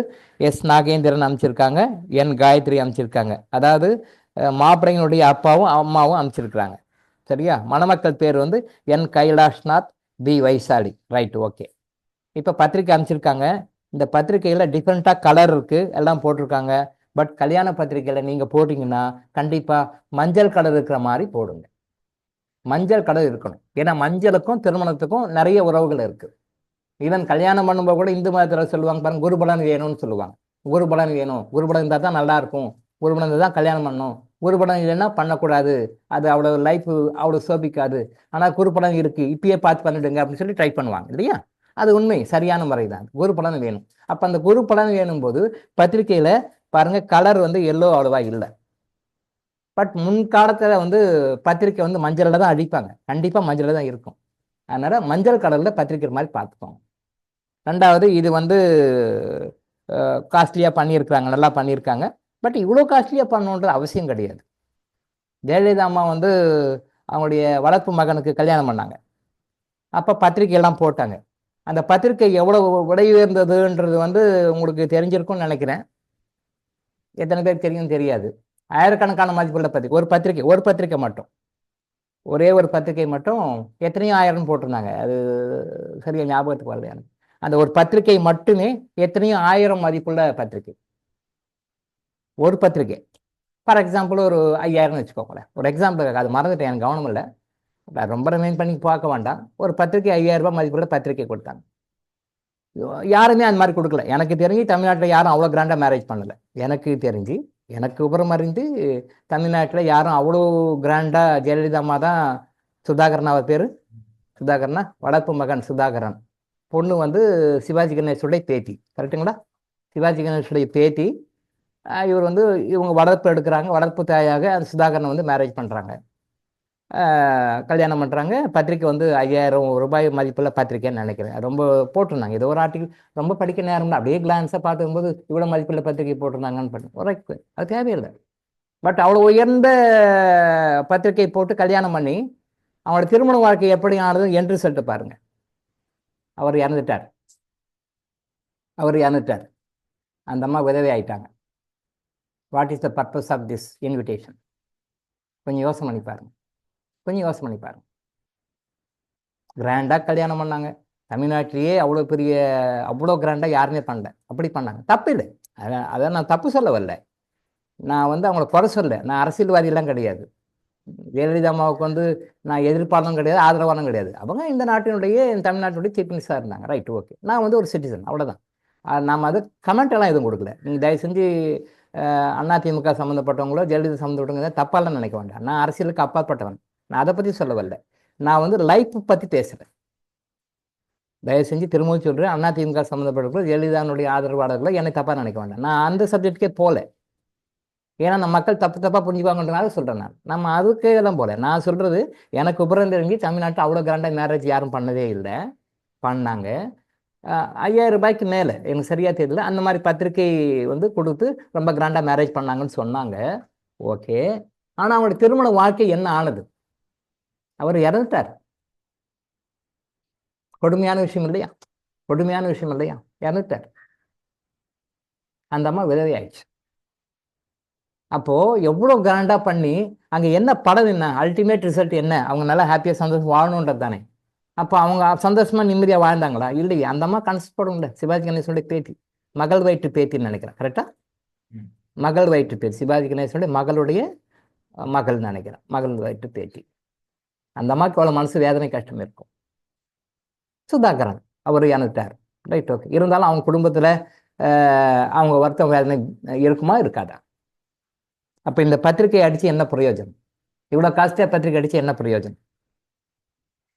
எஸ் நாகேந்திரன் அமைச்சிருக்காங்க, என் காயத்ரி அமைச்சிருக்காங்க. அதாவது மாப்பிள்ளைங்களுடைய அப்பாவும் அம்மாவும் அமைச்சிருக்கிறாங்க. சரியா? மணமக்கள் பேர் வந்து N Kailashnath, P Vaishali. Right, okay. இப்போ பத்திரிக்கை அமைச்சிருக்காங்க. இந்த பத்திரிக்கையில் டிஃப்ரெண்ட்டாக கலர் இருக்குது, எல்லாம் போட்டிருக்காங்க. பட் கல்யாண பத்திரிக்கையில் நீங்கள் போட்டிங்கன்னா கண்டிப்பாக மஞ்சள் கலர் இருக்கிற மாதிரி போடுங்க. மஞ்சள் கலர் இருக்கணும். ஏன்னா மஞ்சளுக்கும் திருமணத்துக்கும் நிறைய உறவுகள் இருக்குது. ஈவன் கல்யாணம் பண்ணும்போது கூட இந்து மதத்தில் சொல்லுவாங்க பாருங்க, குருபலன் வேணும்னு சொல்லுவாங்க. குருபலன் வேணும், குருபலன் இருந்தால் தான் நல்லா இருக்கும், குருபலன் இருந்தால் தான் கல்யாணம் பண்ணணும், குருபலன் இல்லைன்னா பண்ணக்கூடாது, அது அவ்வளோ லைஃப் அவ்வளோ சோபிக்காது. ஆனால் குருபலன் இருக்குது, இப்பயே பார்த்து பண்ணிடுங்க அப்படின்னு சொல்லி ட்ரை பண்ணுவாங்க இல்லையா? அது உண்மை, சரியான முறை தான். குருபலன் வேணும். அப்போ அந்த குருபலன் வேணும் போது பத்திரிக்கையில் பாருங்க கலர் வந்து எல்லோ அவ்வளோவா இல்லை. பட் முன்காலத்தில் வந்து பத்திரிக்கை வந்து மஞ்சளில் தான் அடிப்பாங்க, கண்டிப்பாக மஞ்சளில் தான் இருக்கும். அதனால் மஞ்சள் கலரில் பத்திரிக்கை மாதிரி பார்த்துக்கோங்க. ரெண்டாவது, இது வந்து காஸ்ட்லியாக பண்ணியிருக்கிறாங்க, நல்லா பண்ணியிருக்காங்க. பட் இவ்வளோ காஸ்ட்லியாக பண்ணணுன்றது அவசியம் கிடையாது. ஜெயலலிதா அம்மா வந்து அவங்களுடைய வளர்ப்பு மகனுக்கு கல்யாணம் பண்ணாங்க. அப்போ பத்திரிக்கையெல்லாம் போட்டாங்க. அந்த பத்திரிக்கை எவ்வளோ விலை உயர்ந்ததுன்றது வந்து உங்களுக்கு தெரிஞ்சிருக்கும்னு நினைக்கிறேன். எத்தனை பேர் தெரியும் தெரியாது. ஆயிரக்கணக்கான மதிப்புள்ள பத்திரிக்கை. ஒரு பத்திரிக்கை மட்டும், ஒரே ஒரு பத்திரிக்கை மட்டும் எத்தனையோ ஆயிரம் போட்டிருந்தாங்க. அது சரியா ஞாபகத்துக்கு வரல எனக்கு. அந்த ஒரு பத்திரிகை மட்டுமே எத்தனையோ ஆயிரம் மதிப்புள்ள பத்திரிகை. ஒரு பத்திரிகை ஃபார் எக்ஸாம்பிள் ஒரு 5000 வச்சுக்கோங்களேன். ஒரு எக்ஸாம்பிள், அது மறந்துட்டேன், எனக்கு கவனம் இல்லை, ரொம்ப ரிமைண்ட் பண்ணி பார்க்க வேண்டாம். ஒரு பத்திரிகை 5000 ரூபாய் மதிப்புள்ள பத்திரிகை கொடுத்தாங்க. யாருமே அந்த மாதிரி கொடுக்கல. எனக்கு தெரிஞ்சு தமிழ்நாட்டில் யாரும் அவ்வளோ கிராண்டாக மேரேஜ் பண்ணலை. எனக்கு தெரிஞ்சு, எனக்கு உபரம் அறிந்து தமிழ்நாட்டில் யாரும் அவ்வளோ கிராண்டாக, ஜெயலலிதா அம்மா தான், சுதாகரன் அவர் பேர், சுதாகரனா, வளர்ப்பு மகன் சுதாகரன், பொண்ணு வந்து சிவாஜி கணேசனுடைய பேத்தி, கரெக்டுங்களா? சிவாஜி கணேசனுடைய பேத்தி. இவர் வந்து இவங்க வளர்ப்பு எடுக்கிறாங்க, வளர்ப்பு தாயாக அந்த சுதாகரனை வந்து மேரேஜ் பண்ணுறாங்க, கல்யாணம் பண்ணுறாங்க. பத்திரிக்கை வந்து 5000 ரூபாய் மதிப்புள்ள பத்திரிக்கைன்னு நினைக்கிறேன். ரொம்ப போட்டிருந்தாங்க. ஏதோ ஒரு ஆர்டிக்கல் ரொம்ப படிக்க நேரம்ல அப்படியே கிளான்ஸாக பார்க்கும்போது இவ்வளோ மதிப்புள்ள பத்திரிக்கை போட்டிருந்தாங்கன்னு பண்ணி அது தேவையில்லை. பட் அவ்வளோ உயர்ந்த பத்திரிக்கை போட்டு கல்யாணம் பண்ணி அவங்களோட திருமண வாழ்க்கை எப்படி ஆனது என்று சொல்லிட்டு பாருங்க. அவர் இறந்துட்டார். அந்த அம்மா விதவை ஆயிட்டாங்க. What is the purpose of this invitation? கொஞ்சம் யோசனை பண்ணி பாருங்க. கிராண்டாக கல்யாணம் பண்ணாங்க. தமிழ்நாட்டிலேயே அவ்வளோ கிராண்டாக யாருமே பண்ணல. அப்படி பண்ணாங்க, தப்பு இல்லை. அதை நான் தப்பு சொல்ல வரல, நான் வந்து அவங்கள குறை சொல்ல. நான் அரசியல்வாதியெல்லாம் கிடையாது. ஜெயலலிதா அம்மாவுக்கு வந்து நான் எதிர்ப்பாளரும் கிடையாது, ஆதரவாளரும் கிடையாது. அவங்க இந்த தமிழ்நாட்டினுடைய சீஃப் மினிஸ்டராக இருந்தாங்க. Right, okay. நான் வந்து ஒரு சிட்டிசன், அவ்வளோதான். நாம் அது கமெண்ட் எல்லாம் எதுவும் கொடுக்கல. நீங்கள் தயவு செஞ்சு அதிமுக சம்மந்தப்பட்டவங்களோ ஜெயலலிதா சம்மந்தப்பட்டவங்க தப்பாலாம் நினைக்க வேண்டாம். நான் அரசியலுக்கு அப்பாற்பட்டவன், நான் அதை பற்றி சொல்ல வரல. நான் வந்து லைஃப் பற்றி பேசுகிறேன். தயவு செஞ்சு திரும்பவும் சொல்கிறேன், அதிமுக சம்மந்தப்பட்டவங்களோ ஜெயலலிதாவுடைய ஆதரவாளர்களோ என்னை தப்பாக நினைக்க வேண்டாம். நான் அந்த சப்ஜெக்டுக்கே போகல. ஏன்னா நம்ம மக்கள் தப்பாக புரிஞ்சுப்பாங்கன்றனால சொல்கிறேன். நம்ம அதுக்கே தான் போல. நான் சொல்கிறது, எனக்கு உபரம் தெரிஞ்சு தமிழ்நாட்டில் அவ்வளோ கிராண்டாக மேரேஜ் யாரும் பண்ணதே இல்லை. பண்ணாங்க 5000 ரூபாய்க்கு மேலே, எனக்கு சரியாக தெரியல. அந்த மாதிரி பத்திரிக்கை வந்து கொடுத்து ரொம்ப கிராண்டாக மேரேஜ் பண்ணாங்கன்னு சொன்னாங்க. ஓகே. ஆனால் அவங்களுடைய திருமண வாழ்க்கை என்ன ஆனது? அவர் இறந்துட்டார். கொடுமையான விஷயம் இல்லையா? இறந்துட்டார். அந்த அம்மா விதவை ஆயிடுச்சு. அப்போ எவ்வளோ கிராண்டா பண்ணி அங்கே என்ன படம், என்ன அல்டிமேட் ரிசல்ட் என்ன? அவங்க நல்லா ஹாப்பியாக சந்தோஷம் வாழணுன்றது தானே. அப்போ அவங்க சந்தோஷமா நிம்மதியாக வாழ்ந்தாங்களா? இல்லையே. அந்த அம்மா கன்சிடப்படும்ல. சிவாஜி கணேசனுடைய பேத்தி, மகள் வயிற்று பேத்தின்னு நினைக்கிறேன், கரெக்டா? மகள் வயிற்று பேத்தி, சிவாஜி கணேசனுடைய மகளுடைய மகள்னு நினைக்கிறேன், மகள் வயிற்று பேத்தி. அந்த அம்மாவுக்கு அவ்வளோ மனசு வேதனை கஷ்டம் இருக்கும். சுதாகரன் அவர் இறந்துட்டார். Right, okay. இருந்தாலும் அவங்க குடும்பத்தில் அவங்க வருத்தம் வேதனை இருக்குமா இருக்காதா? அப்போ இந்த பத்திரிகை அடித்து என்ன பிரயோஜனம்? இவ்வளோ காஸ்ட்லியாக பத்திரிகை அடித்து என்ன பிரயோஜனம்?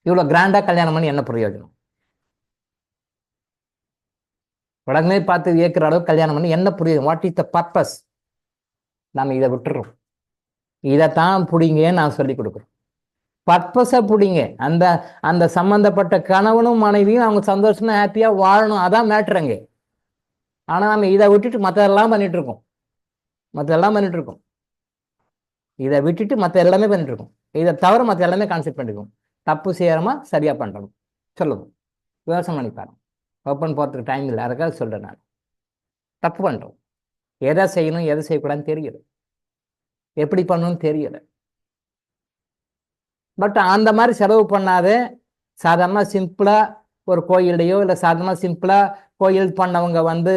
இவ்வளோ கிராண்டாக கல்யாணம் பண்ணி என்ன பிரயோஜனம்? உடனே பார்த்து வியக்கிற அளவுக்கு கல்யாணம் பண்ணி என்ன பிரயோஜனம்? What is the purpose? நம்ம இதை விட்டுறோம். இதைத்தான் பிடிங்கன்னு நான் சொல்லி கொடுக்குறோம். பர்பஸை பிடிங்க. அந்த சம்பந்தப்பட்ட கணவனும் மனைவியும் அவங்க சந்தோஷமா ஹாப்பியாக வாழணும், அதான் மேட்ருங்க. ஆனால் நம்ம இதை விட்டுட்டு மற்றதெல்லாம் பண்ணிட்டு இருக்கோம். இதை விட்டுட்டு மற்ற எல்லாமே பண்ணிட்டு இருக்கோம். இதை தவிர மற்ற எல்லாமே கான்செப்ட் பண்ணிக்கணும். தப்பு செய்யறோமா சரியா பண்றோம் சொல்லணும். விவசாயம் பண்ணிப்பாரு. ஓப்பன் போகிறதுக்கு டைம் இல்லை, அதுக்காக சொல்றேன். நான் தப்பு பண்றோம். எதை செய்யணும் எதை செய்யக்கூடாதுன்னு தெரியல, எப்படி பண்ணணும்னு தெரியல. பட் அந்த மாதிரி செலவு பண்ணாத சாதாரணமாக சிம்பிளாக ஒரு கோயிலையோ இல்லை சாதாரணமாக சிம்பிளாக கோயில் பண்ணவங்க வந்து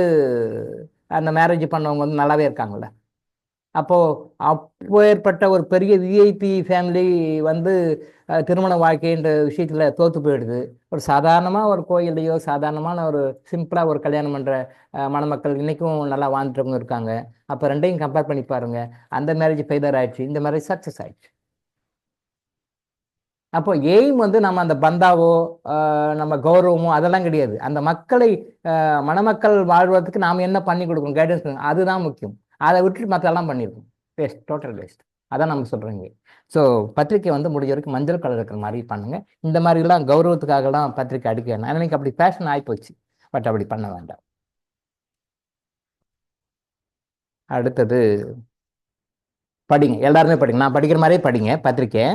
அந்த மேரேஜ் பண்ணவங்க வந்து நல்லாவே இருக்காங்கல்ல. அப்போது அப்போ ஏற்பட்ட ஒரு பெரிய விஐபி ஃபேமிலி வந்து திருமண வாழ்க்கைன்ற விஷயத்தில் தோற்று போயிடுது. ஒரு சாதாரணமாக ஒரு கோயிலையோ சாதாரணமான ஒரு சிம்பிளாக ஒரு கல்யாணம் பண்ணுற மணமக்கள் இன்றைக்கும் நல்லா வாழ்ந்துட்டவங்க இருக்காங்க. அப்போ ரெண்டையும் கம்பேர் பண்ணி பாருங்க. அந்த மேரேஜ் ஃபெயிலியர் ஆயிடுச்சு, இந்த மேரேஜ் சக்ஸஸ் ஆயிடுச்சு. அப்போ எய்ம் வந்து நம்ம அந்த பந்தாவோ நம்ம கௌரவமோ அதெல்லாம் கிடையாது. அந்த மக்களை மணமக்கள் வாழ்வதற்கு நாம் என்ன பண்ணி கொடுக்கணும், கைடன்ஸ், அதுதான் முக்கியம். அதை விட்டுட்டு மற்றெல்லாம் பண்ணியிருக்கோம். Waste, total waste. அதான் நம்ம சொல்கிறோங்க. ஸோ பத்திரிக்கை வந்து முடிஞ்ச வரைக்கும் மஞ்சள் கலர் இருக்கிற மாதிரி பண்ணுங்க. இந்த மாதிரிலாம் கௌரவத்துக்காகலாம் பத்திரிக்கை அடிக்க வேண்டாம். எனக்கு அப்படி பேஷன் ஆகிப்போச்சு. பட் அப்படி பண்ண வேண்டாம். அடுத்தது படிங்க, எல்லாருமே படிங்க. நான் படிக்கிற மாதிரியே படிங்க பத்திரிக்கை.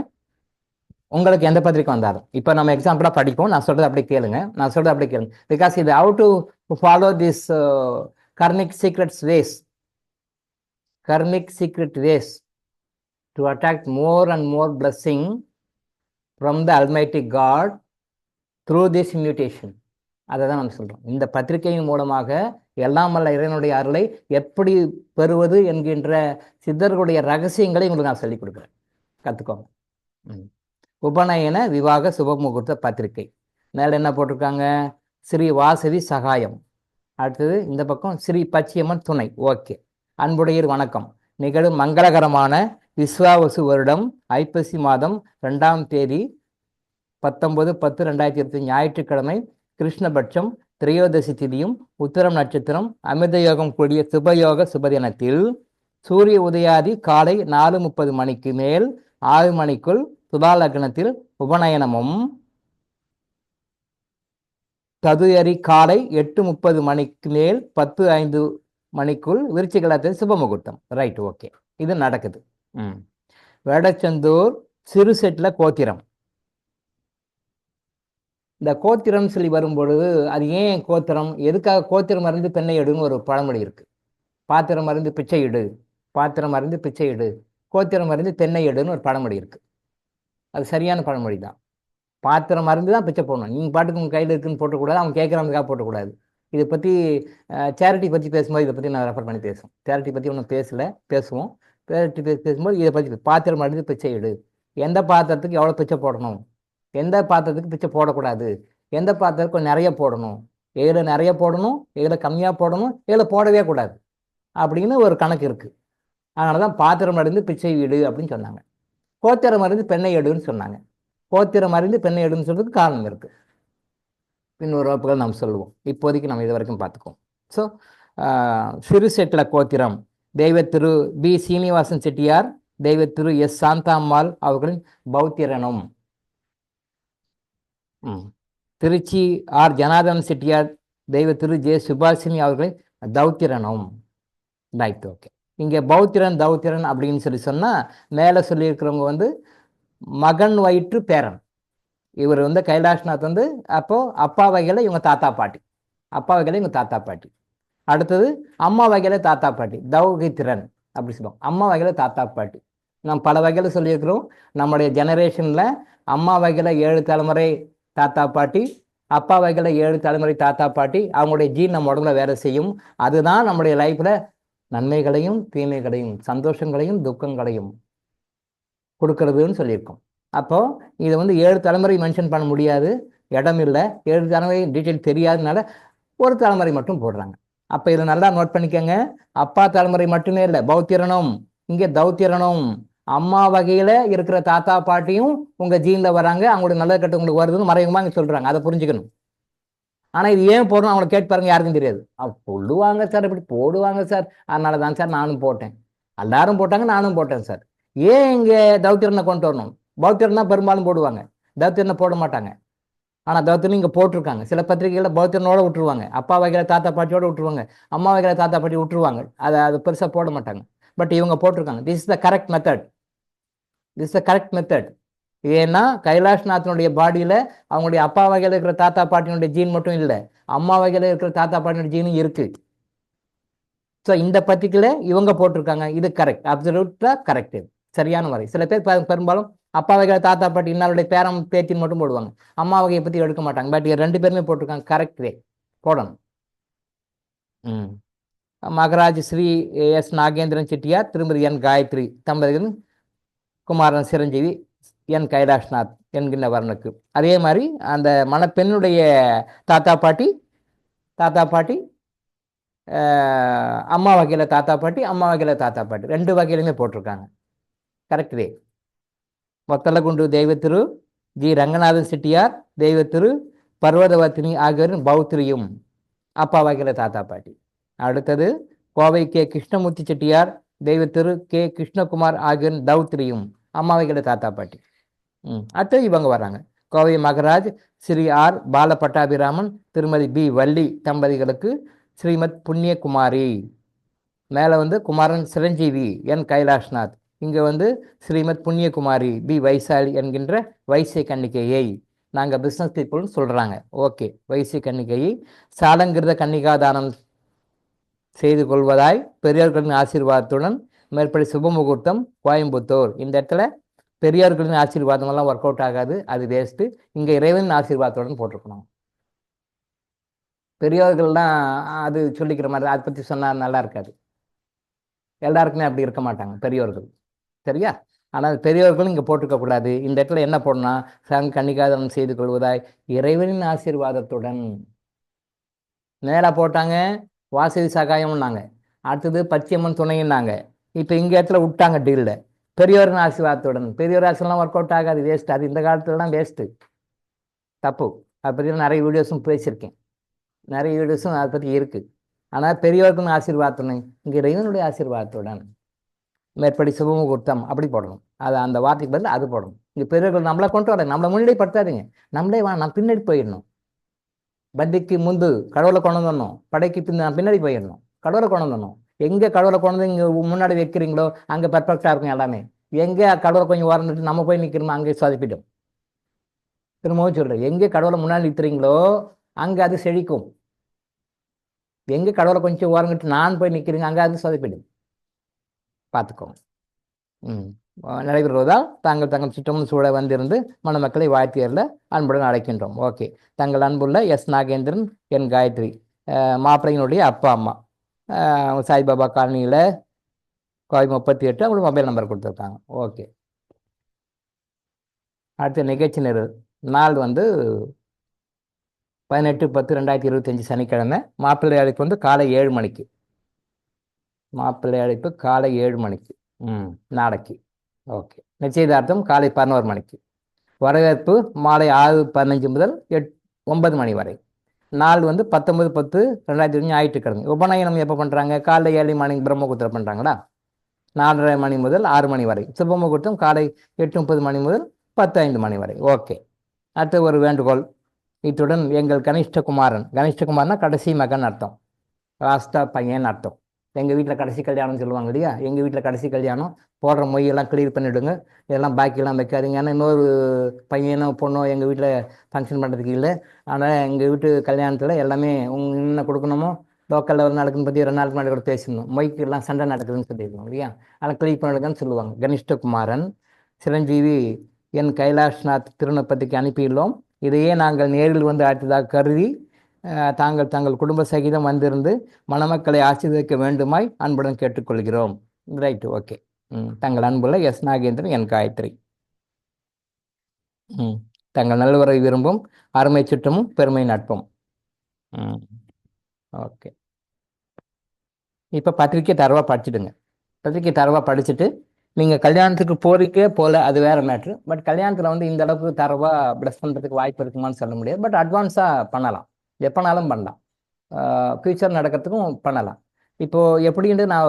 உங்களுக்கு எந்த பத்திரிக்கை வந்தாலும் இப்போ நம்ம எக்ஸாம்பிளாக படிப்போம். நான் சொல்கிறது அப்படியே கேளுங்க, நான் சொல்கிறது அப்படியே கேளுங்க. பிகாஸ் இது how to follow this karmic secrets ways, karmic secret ways to attract more and more blessing from the Almighty God through this invitation. அதை தான் நம்ம சொல்கிறோம். இந்த பத்திரிகையின் மூலமாக எல்லாம் வல்ல இறைவனுடைய அருளை எப்படி பெறுவது என்கின்ற சித்தர்களுடைய ரகசியங்களை உங்களுக்கு நான் சொல்லிக் கொடுக்குறேன், கற்றுக்கோங்க. உபநயன விவாக சுபமுகூர்த்த பத்திரிகை. மேலே என்ன போட்டிருக்காங்க, ஸ்ரீ வாசவி சகாயம். அடுத்தது இந்த பக்கம் ஸ்ரீ பச்சையம்மன் துணை. ஓகே. அன்புடையர் வணக்கம். நிகழும் மங்களகரமான விஸ்வாவசு வருடம் ஐப்பசி மாதம் 2ஆம் தேதி 19/10/2020 ஞாயிற்றுக்கிழமை கிருஷ்ணபட்சம் திரையோதசி திதியும் உத்திரம் நட்சத்திரம் அமிர்த யோகம் கூடிய சுபயோக சுபதினத்தில் சூரிய உதயாதி காலை 4:30 மணிக்கு மேல் 6 மணிக்குள் துலா லக்னத்தில் உபநயனமும் ததுயரி காலை 8:30 மணிக்கு மேல் 10:05 மணிக்குள் விருச்சிகலத்தில் சுபமுகூர்த்தம். Right, okay. இது நடக்குது. வேடச்சந்தூர் சிறு செட்டில் கோத்திரம். இந்த கோத்திரம் சொல்லி வரும்பொழுது அது ஏன் கோத்திரம், எதுக்காக கோத்திரம் மருந்து பெண்ணை எடுன்னு ஒரு பழமொழி இருக்கு. பாத்திரம் மருந்து பிச்சை இடு, பாத்திரம் மருந்து பிச்சை இடு, கோத்திரம் மருந்து தென்னை எடுன்னு ஒரு பழமொழி இருக்கு. அது சரியான பழமொழி தான். பாத்திரம் மருந்து தான் பிச்சை போடணும். நீங்கள் பாட்டுக்கு உங்கள் கையில் இருக்குன்னு போட்டக்கூடாது, அவங்க கேட்குறவங்களுக்காக போட்டக்கூடாது. இதை பற்றி சேரிட்டி பற்றி பேசும்போது இதை பற்றி நான் ரெஃபர் பண்ணி பேசுவோம். சேரிட்டி பற்றி ஒன்றும் பேசுவோம். சேரிட்டி பேசும்போது இதை பற்றி பாத்திரம் மருந்து பிச்சை இடு, எந்த பாத்திரத்துக்கு எவ்வளோ பிச்சை போடணும், எந்த பாத்திரத்துக்கு பிச்சை போடக்கூடாது, எந்த பாத்திரத்துக்கு கொஞ்சம் நிறைய போடணும், எதில் நிறைய போடணும், எதில் கம்மியாக போடணும், எதில் போடவே கூடாது அப்படின்னு ஒரு கணக்கு இருக்குது. அதனால தான் பாத்திரம் மருந்து பிச்சை இடு அப்படின்னு சொன்னாங்க. கோத்திரம் மருந்து பெண்ணை எடுன்னு சொன்னாங்க. கோத்திரம் மருந்து பெண்ணை எடுன்னு சொல்றதுக்கு காரணம் இருக்குது. இன்னொரு வகுப்புகள் நாம் சொல்லுவோம். இப்போதைக்கு நம்ம இது வரைக்கும் பார்த்துக்குவோம். ஸோ சிறு செட்டில் கோத்திரம் தெய்வ திரு பி சீனிவாசன் செட்டியார், தெய்வ திரு எஸ் சாந்தாம்மாள் அவர்களின் பௌத்திரனம். திருச்சி ஆர் ஜனார்தன் செட்டியார், தெய்வ திரு ஜே சுபாஷினி அவர்களின் தௌத்திரனம். Right, okay. இங்கே பௌத்திரன் தௌத்திரன் அப்படின்னு சொல்லி சொன்னால் மேலே சொல்லியிருக்கிறவங்க வந்து மகன் வயிற்று பேரன். இவர் வந்து கைலாஷ்நாத் வந்து அப்போது அப்பா வகையில் இவங்க தாத்தா பாட்டி, அப்பா வகையில் இவங்க தாத்தா பாட்டி. அடுத்தது அம்மா வகையில் தாத்தா பாட்டி, தௌகித்திரன் அப்படி சொல்லுவோம். அம்மா வகையில் தாத்தா பாட்டி நம்ம பல வகையில் சொல்லியிருக்கிறோம். நம்முடைய ஜெனரேஷனில் அம்மா வகையில் 7 தலைமுறை தாத்தா பாட்டி, அப்பா வகையில் 7 தலைமுறை தாத்தா பாட்டி. அவங்களுடைய ஜீன் நம்ம உடம்புல வேலை செய்யும். அதுதான் நம்முடைய லைஃப்பில் நன்மைகளையும் தீமைகளையும் சந்தோஷங்களையும் துக்கங்களையும் கொடுக்கறதுன்னு சொல்லியிருக்கோம். அப்போது இதை வந்து 7 தலைமுறை மென்ஷன் பண்ண முடியாது, இடம் இல்லை. 7 தலைமுறை டீட்டெயில் தெரியாதனால ஒரு தலைமுறை மட்டும் போடுறாங்க. அப்போ இதை நல்லா நோட் பண்ணிக்கோங்க. அப்பா தலைமுறை மட்டுமே இல்லை, பௌத்திரனும் இங்கே தௌத்திரனும். அம்மா வகையில் இருக்கிற தாத்தா பாட்டியும் உங்கள் ஜீனில் வராங்க, அவங்களுடைய நல்ல கட்டு உங்களுக்கு வருதுன்னு மறைமுகமாக இங்கே சொல்கிறாங்க. அதை புரிஞ்சுக்கணும். ஆனால் இது ஏன் போடணும் அவங்களை கேட்டு பாருங்க, யாருக்கும் தெரியாது. சொல்லுவாங்க சார், இப்படி போடுவாங்க சார், அதனால தான் சார் நானும் போட்டேன், எல்லாரும் போட்டாங்க நானும் போட்டேன் சார். ஏன் இங்கே தௌத்திரனை கொண்டு வரணும்? பௌத்திரன் தான் பெரும்பாலும் போடுவாங்க, தௌத்திரனை போட மாட்டாங்க. ஆனால் தௌத்திரன் இங்கே போட்டிருக்காங்க. சில பத்திரிகைகளில் பௌத்திரனோட விட்டுருவாங்க, அப்பா வகையில் தாத்தா பாட்டியோட விட்டுருவாங்க, அம்மா வகையில் தாத்தா பாட்டி விட்டுருவாங்க. அது பெருசாக போட மாட்டாங்க. பட் இவங்க போட்டிருக்காங்க. This is the correct method. This the correct method. ஏன்னா கைலாஷ்நாதனுடைய பாடியில் அவங்களுடைய அப்பா வகையில் இருக்கிற தாத்தா பாட்டினுடைய ஜீன் மட்டும் இல்லை, அம்மா வகையில் இருக்கிற தாத்தா பாட்டினுடைய ஜீனும் இருக்கு. ஸோ இந்த பர்டிகுலர் இவங்க போட்டிருக்காங்க, இது கரெக்ட், அப்சல்யூட்டாக கரெக்ட், சரியான முறை. சில பேர் பெரும்பாலும் அப்பா வகையில் தாத்தா பாட்டி இன்னாருடைய பேரம் பேத்தின்னு மட்டும் போடுவாங்க, அம்மா வகையை பற்றி எடுக்க மாட்டாங்க. பட் ரெண்டு பேருமே போட்டிருக்காங்க, கரெக்ட் வே போடணும். மகராஜ் ஸ்ரீ எஸ் நாகேந்திரன் செட்டியார், திருமதி என் காயத்ரி தம்பதிகள், குமாரன் சிரஞ்சீவி, என் கைலாஷ்நாத் என்கின்ற வர்ணக்கு. அதே மாதிரி அந்த மணப்பெண்ணுடைய தாத்தா பாட்டி அம்மா வகையில் தாத்தா பாட்டி, அம்மா வகையில் தாத்தா பாட்டி, ரெண்டு வகையிலுமே போட்டிருக்காங்க, கரெக்ட் வே. ஒத்தலகுண்டு தெய்வத்திரு ஜி ரங்கநாதன் செட்டியார், தெய்வத்திரு பர்வதவர்த்தினி ஆகியோரின் பௌத்திரியும் அப்பா வகையில் தாத்தா பாட்டி. அடுத்தது கோவை கே கிருஷ்ணமூர்த்தி செட்டியார், தெய்வத்திரு கே கிருஷ்ணகுமார் ஆகியோரின் தௌத்திரியும் அம்மா வகையில் தாத்தா பாட்டி. அடுத்தது இவங்க வர்றாங்க, கோவை மகராஜ் ஸ்ரீ ஆர் பால பட்டாபிராமன், திருமதி பி வள்ளி தம்பதிகளுக்கு ஸ்ரீமத் புண்ணியகுமாரி. மேலே வந்து குமாரன் சிரஞ்சீவி என் கைலாஷ்நாத், இங்கே ஸ்ரீமத் புண்ணியகுமாரி பி வைசாலி என்கின்ற வைசிய கன்னிகையை நாங்கள் பிஸ்னஸ் பீப்புள்னு சொல்கிறாங்க. ஓகே, வைசிய கன்னிகையை சாலங்கிருத கன்னிகாதானம் செய்து கொள்வதாய் பெரியோர்களின் ஆசீர்வாதத்துடன் மேற்படி சுபமுகூர்த்தம் கோயம்புத்தூர். இந்த இடத்துல பெரியோர்களின் ஆசீர்வாதமெல்லாம் ஒர்க் அவுட் ஆகாது, அது வேஸ்ட்டு. இங்கே இறைவனின் ஆசீர்வாதத்துடன் போட்டிருக்கணும். பெரியோர்கள்லாம் அது சொல்லிக்கிற மாதிரி அதை பற்றி சொன்னால் நல்லா இருக்காது. எல்லாருக்குமே அப்படி இருக்க மாட்டாங்க பெரியோர்கள், சரியா? ஆனால் பெரியோர்களும் இங்கே போட்டுக்கக்கூடாது. இந்த இடத்துல என்ன போடணும், கன்னிகாதானம் செய்து கொள்வதாய் இறைவனின் ஆசீர்வாதத்துடன். மேலே போட்டாங்க வாசவி சகாயம்னாங்க, அடுத்தது பச்சையம்மன் துணைன்னாங்க. இப்போ இங்கே இடத்துல விட்டாங்க டீலில் பெரியோரின் ஆசீர்வாதத்துடன். பெரியோர் ஆசீர்வாதம் ஒர்க் அவுட் ஆகாது, வேஸ்ட்டு. அது இந்த காலத்துலலாம் வேஸ்ட்டு, தப்பு. அதை பற்றி நிறைய வீடியோஸும் பேசியிருக்கேன், நிறைய வீடியோஸும் அதை பற்றி இருக்குது. ஆனால் பெரியோருக்குன்னு ஆசீர்வாதத்துடன், இங்கே இறைவனுடைய ஆசீர்வாதத்துடன் மேற்படி சுபமுகூர்த்தம் அப்படி போடணும். அது அந்த வார்த்தைக்கு பதில் அது போடணும். இங்கே பெரியவர்கள் நம்மளை கொண்டு வர, நம்மளை முன்னாடி படுத்தாதீங்க, நம்மளே நான் பின்னாடி போயிடணும். பந்திக்கு முந்து கடவுளை கொண்டு வந்துடணும், படைக்கு பின்னாடி போயிடணும், கடவுளை கொண்டு வந்துடணும். எங்கே கடவுளை கொண்டு வந்து இங்கே முன்னாடி வைக்கிறீங்களோ அங்கே பர்ஃபெக்டாக இருக்கும் எல்லாமே. எங்கே கடவுளை கொஞ்சம் ஓரந்துட்டு நம்ம போய் நிற்கிறோமோ அங்கே சொதப்பிடும். திரும்பவும் சொல்கிறேன், எங்கே கடவுளை முன்னாடி நிற்கிறீங்களோ அங்கே அது செழிக்கும். எங்கே கடவுளை கொஞ்சம் ஓரங்கிட்டு நான் போய் நிற்கிறீங்க அங்கே அது சொதப்பிடும், பார்த்துக்கோங்க. நடைபெறுவதால் தங்கள் சுற்றமும் சூழ வந்திருந்து மணமக்களை வாழ்த்தியரில் அன்புடன் அழைக்கின்றோம். ஓகே, தங்கள் அன்புள்ள எஸ் நாகேந்திரன் என் காயத்ரி, மாப்பிள்ளையினுடைய அப்பா அம்மா, சாய்பாபா காலனியில் கோவை 38, அவங்களுக்கு மொபைல் நம்பர் கொடுத்துருக்காங்க. ஓகே, அடுத்த நிகழ்ச்சி நாள் 18/10/2025 சனிக்கிழமை. மாப்பிள்ளை அழைப்பு காலை 7 மணிக்கு. மாப்பிள்ளை அழைப்பு காலை 7 மணிக்கு நாளைக்கு. ஓகே, நிச்சயதார்த்தம் காலை 11 மணிக்கு. வரவேற்பு மாலை 6:15 முதல் 9 மணி வரை. நாள் 19/10/2025 ஞாயிற்றுக்கிழமை. உபநயனம் எப்போ பண்ணுறாங்க? காலை 7 மணி பிரம்மகுத்திரம் பண்ணுறாங்களா, 4:30 மணி முதல் 6 மணி வரை. சுபமுகூர்த்தம் காலை 8:30 மணி முதல் 10:05 மணி வரை. ஓகே, அடுத்த ஒரு வேண்டுகோள். இத்துடன் எங்கள் கனிஷ்டகுமார்னா கடைசி மகன் அர்த்தம், லாஸ்டா பையன் அர்த்தம். எங்கள் வீட்டில் கடைசி கல்யாணம்னு சொல்லுவாங்க இல்லையா, எங்கள் வீட்டில் கடைசி கல்யாணம். போடுற மொய்யெல்லாம் கிளியர் பண்ணிவிடுங்க, இதெல்லாம் பாக்கியெல்லாம் வைக்காதீங்க. ஏன்னா இன்னொரு பையனோ பொண்ணோ எங்கள் வீட்டில் ஃபங்க்ஷன் பண்ணுறதுக்கு இல்லை. ஆனால் எங்கள் வீட்டு கல்யாணத்தில் எல்லாமே என்ன கொடுக்கணுமோ லோக்கல் லெவல் நடக்குன்னு பற்றி 2 நாளுக்கு முன்னாடி கூட பேசணும். மொய்க்கு எல்லாம் சண்டை நடக்குதுன்னு சொல்லியிருக்கோம் இல்லையா, அதெல்லாம் கிளியர் பண்ணிடுங்கன்னு சொல்லுவாங்க. கனிஷ்டகுமாரன் சிரஞ்சீவி என் கைலாஷ்நாத் திருநப்பதிக்கு அனுப்பியுள்ளோம். இதையே நாங்கள் நேரில் அழைத்ததாக கருதி தங்கள் குடும்ப சகிதம் வந்திருந்து மணமக்களை ஆசீர்வதிக்க வேண்டுமாய் அன்புடன் கேட்டுக்கொள்கிறோம். Right, okay. தங்கள் அன்புள்ள எஸ் நாகேந்திரன் என் காயத்ரி. தங்கள் நல்வரை விரும்பும் அருமை சுற்றமும் பெருமை நட்பும். ஓகே, இப்போ பத்திரிக்கை தரவாக படிச்சுடுங்க. பத்திரிக்கை தரவாக படிச்சுட்டு நீங்கள் கல்யாணத்துக்கு போறீக்கே போல, அது வேற மேட்ரு. பட் கல்யாணத்தில் இந்த அளவுக்கு தரவாக ப்ளஸ் பண்ணுறதுக்கு வாய்ப்பு இருக்குமான்னு சொல்ல முடியாது. பட் அட்வான்ஸாக பண்ணலாம், எப்போனாலும் பண்ணலாம், ஃபியூச்சர் நடக்கிறதுக்கும் பண்ணலாம். இப்போது எப்படின்ட்டு நான்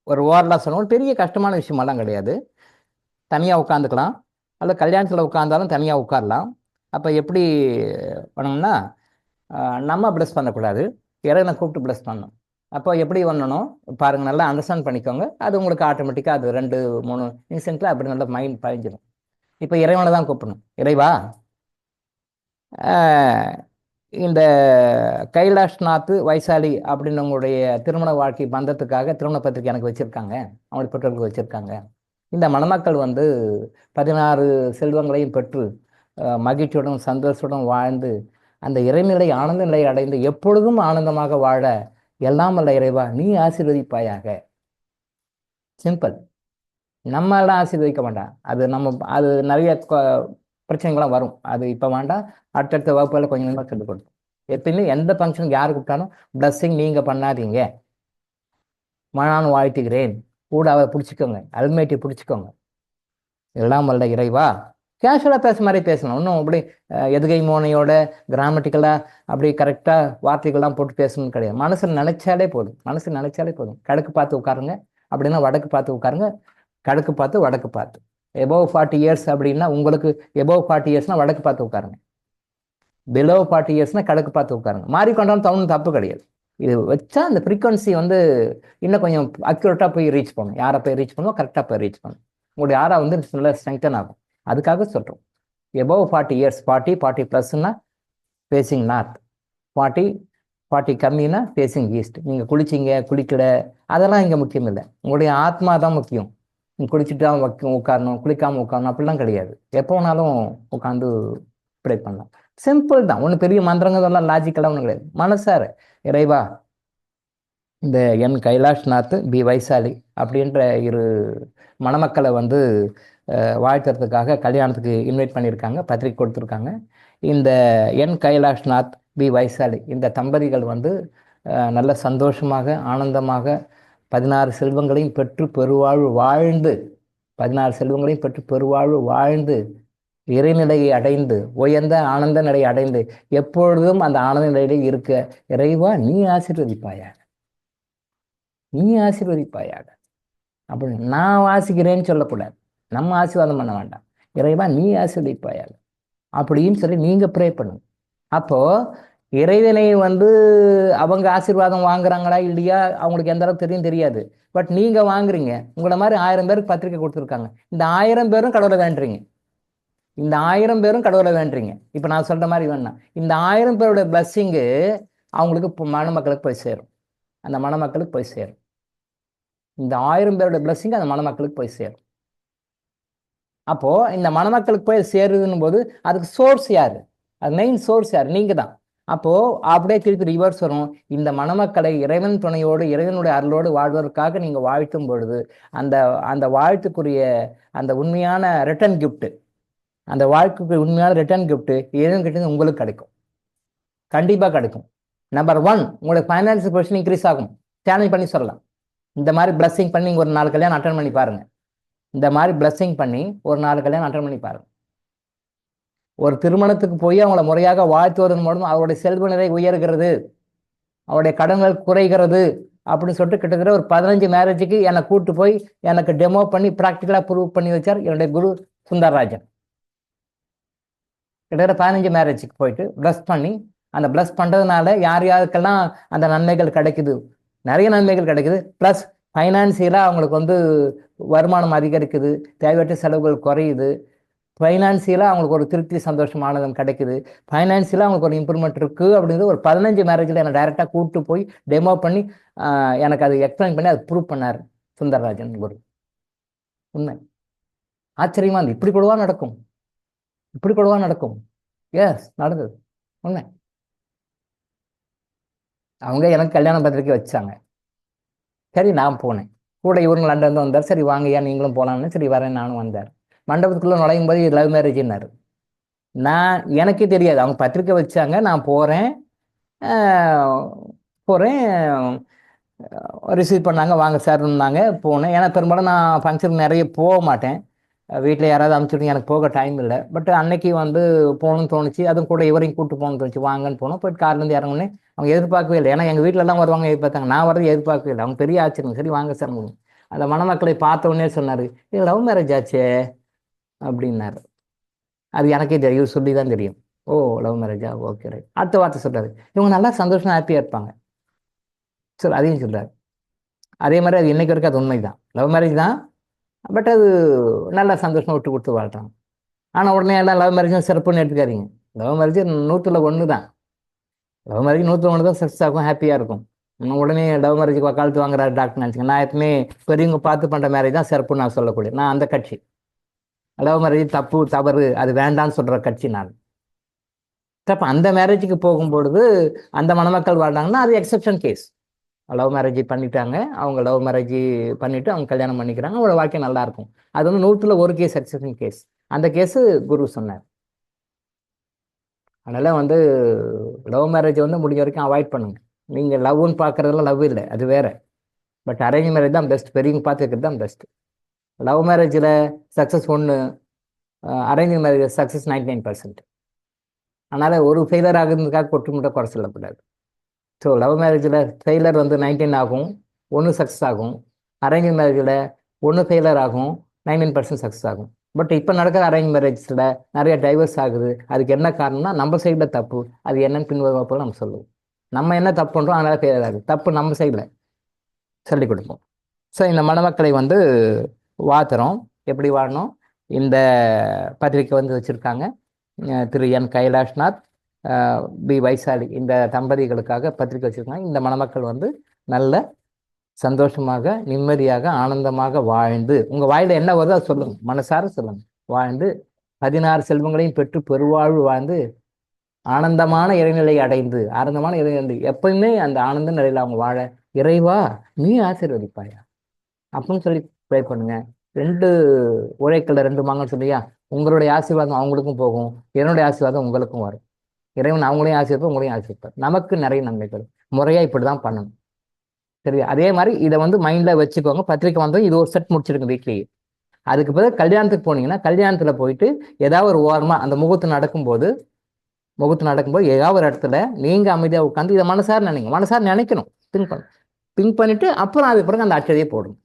ஒரு ஓரலாக சொன்னோம். பெரிய கஷ்டமான விஷயமெல்லாம் கிடையாது. தனியாக உட்காந்துக்கலாம், அல்ல கல்யாணத்தில் உட்காந்தாலும் தனியாக உட்காரலாம். அப்போ எப்படி பண்ணோம்னா, நம்ம ப்ளஸ் பண்ணக்கூடாது, இறைவனை கூப்பிட்டு ப்ளஸ் பண்ணணும். அப்போ எப்படி பண்ணணும் பாருங்க, நல்லா அண்டர்ஸ்டாண்ட் பண்ணிக்கோங்க. அது உங்களுக்கு ஆட்டோமேட்டிக்காக அது 2-3 இன்ஸ்டன்ட்ல அப்படி நல்லா மைண்ட் பதிஞ்சிடும். இப்போ இறைவனை தான் கூப்பிடணும். இறைவா, ஆஹ், இந்த கைலாஷ்நாத் வைசாலி அப்படின்னு உங்களுடைய திருமண வாழ்க்கை பந்தத்துக்காக திருமண பத்திரிக்கை எனக்கு வச்சிருக்காங்க, அவங்களுடைய பெற்றோர்கள் வச்சிருக்காங்க. இந்த மணமக்கள் வந்து 16 செல்வங்களையும் பெற்று மகிழ்ச்சியுடன் சந்தோஷத்துடன் வாழ்ந்து அந்த இறைநிலை ஆனந்த நிலை அடைந்து எப்பொழுதும் ஆனந்தமாக வாழ எல்லாம் வல்ல இறைவா நீ ஆசீர்வதிப்பாயாக. சிம்பிள். நம்மளாம் ஆசீர்வதிக்க வேண்டாம். அது நிறைய பிரச்சனைகள்லாம் வரும். அது இப்போ வேண்டாம், அடுத்தடுத்த வகுப்புல கொஞ்சம் கொஞ்சமாக சொல்லிக் கொடுத்தோம். எப்பயுமே எந்த ஃபங்க்ஷனுக்கு யார் கூப்பிட்டாலும் பிளஸ்ஸிங் நீங்கள் பண்ணாதீங்க. நான் வாழ்த்துகிறேன் கூட அவரை பிடிச்சிக்கோங்க, அல்மேட்டி பிடிச்சிக்கோங்க. எல்லாம் வல்ல இறைவா கேஷுவலாக பேச மாதிரி பேசணும். இன்னும் அப்படி எதுகை மோனையோட கிராமட்டிக்கலாக அப்படி கரெக்டாக வார்த்தைகள்லாம் போட்டு பேசணும்னு கிடையாது. மனசில் நினைச்சாலே போதும். கிழக்கு பார்த்து உட்காருங்க அப்படின்னா வடக்கு பார்த்து உட்காருங்க, கிழக்கு பார்த்து வடக்கு பார்த்து. எபோவ் 40 இயர்ஸ் அப்படின்னா உங்களுக்கு எபோவ் 40 இயர்ஸ்னால் வடக்கு பார்த்து உட்காருங்க, பிலோ 40 இயர்ஸ்னால் கிழக்கு பார்த்து உட்காருங்க. மாறிக்கொண்டாலும் தவணும் தப்பு கிடையாது. இது வச்சா அந்த ஃப்ரீக்வன்சி வந்து இன்னும் கொஞ்சம் அக்யூரேட்டாக போய் ரீச் பண்ணும். யாரை போய் ரீச் பண்ணுவோம், கரெக்டாக போய் ரீச் பண்ணும். உங்களுடைய யாரா வந்து நல்லா ஸ்ட்ரெங்தன் ஆகும். அதுக்காக சொல்கிறோம். எபோவ் 40 இயர்ஸ், 40 ப்ளஸ்ன்னா ஃபேஸிங் நார்த், 40 கம்மின்னா ஃபேஸிங் ஈஸ்ட். நீங்கள் குளிச்சிங்க குளிக்கல அதெல்லாம் இங்கே முக்கியம் இல்லை. உங்களுடைய ஆத்மா தான் முக்கியம். நீங்கள் குளிச்சுட்டு தான் உட்காரணும், குளிக்காமல் உட்காரணும் அப்படிலாம் கிடையாது. எப்போ வேணாலும் உட்காந்து ப்ரே பண்ணலாம். சிம்பிள் தான், ஒன்றும் பெரிய மந்திரங்கள்லாம் லாஜிக்கெல்லாம் ஒன்றும் கிடையாது. மனசார இறைவா இந்த என் கைலாஷ்நாத் பி வைசாலி அப்படின்ற இரு மணமக்களை வந்து வாழ்த்துறதுக்காக கல்யாணத்துக்கு இன்வைட் பண்ணியிருக்காங்க, பத்திரிக்கை கொடுத்துருக்காங்க. இந்த என் கைலாஷ்நாத் பி வைசாலி இந்த தம்பதிகள் வந்து நல்ல சந்தோஷமாக ஆனந்தமாக 16 செல்வங்களையும் பெற்று பெருவாழ்வு வாழ்ந்து 16 செல்வங்களையும் பெற்று பெருவாழ்வு வாழ்ந்து இறைநிலையை அடைந்து உயர்ந்த ஆனந்த நிலையை அடைந்து எப்பொழுதும் அந்த ஆனந்த நிலையிலே இருக்க இறைவா நீ ஆசீர்வதிப்பாயாக அப்படின்னு நான் வாசிக்கிறேன்னு சொல்லக்கூடாது. நம்ம ஆசீர்வாதம் பண்ண வேண்டாம். இறைவா நீ ஆசீர்வதிப்பாயாக அப்படின்னு சொல்லி நீங்கள் ப்ரே பண்ணுங்க. அப்போது இறைவனை வந்து அவங்க ஆசீர்வாதம் வாங்குறாங்களா இல்லையா அவங்களுக்கு எந்த அளவுக்கு தெரியாது. பட் நீங்கள் வாங்குறீங்க. உங்களை மாதிரி 1000 பேருக்கு பத்திரிக்கை கொடுத்துருக்காங்க. இந்த 1000 பேரும் கடவுளை வேண்டுறீங்க. இப்போ நான் சொல்கிற மாதிரி வேணாம், இந்த 1000 பேரோட பிளஸ்ஸிங்கு அவங்களுக்கு மணமக்களுக்கு போய் சேரும். அந்த மணமக்களுக்கு போய் சேரும். இந்த 1000 பேரோட பிளஸ்ஸிங் அந்த மணமக்களுக்கு போய் சேரும். அப்போது இந்த மணமக்களுக்கு போய் சேருதுன்னு போது அதுக்கு சோர்ஸ் யார்? அது மெயின் சோர்ஸ் யார்? நீங்கள் தான். அப்போது அப்படியே திருப்பி ரிவர்ஸ் வரும். இந்த மணமக்களை இறைவன் துணையோடு இறைவனுடைய அருளோடு வாழ்வதற்காக நீங்கள் வாழ்த்தும் பொழுது அந்த வாழ்த்துக்குரிய அந்த உண்மையான ரிட்டர்ன் கிஃப்ட்டு, அந்த வாழ்க்கைக்கு உண்மையான ரிட்டர்ன் கிஃப்ட்டு இறைவன் கிட்ட உங்களுக்கு கிடைக்கும். கண்டிப்பாக கிடைக்கும். நம்பர் 1, உங்களுடைய ஃபைனான்சியல் பொசிஷன் இன்க்ரீஸ் ஆகும். சேலஞ்ச் பண்ணி சொல்லலாம். இந்த மாதிரி பிளஸ்ஸிங் பண்ணி ஒரு 4 கல்யாணம் அட்டன் பண்ணி பாருங்கள். ஒரு திருமணத்துக்கு போய் அவங்கள முறையாக வாழ்த்துவதன் மூலம் அவருடைய செல்வ நிலை உயர்கிறது, அவருடைய கடன்கள் குறைகிறது அப்படின்னு சொல்லிட்டு கிட்டத்தட்ட ஒரு 15 மேரேஜுக்கு என்னை கூப்பிட்டு போய் எனக்கு டெமோ பண்ணி ப்ராக்டிக்கலாக ப்ரூவ் பண்ணி வச்சார் என்னுடைய குரு சுந்தரராஜன். கிட்டத்தட்ட 15 மேரேஜுக்கு போயிட்டு ப்ளஸ் பண்ணி அந்த ப்ளஸ் பண்ணுறதுனால யாருக்கெல்லாம் அந்த நன்மைகள் கிடைக்குது, நிறைய நன்மைகள் கிடைக்குது. ப்ளஸ் ஃபைனான்சியலாக அவங்களுக்கு வந்து வருமானம் அதிகரிக்குது, தேவையற்ற செலவுகள் குறையுது, ஃபைனான்சியலாக அவங்களுக்கு ஒரு திருப்தி சந்தோஷம் ஆனந்தம் கிடைக்குது, ஃபைனான்சியலாக அவங்களுக்கு ஒரு இம்ப்ரூவ்மெண்ட் இருக்குது அப்படிங்கிறது ஒரு 15 மேரேஜில் என்னை டைரெக்டாக கூப்பிட்டு போய் டெமோ பண்ணி எனக்கு அது எக்ஸ்பிளைன் பண்ணி அது ப்ரூவ் பண்ணார் சுந்தரராஜன் குரு. உண்மை ஆச்சரியமா இருந்து இப்படி கூடவா நடக்கும். எஸ், நடந்தது உண்மை. அவங்க எனக்கு கல்யாண பத்திரிக்கை வச்சாங்க. சரி நான் போனேன் கூட. இவங்க லண்டன் வந்தார். சரி வாங்கய்யா நீங்களும் போகலான்னு. சரி வரேன், நானும் வந்தார். மண்டபத்துக்குள்ளே நுழையும் போது லவ் மேரேஜ்னாரு. எனக்கே தெரியாது. அவங்க பத்திரிக்கை வச்சாங்க, நான் போகிறேன் ரிசீவ் பண்ணாங்க, வாங்க சார்னாங்க. போனேன். ஏன்னா பெரும்பாலும் நான் ஃபங்க்ஷனுக்கு நிறைய போக மாட்டேன். வீட்டில் யாராவது அனுப்பிச்சுட்டு எனக்கு போக டைம் இல்லை. பட் அன்னைக்கு வந்து போகணும்னு தோணுச்சு. அதுவும் கூட இவரையும் கூப்பிட்டு போகணும்னு தோணுச்சு. வாங்கன்னு போனோம். போயிட்டு கார்லேருந்து இறங்குனே அவங்க எதிர்பார்க்கவே இல்லை. ஏன்னா எங்கள் வீட்டிலலாம் வருவாங்க எதிர்பார்த்தாங்க, நான் வரது எதிர்பார்க்கவே இல்லை. அவங்க பெரிய ஆச்சரியம். சரி வாங்க சார். அந்த மணமக்களை பார்த்த உடனே சொன்னார், இது லவ் மேரேஜ் ஆச்சே அப்படின்னாரு. அது எனக்கே தெரியும், சொல்லி தான் தெரியும். ஓ லவ் மேரேஜா, ஓகே ரைட். அடுத்த வார்த்தை சொல்கிறாரு, இவங்க நல்லா சந்தோஷமாக ஹாப்பியாக இருப்பாங்க. அதையும் சொல்கிறார். அதே மாதிரி அது இன்னைக்கு வரைக்கும் அது உண்மை தான், லவ் மேரேஜ் தான். பட் அது நல்லா சந்தோஷமாக விட்டு கொடுத்து வாழ்றாங்க. ஆனால் உடனே எல்லாம் லவ் மேரேஜும் சிறப்புன்னு எடுத்துக்காதீங்க. லவ் மேரேஜ் 100ல் 1 தான். லவ் மேரேஜ் 100ல் 1 தான் சக்ஸஸ் ஆகும், ஹாப்பியாக இருக்கும். உடனே லவ் மேரேஜுக்கு வக்காலத்து வாங்குறாரு டாக்டர் நினச்சிங்க. நான் எப்பவுமே பெரியவங்க பார்த்து பண்ணுற மேரேஜ் தான் சிறப்புன்னு நான் சொல்லக்கூடிய, நான் அந்த கட்சி. லவ் மேரேஜ் தப்பு, தவறு, அது வேண்டான்னு சொல்கிற கட்சி நான். அப்போ அந்த மேரேஜுக்கு போகும்பொழுது அந்த மணமக்கள் வாழ்றாங்கன்னா அது எக்ஸெப்ஷன் கேஸ். லவ் மேரேஜ் பண்ணிட்டாங்க, அவங்க லவ் மேரேஜ் பண்ணிவிட்டு அவங்க கல்யாணம் பண்ணிக்கிறாங்க, அவங்களோட வாழ்க்கை நல்லாயிருக்கும். அது வந்து 100ல் 1 கேஸ் எக்ஸெப்ஷன் கேஸ். அந்த கேஸு குரு சொன்னார். அதனால் வந்து லவ் மேரேஜ் வந்து முடிஞ்ச வரைக்கும் அவாய்ட் பண்ணுங்க. நீங்கள் லவ்னு பார்க்குறதுலாம் லவ் இல்லை, அது வேறு. பட் அரேஞ்ச் மேரேஜ் தான் பெஸ்ட், பெரியவங்க பார்த்துக்கிறது தான் பெஸ்ட். லவ் மேரேஜில் சக்ஸஸ் 1, அரேஞ்ச் மேரேஜ் சக்ஸஸ் 99%. அதனால் ஒரு ஃபெயிலர் ஆகுறதுக்காக ஒட்டுமொத்த குறை சொல்லக்கூடாது. ஸோ லவ் மேரேஜில் ஃபெயிலர் வந்து 19 ஆகும், 1 சக்ஸஸ் ஆகும். அரேஞ்ச் மேரேஜில் 1 ஃபெயிலர் ஆகும், 99% சக்ஸஸ் ஆகும். பட் இப்போ நடக்கிற அரேஞ்ச் மேரேஜில் நிறைய டைவர்ஸ் ஆகுது. அதுக்கு என்ன காரணம்னா நம்ம சைடில் தப்பு. அது என்னன்னு பின்வருவப்போ நம்ம சொல்லுவோம். நம்ம என்ன தப்பு பண்ணுறோம், அதனால் ஃபெயிலர் ஆகுது. தப்பு நம்ம சைடில் சொல்லிக் கொடுப்போம். ஸோ இந்த மணமக்களை வந்து வாழ்த்துறோம். எப்படி வாழணும், இந்த பத்திரிக்கை வந்து வச்சுருக்காங்க. திரு என் கைலாஷ்நாத், பி வைசாலி, இந்த தம்பதிகளுக்காக பத்திரிக்கை வச்சுருக்காங்க. இந்த மணமக்கள் வந்து நல்ல சந்தோஷமாக, நிம்மதியாக, ஆனந்தமாக வாழ்ந்து, உங்கள் வாயில் என்ன வருதோ அதை சொல்லுங்கள், மனசார சொல்லுங்கள். வாழ்ந்து 16 செல்வங்களையும் பெற்று பெருவாழ்வு வாழ்ந்து ஆனந்தமான இறைநிலை அடைந்து, ஆனந்தமான இறைநிலை எப்பயுமே அந்த ஆனந்த நிலையில் அவங்க வாழ இறைவா நீ ஆசீர்வதிப்பாயா அப்படின்னு சொல்லி ப்ரே பண்ணுங்க. 2 உழைக்கல 2 மாங்கன்னு சொல்லியா, உங்களுடைய ஆசீர்வாதம் அவங்களுக்கும் போகும், என்னுடைய ஆசீர்வாதம் உங்களுக்கும் வரும். இறைவன் அவங்களையும் ஆசீர்வாதம், உங்களையும் ஆசீர்வாதம். நமக்கு நிறைய நன்மைகள். முறையாக இப்படி தான் பண்ணணும். சரி, அதே மாதிரி இதை வந்து மைண்டில் வச்சுக்கோங்க. பத்திரிக்கை வந்தோம், இது ஒரு செட் முடிச்சிருங்க வீட்லேயே. அதுக்கு பிறகு கல்யாணத்துக்கு போனீங்கன்னா கல்யாணத்தில் போயிட்டு ஏதாவது ஒரு ஓரமாக அந்த முகூர்த்தம் நடக்கும்போது ஏதாவது ஒரு இடத்துல நீங்கள் அமைதியாக உட்காந்து இதை மனசார நினைங்க. மனசார நினைக்கணும், திங்க் பண்ணிட்டு அப்புறம் அது பிறகு அந்த அச்சதையை போடணும்.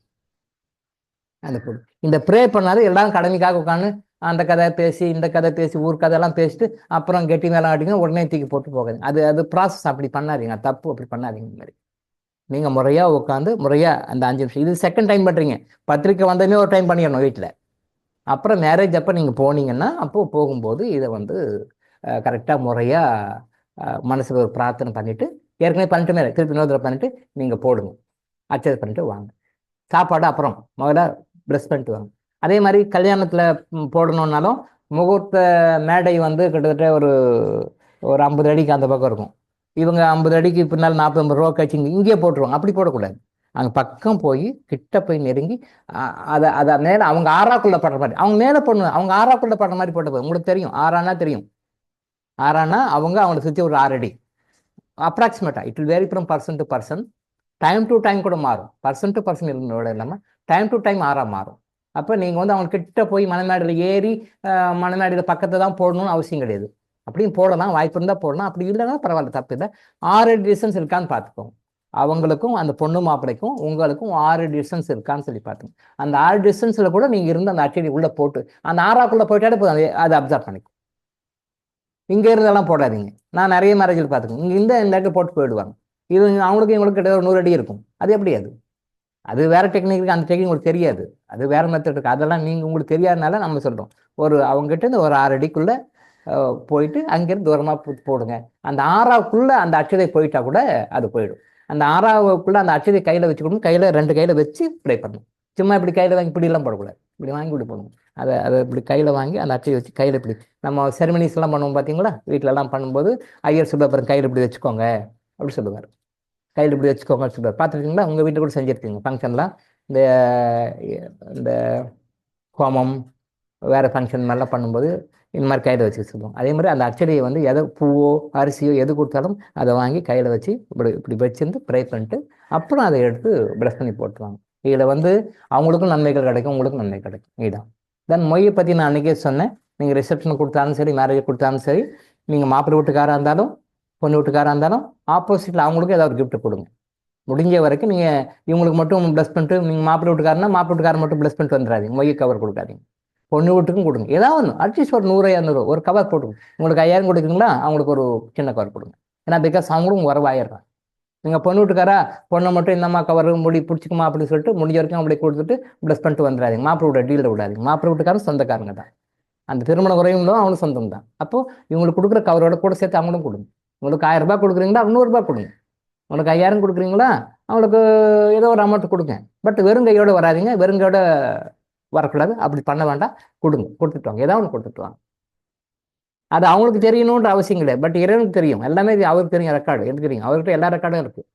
அந்த போடும் இந்த ப்ரே பண்ணாது எல்லாரும் கடமைக்காக உட்காந்து அந்த கதை பேசி இந்த கதை பேசி ஊர் கதையெல்லாம் பேசிட்டு அப்புறம் கெட்டி மேலே ஆட்டிங்க உடனே தூக்கி போட்டு போகாதீங்க. அது ப்ராசஸ் அப்படி பண்ணாதீங்க, தப்பு அப்படி பண்ணாதீங்க. இந்த மாதிரி நீங்கள் முறையாக உட்காந்து முறையாக அந்த 5 நிமிஷம், இது செகண்ட் டைம் பண்ணுறீங்க. பத்திரிக்கை வந்ததுமே ஒரு டைம் பண்ணிடணும் வீட்டில். அப்புறம் மேரேஜ் அப்போ நீங்கள் போனீங்கன்னா அப்போது போகும்போது இதை வந்து கரெக்டாக முறையாக மனசில் ஒரு பிரார்த்தனை பண்ணிவிட்டு, ஏற்கனவே பண்ணிட்டு மேலே திருப்பி இன்னொரு பண்ணிவிட்டு நீங்கள் போடுங்க, அர்ச்சனை பண்ணிட்டு வாங்க. சாப்பாடு அப்புறம் முதல்ல ப்ரெஸ் பண்ணிட்டு வாங்க. அதே மாதிரி கல்யாணத்தில் போடணுன்னாலும் முகூர்த்த மேடை வந்து கிட்டத்தட்ட ஒரு 50 அடிக்கு அந்த பக்கம் இருக்கும். இவங்க 50 அடிக்கு பின்னால் 40-50 ரூபா கழிச்சு இங்கேயே போட்டுருவாங்க. அப்படி போடக்கூடாது. அங்கே பக்கம் போய் கிட்ட போய் நெருங்கி அதை மேலே அவங்க ஆறாக்குள்ளே படுற மாதிரி அவங்க மேலே போடணும். அவங்க ஆறாக்குள்ளே படுற மாதிரி போட்ட போது உங்களுக்கு தெரியும். ஆறானா தெரியும். ஆறானா அவங்களை சுற்றி ஒரு 6 அடி அப்ராக்சிமேட்டாக. It will vary from person to person. Time to time கூட மாறும். பர்சன் டு பர்சன் இருந்தோட இல்லாமல் டைம் டு டைம் மாறும். அப்போ நீங்கள் வந்து அவங்க கிட்ட போய் மணமேடையில் ஏறி மணமேடையில் பக்கத்தில் தான் போடணும்னு அவசியம் கிடையாது. அப்படியும் போடலாம், வாய்ப்பு இருந்தால் போடலாம். அப்படி இல்லைன்னா பரவாயில்ல, தப்பு இல்லை. 6 அடி டிஸ்டன்ஸ் இருக்கான்னு பார்த்துக்கோங்க. அவங்களுக்கும் அந்த பொண்ணு மாப்பிளைக்கும் உங்களுக்கும் 6 அடி டிஸ்டன்ஸ் இருக்கான்னு சொல்லி பார்த்துங்க. அந்த 6 டிஸ்டன்ஸில் கூட நீங்கள் இருந்து அந்த அச்சடி உள்ளே போட்டு அந்த 6ஆக்குள்ளே போயிட்டாலே போதும், அதை அப்சர்வ் பண்ணிக்கும். இங்கே இருந்தெல்லாம் போடாதீங்க. நான் நிறைய மேரேஜில் பார்த்துக்கோங்க, இங்கே இந்த இடத்துல போட்டு போயிடுவாங்க. இது அவங்களுக்கு இவங்களுக்கு கிட்ட ஒரு 100 அடி இருக்கும். அது எப்படி? அது வேற டெக்னிக் இருக்குது. அந்த டெக்னிக் உங்களுக்கு தெரியாது. அது வேற மெத்தட் இருக்குது. அதெல்லாம் நீங்கள் உங்களுக்கு தெரியாதனால நம்ம சொல்கிறோம். அவங்ககிட்ட இருந்து ஒரு 6 அடிக்குள்ளே போயிட்டு அங்கேருந்து தூரமாக போடுங்க. அந்த 6ஆவுக்குள்ளே அந்த அச்சதை போயிட்டா கூட அது போயிடும். அந்த 6ஆவுக்குள்ளே அந்த அச்சதை கையில் வச்சுக்கணும். கையில் 2 கையில் வச்சு ப்ளே பண்ணணும். சும்மா இப்படி கையில் வாங்கி இப்படிலாம் போடக்கூடாது. இப்படி வாங்கி இப்படி போடணும். அதை இப்படி கையில் வாங்கி அந்த அச்சை வச்சு கையில் இப்படி நம்ம செரமனிஸ் எல்லாம் பண்ணுவோம் பார்த்தீங்களா? வீட்டிலலாம் பண்ணும்போது ஐயர் சொல்லுவார், கையில் இப்படி வச்சுக்கோங்க அப்படி சொல்லுவார். கையில் இப்படி வச்சுக்கோங்க சொல்லுவார். பார்த்துருக்கீங்களா? உங்கள் வீட்டில் கூட செஞ்சுருக்கீங்க ஃபங்க்ஷன்லாம். இந்த ஹோமம் வேறு ஃபங்க்ஷன் மாதிரிலாம் பண்ணும்போது இந்த மாதிரி கையில் வச்சு சொல்லுவோம். அதே மாதிரி அந்த அச்சடியை வந்து எதை பூவோ அரிசியோ எது கொடுத்தாலும் அதை வாங்கி கையில் வச்சு இப்படி வச்சிருந்து ப்ரே பண்ணிட்டு அப்புறம் அதை எடுத்து ப்ரெஸ் பண்ணி போட்டுருவாங்க. இதில் வந்து அவங்களுக்கும் நன்மைகள் கிடைக்கும், உங்களுக்கும் நன்மை கிடைக்கும். இதுதான். தென் மொய்யை பற்றி நான் அன்றைக்கே சொன்னேன். நீங்கள் ரிசப்ஷன் கொடுத்தாலும் சரி, மேரேஜ் கொடுத்தாலும் சரி, நீங்கள் மாப்பிள்ளை வீட்டுக்காராக இருந்தாலும் பொண்ணு வீட்டுக்காராக இருந்தாலும் ஆப்போசிட்டில் அவங்களுக்கும் ஏதாவது ஒரு கிஃப்ட் கொடுங்க. முடிஞ்ச வரைக்கும் நீங்கள் இவங்களுக்கு மட்டும் ப்ளஸ் பண்ணிட்டு, நீங்கள் மாப்பிள்ளை வீட்டுக்காரனா மாப்பிள்ளை வீட்டுக்காரர் மட்டும் ப்ளஸ் பண்ணிட்டு வந்துடாதீங்க. மொய் கவர் கொடுக்காதீங்க. பொண்ணு வீட்டுக்கும் கொடுங்க. ஏதாவது ஒன்று, அட்லீஸ்ட் ஒரு 100-200 ஒரு கவர் போட்டுங்க. உங்களுக்கு 5000 கொடுக்குறீங்களா, அவங்களுக்கு ஒரு சின்ன கவர் கொடுங்க. ஏன்னா பிகாஸ் அவங்களும் உறவாயிடுறாங்க. நீங்கள் பொண்ணு வீட்டுக்காரா பொண்ணை மட்டும் இந்தம்மா கவர் முடி பிடிச்சிக்குமா அப்படின்னு சொல்லிட்டு முடிஞ்ச வரைக்கும் அப்படி கொடுத்துட்டு ப்ளஸ் பண்ணிட்டு வந்துடாதீங்க. மாப்பிள்ளை டீலில் விடாதீங்க. மாப்பிள்ளை வீட்டுக்காரன் சொந்தக்காரங்க தான், அந்த திருமண உறவிலும் அவனும் சொந்தம் தான். அப்போது இவங்களுக்கு கொடுக்குற கவரோட கூட சேர்த்து அவங்களும் கொடுங்க. உங்களுக்கு 1000 ரூபாய் கொடுக்குறீங்களா, 100 ரூபாய் கொடுங்க. உங்களுக்கு 5000 கொடுக்குறீங்களா, அவங்களுக்கு ஏதோ ஒரு அமௌண்ட் கொடுங்க. பட் வெறுங்கையோடு வராதிங்க, வெறுங்கையோட வரக்கூடாது. அப்படி பண்ண வேண்டாம். கொடுங்க, கொடுத்துட்டு வாங்க, ஏதாவது ஒன்று கொடுத்துட்டு வாங்க. அது அவங்களுக்கு தெரியணுன்ற அவசியம் கிடையாது. பட் இறைவனுக்கு தெரியும், எல்லாமே அவருக்கு தெரியும். ரெக்கார்டு எதுக்கு தெரியும், அவர்கிட்ட எல்லா ரெக்கார்டும் இருக்குது.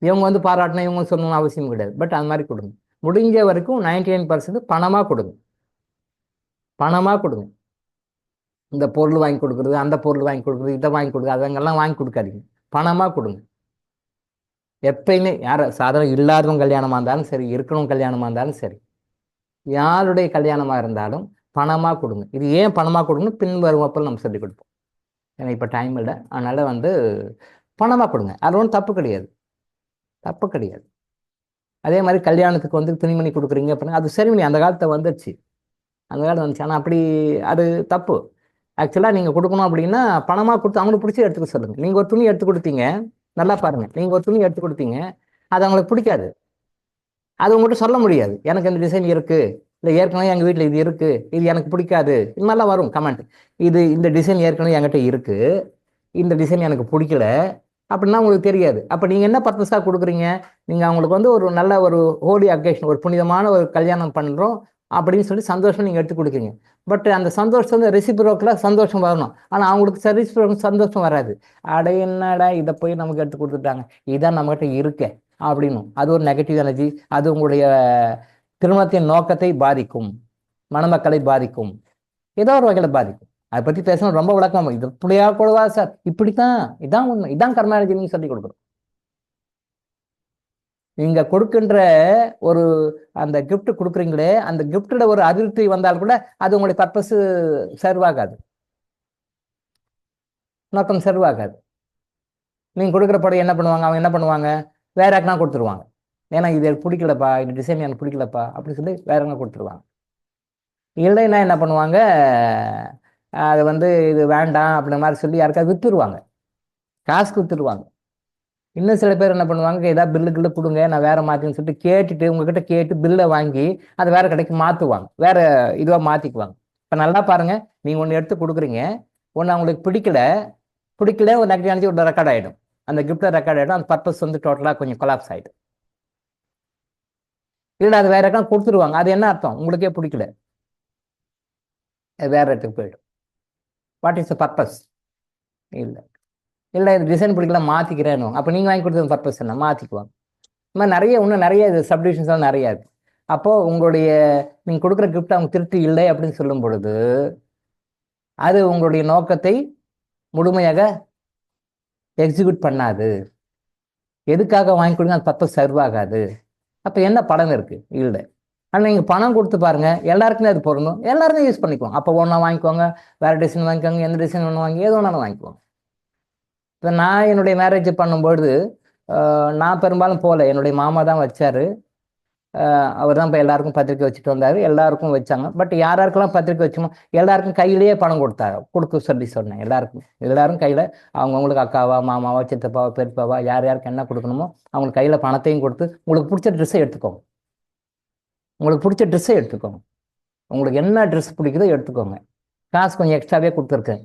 இவங்க வந்து பாராட்டினா இவங்க சொல்லணும்னு அவசியம் கிடையாது. பட் அது மாதிரி கொடுங்க. முடிஞ்ச வரைக்கும் 99% பணமாக கொடுங்க. பணமாக கொடுங்க. இந்த பொருள் வாங்கி கொடுக்குறது, அந்த பொருள் வாங்கி கொடுக்குறது, இதை வாங்கி கொடுக்குறது, அதங்கெல்லாம் வாங்கி கொடுக்காதீங்க. பணமாக கொடுங்க. எப்பயுமே யார் சாதாரண இல்லாதவங்க கல்யாணமாக இருந்தாலும் சரி, இருக்கணும் கல்யாணமாக இருந்தாலும் சரி, யாருடைய கல்யாணமாக இருந்தாலும் பணமாக கொடுங்க. இது ஏன் பணமாக கொடுங்கன்னு பின்வரும் அப்போ நம்ம சொல்லிக் கொடுப்போம். ஏன்னா இப்போ டைம் இல்லை, அதனால் வந்து பணமாக கொடுங்க. அது ஒன்றும் தப்பு கிடையாது, தப்பு கிடையாது. அதே மாதிரி கல்யாணத்துக்கு வந்து துணிமணி கொடுக்குறீங்க அப்படின்னா அது சரிமணி அந்த காலத்தை வந்துடுச்சு, அந்த காலம் வந்துச்சு. ஆனால் அப்படி அது தப்பு. ஆக்சுவலாக நீங்கள் கொடுக்கணும் அப்படின்னா பணமாக கொடுத்து அவங்களுக்கு பிடிச்சி எடுத்துக்க சொல்லுங்கள். நீங்கள் ஒரு துணி எடுத்து கொடுத்தீங்க, நல்லா பாருங்கள், நீங்கள் ஒரு துணி எடுத்து கொடுத்தீங்க, அது அவங்களுக்கு பிடிக்காது, அது உங்கள்கிட்ட சொல்ல முடியாது. எனக்கு இந்த டிசைன் இருக்குது, இல்லை ஏற்கனவே எங்கள் வீட்டில் இது இருக்குது, இது எனக்கு பிடிக்காது, இது மாதிரிலாம் வரும் கமெண்ட். இந்த டிசைன் ஏற்கனவே என்கிட்ட இருக்குது, இந்த டிசைன் எனக்கு பிடிக்கல அப்படின்னா உங்களுக்கு தெரியாது. அப்போ நீங்கள் என்ன பர்பஸாக கொடுக்குறீங்க, நீங்கள் அவங்களுக்கு வந்து ஒரு நல்ல ஒரு ஹோலி அக்கேஷன், ஒரு புனிதமான ஒரு கல்யாணம் பண்ணுறோம் அப்படின்னு சொல்லி சந்தோஷம் நீங்கள் எடுத்து கொடுக்குறீங்க. பட் அந்த சந்தோஷம் வந்து ரெசிப்ரோக்கில் சந்தோஷம் வரணும். ஆனால் அவங்களுக்கு ரெசிப்ரோக்கு சந்தோஷம் வராது. அட என்னடா இதை போய் நமக்கு எடுத்து கொடுத்துட்டாங்க, இதான் நம்மகிட்ட இருக்க அப்படின்னு. அது ஒரு நெகட்டிவ் எனர்ஜி. அது உங்களுடைய திருமணத்தின் நோக்கத்தை பாதிக்கும், மணமக்களை பாதிக்கும், ஏதோ ஒரு வகையில் பாதிக்கும். அதை பற்றி பேசணும் ரொம்ப விளக்கம். இது இப்படியா கூடவா சார், இப்படித்தான், இதான் உண்மை, இதான் கர்மா எனர்ஜி நீங்கள் சொல்லி கொடுக்குறோம். நீங்க கொடுக்கின்ற ஒரு அந்த கிஃப்ட் கொடுக்குறீங்களே, அந்த கிஃப்டோட ஒரு அதிருப்தி வந்தால் கூட அது உங்களுடைய பர்பஸ் சர்வ் ஆகாது, நோக்கம் சர்வ் ஆகாது. நீங்க கொடுக்குற படம் என்ன பண்ணுவாங்க, அவங்க என்ன பண்ணுவாங்க, வேற யாருக்குனா கொடுத்துருவாங்க. ஏன்னா இது எனக்கு பிடிக்கலப்பா, இந்த டிசைன் எனக்கு பிடிக்கலப்பா அப்படின்னு சொல்லி வேற என்ன கொடுத்துருவாங்க. இல்லைன்னா என்ன பண்ணுவாங்க, அதை வந்து இது வேண்டாம் அப்படின்ற மாதிரி சொல்லி யாருக்காவது வித்துருவாங்க, காசுக்கு வித்துருவாங்க. இன்னும் சில பேர் என்ன பண்ணுவாங்க, ஏதாவது பில்லு கொடுங்க நான் வேற மாற்றின்னு சொல்லிட்டு கேட்டுட்டு உங்ககிட்ட கேட்டு பில்லை வாங்கி அதை வேற கடைக்கு மாற்றுவாங்க, வேற இதுவாக மாற்றிக்குவாங்க. இப்போ நல்லா பாருங்க, நீங்கள் ஒன்று எடுத்து கொடுக்குறீங்க, ஒன்று அவங்களுக்கு பிடிக்கல ஒரு நெகட்டிவ் எனர்ஜி ஒரு ரெக்கார்ட் ஆகிடும், அந்த கிஃப்டில் ரெக்கார்ட் ஆகிடும், அந்த பர்பஸ் வந்து டோட்டலாக கொஞ்சம் கொலாப்ஸ் ஆகிடும். இல்லை அது வேற யாருக்கா கொடுத்துருவாங்க, அது என்ன அர்த்தம், உங்களுக்கே பிடிக்கல, வேற இடத்துக்கு போயிடும். What is the purpose? இல்லை இது டிசைன் பிடிக்கல மாற்றிக்கிறேன்னு. அப்போ நீங்கள் வாங்கி கொடுத்தது பர்பஸ் என்ன, மாற்றிக்குவாங்க. இந்த மாதிரி இன்னும் நிறைய இது சப்டிவிஷன்ஸ்லாம் நிறையா இருக்குது. அப்போது உங்களுடைய நீங்கள் கொடுக்குற கிஃப்ட் அவங்க திருப்தி இல்லை அப்படின்னு சொல்லும் பொழுது அது உங்களுடைய நோக்கத்தை முழுமையாக எக்ஸிக்யூட் பண்ணாது. எதுக்காக வாங்கி கொடுங்க அந்த பர்பஸ் சர்வ் ஆகாது. அப்போ என்ன பலன் இருக்குது? இல்லை. ஆனால் நீங்கள் பணம் கொடுத்து பாருங்கள், எல்லாருக்குமே அது பொருந்தும், எல்லாருமே யூஸ் பண்ணிக்குவோம். அப்போ ஒன்றா வாங்கிக்கோங்க, வேறு டிசைன் வாங்கிக்கோங்க, எந்த டிசைன் ஒன்று வாங்கி ஏதோ ஒன்று வாங்கிக்குவோங்க. இப்போ நான் என்னுடைய மேரேஜ் பண்ணும்பொழுது நான் பெரும்பாலும் போகல, என்னுடைய மாமா தான் வச்சார். அவர் தான் இப்போ எல்லாருக்கும் பத்திரிக்கை வச்சுட்டு வந்தார், எல்லாருக்கும் வச்சாங்க. பட் யாருக்கெல்லாம் பத்திரிக்கை வச்சோமோ எல்லாருக்கும் கையிலேயே பணம் கொடுக்க சொல்லி சொன்னேன். எல்லாரும் கையில் அவங்கவுங்களுக்கு அக்காவா, மாமாவா, சித்தப்பாவா, பெரியப்பாவா, யாருக்கு என்ன கொடுக்கணுமோ அவங்களுக்கு கையில் பணத்தையும் கொடுத்து உங்களுக்கு பிடிச்ச ட்ரெஸ்ஸை எடுத்துக்கோங்க, உங்களுக்கு என்ன ட்ரெஸ் பிடிக்குதோ எடுத்துக்கோங்க. காசு கொஞ்சம் எக்ஸ்ட்ராவே கொடுத்துருக்கேன்,